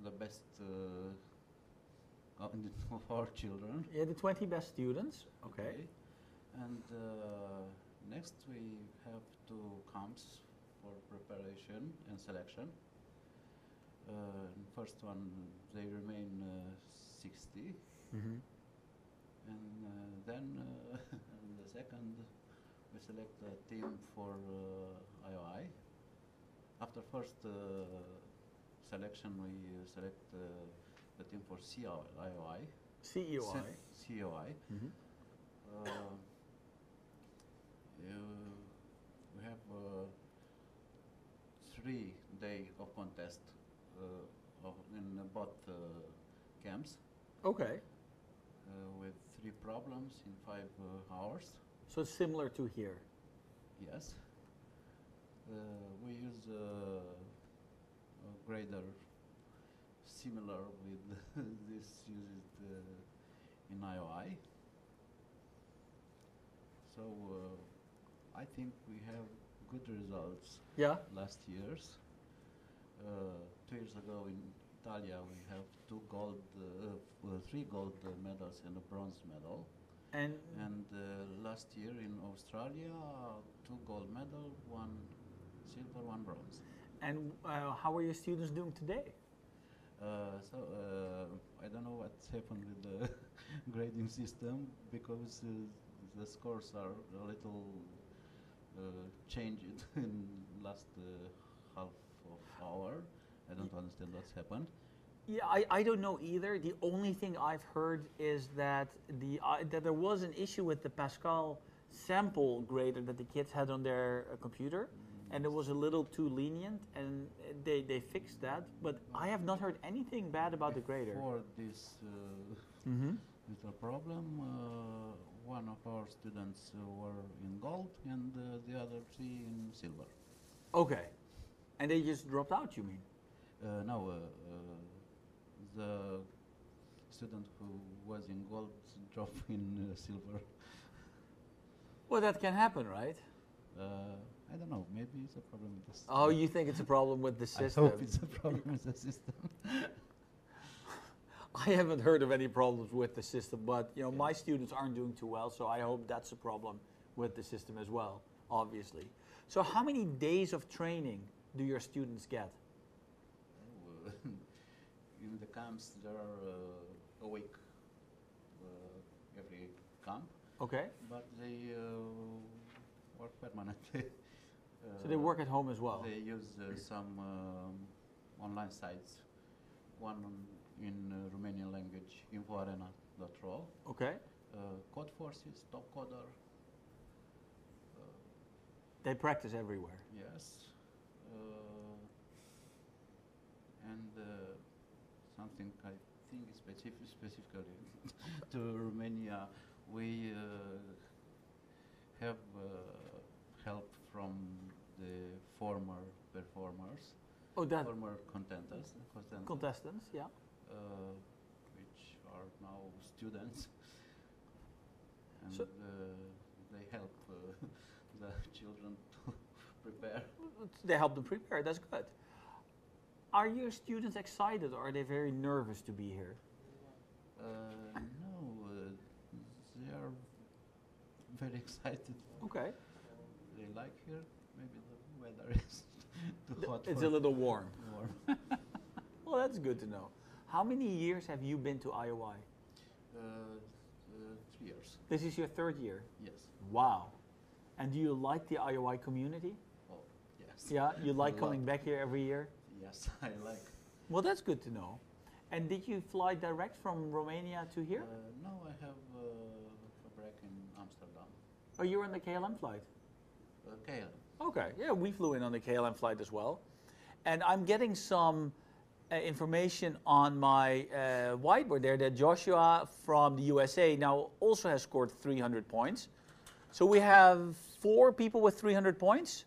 the best of our children. Yeah, the 20 best students. Okay. And next we have 2 camps for preparation and selection. First one, they remain 60. Mm-hmm. And then in the second, we select a team for IOI. After first selection, we select the team for IOI. CEOI. CEOI. Mm-hmm. We have 3 days of contest in both camps. Okay. With 3 problems in 5 hours. So it's similar to here. Yes. We use a grader similar with this used in IOI. So I think we have good results. Yeah. Last years. 2 years ago in Italia we have 3 gold medals and a bronze medal. And last year in Australia 2 gold medal, 1 silver, 1 bronze. And how are your students doing today? I don't know what's happened with the grading system because the scores are a little changed in last half of hour. I don't understand what's happened. Yeah, I don't know either. The only thing I've heard is that that there was an issue with the Pascal sample grader that the kids had on their computer, and it was a little too lenient, and they fixed that. But I have not heard anything bad about the grader. Before this little problem, one of our students were in gold and the other 3 in silver. Okay, and they just dropped out, you mean? No, the student who was in gold dropped in silver. Well, that can happen, right? I don't know. Maybe it's a problem with the system. Oh, you think it's a problem with the system? I hope it's a problem with the system. I haven't heard of any problems with the system, but you know, my students aren't doing too well, so I hope that's a problem with the system as well, obviously. So how many days of training do your students get? In the camps, there are a week every camp. Okay. But they work permanently. So they work at home as well? They use some online sites. One in Romanian language, infoarena.ro. Okay. Code Forces, Top Coder. They practice everywhere. Yes. And something I think is specifically to Romania, we have help from the former performers, former contestants, yeah, which are now students, and so they help the children to prepare. They help them prepare. That's good. Are your students excited, or are they very nervous to be here? No, they are very excited. Okay. They like here. Maybe the weather is too hot. It's a little warm. Well, that's good to know. How many years have you been to IOI? years. This is your third year? Yes. Wow. And do you like the IOI community? Oh, yes. Yeah, you like A coming lot. back here every year? Yes, I like. Well, that's good to know. And did you fly direct from Romania to here? No, I have a break in Amsterdam. Oh, you were on the KLM flight? KLM. Okay, yeah, we flew in on the KLM flight as well. And I'm getting some information on my whiteboard there that Joshua from the USA now also has scored 300 points. So we have 4 people with 300 points,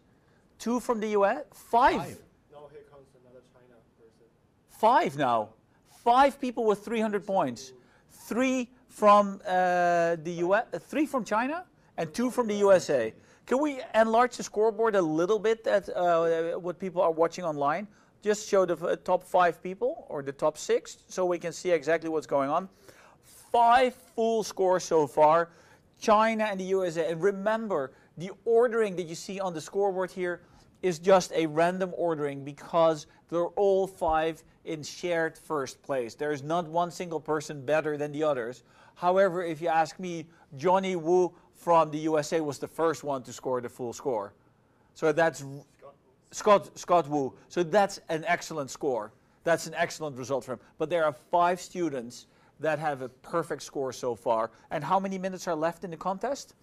2 from the US, 5. No, here comes another China person. 5 now. 5 people with 300 points. 3 from the US, 3 from China, and 2 from the USA. Can we enlarge the scoreboard a little bit at what people are watching online? Just show the top 5 people, or the top 6, so we can see exactly what's going on. 5 full scores so far, China and the USA. And remember, the ordering that you see on the scoreboard here is just a random ordering because they're all 5 in shared first place. There's not one single person better than the others. However, if you ask me, Johnny Wu from the USA was the first one to score the full score. So that's Scott Wu. So that's an excellent score. That's an excellent result for him. But there are 5 students that have a perfect score so far. And how many minutes are left in the contest?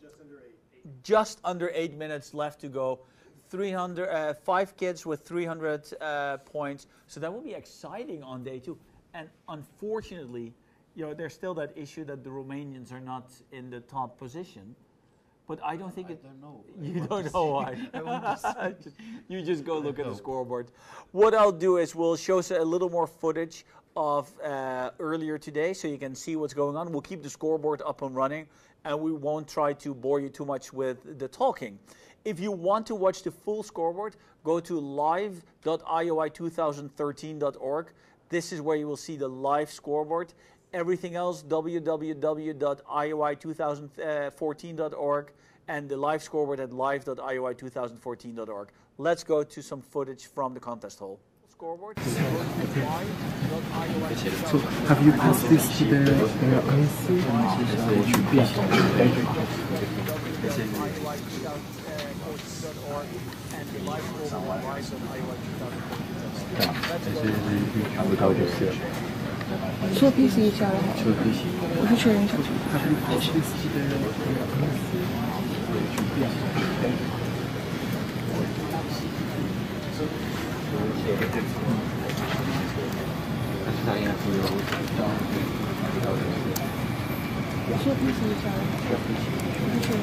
Just under 8. Just under 8 minutes left to go. 5 kids with 300 points. So that will be exciting on day 2. And unfortunately, you know, there's still that issue that the Romanians are not in the top position. But I don't think I don't know. You don't know why. You just go look at the scoreboard. What I'll do is we'll show a little more footage of earlier today so you can see what's going on. We'll keep the scoreboard up and running, and we won't try to bore you too much with the talking. If you want to watch the full scoreboard, go to live.ioi2013.org. This is where you will see the live scoreboard. Everything else, www.ioi2014.org, and the live scoreboard at live.ioi2014.org. Let's go to some footage from the contest hall. Scoreboard. So, have you passed this to the IC?说批示一下了哈，我去确认一下。说批示一下了，我去确认。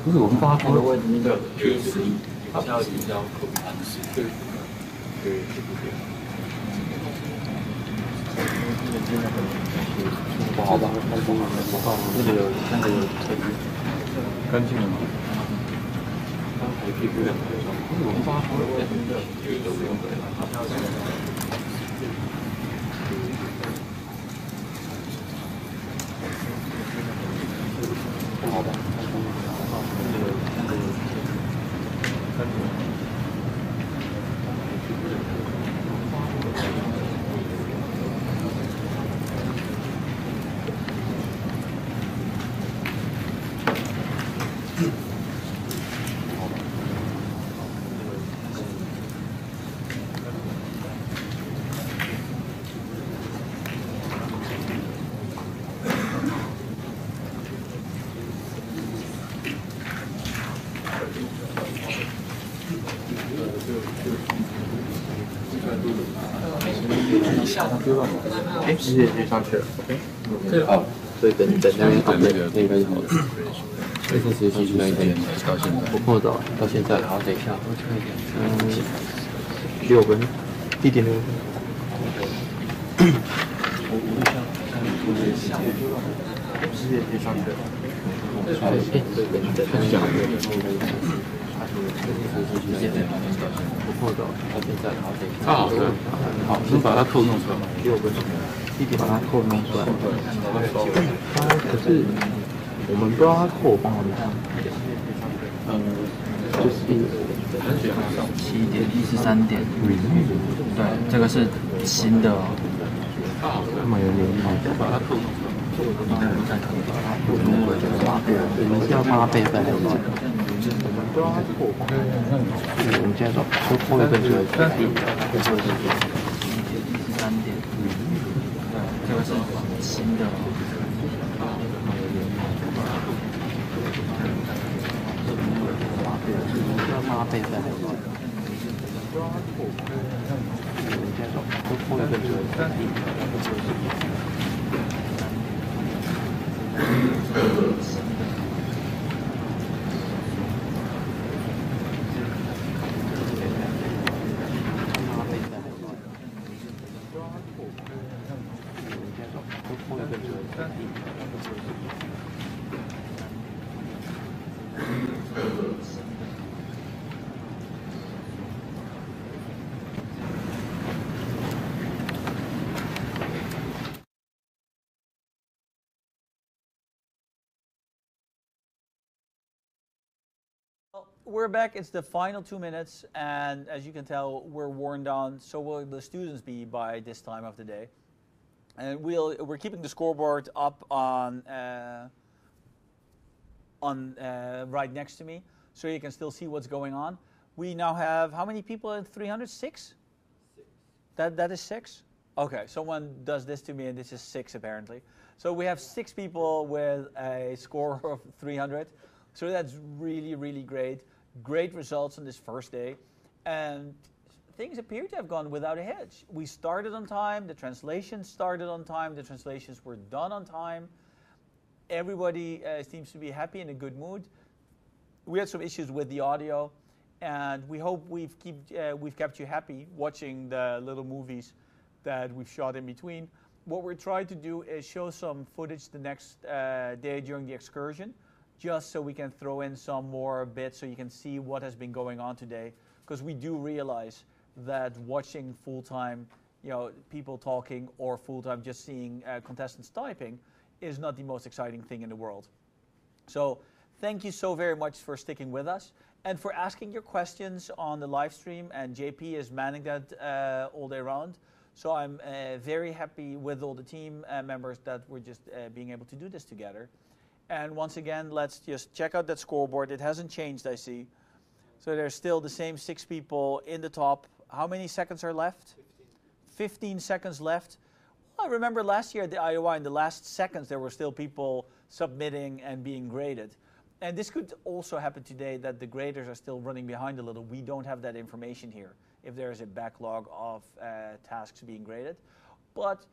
不是我们发出的问题，确实比较口谈式。对，对，不好吧？不好，这里有3个有特别干净了吗？还可以不是我们发出的问题，都不用给了。不好吧？这里有3个有哎，直接上去了。OK。好，所以等那边好，那应该是好的。这次直接上去那一边到现在，我碰得到，到现在。好，等一下，多撑一点。6分，1.6分。我录像，直接上去了。好，等讲。我碰到到现在，好，等一下。好的，好，先把它扣弄出来。6分，把它扣弄出来。可是我们不知道它扣帮我们看。就是7点13点。对，这个是新的。他们有点把它扣弄出来。我们是要帮他备份还是？我们不知道他扣帮。我们现在说扣一份就会3点。对，这个是新的。要帮他备份还是？不知道他扣帮。我们现在说扣一份就会3点。We're back. It's the final 2 minutes, and as you can tell, we're worn down. So will the students be by this time of the day. And we're keeping the scoreboard up on right next to me, so you can still see what's going on. We now have how many people in 300? 6? That is 6. Okay, someone does this to me, and this is 6 apparently. So we have 6 people with a score of 300. So that's really, really great. Great results on this first day. And things appear to have gone without a hitch. We started on time. The translations started on time. The translations were done on time. Everybody seems to be happy, in a good mood. We had some issues with the audio. And we hope we've kept you happy watching the little movies that we've shot in between. What we're trying to do is show some footage the next day during the excursion, just so we can throw in some more bits so you can see what has been going on today. Because we do realize that watching full-time, people talking, or full-time just seeing contestants typing is not the most exciting thing in the world. So thank you so very much for sticking with us and for asking your questions on the live stream. And JP is manning that all day round. So I'm very happy with all the team members that we're just being able to do this together. And once again, let's just check out that scoreboard. It hasn't changed, I see. So there's still the same 6 people in the top. How many seconds are left? 15 seconds left. Well, I remember last year at the IOI, in the last seconds, there were still people submitting and being graded. And this could also happen today, that the graders are still running behind a little. We don't have that information here, if there is a backlog of tasks being graded. But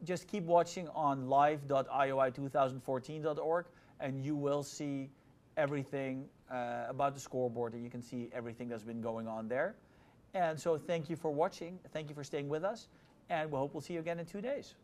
just keep watching on live.ioi2014.org, and you will see everything about the scoreboard, and you can see everything that's been going on there. And so thank you for watching. Thank you for staying with us, and we hope we'll see you again in 2 days.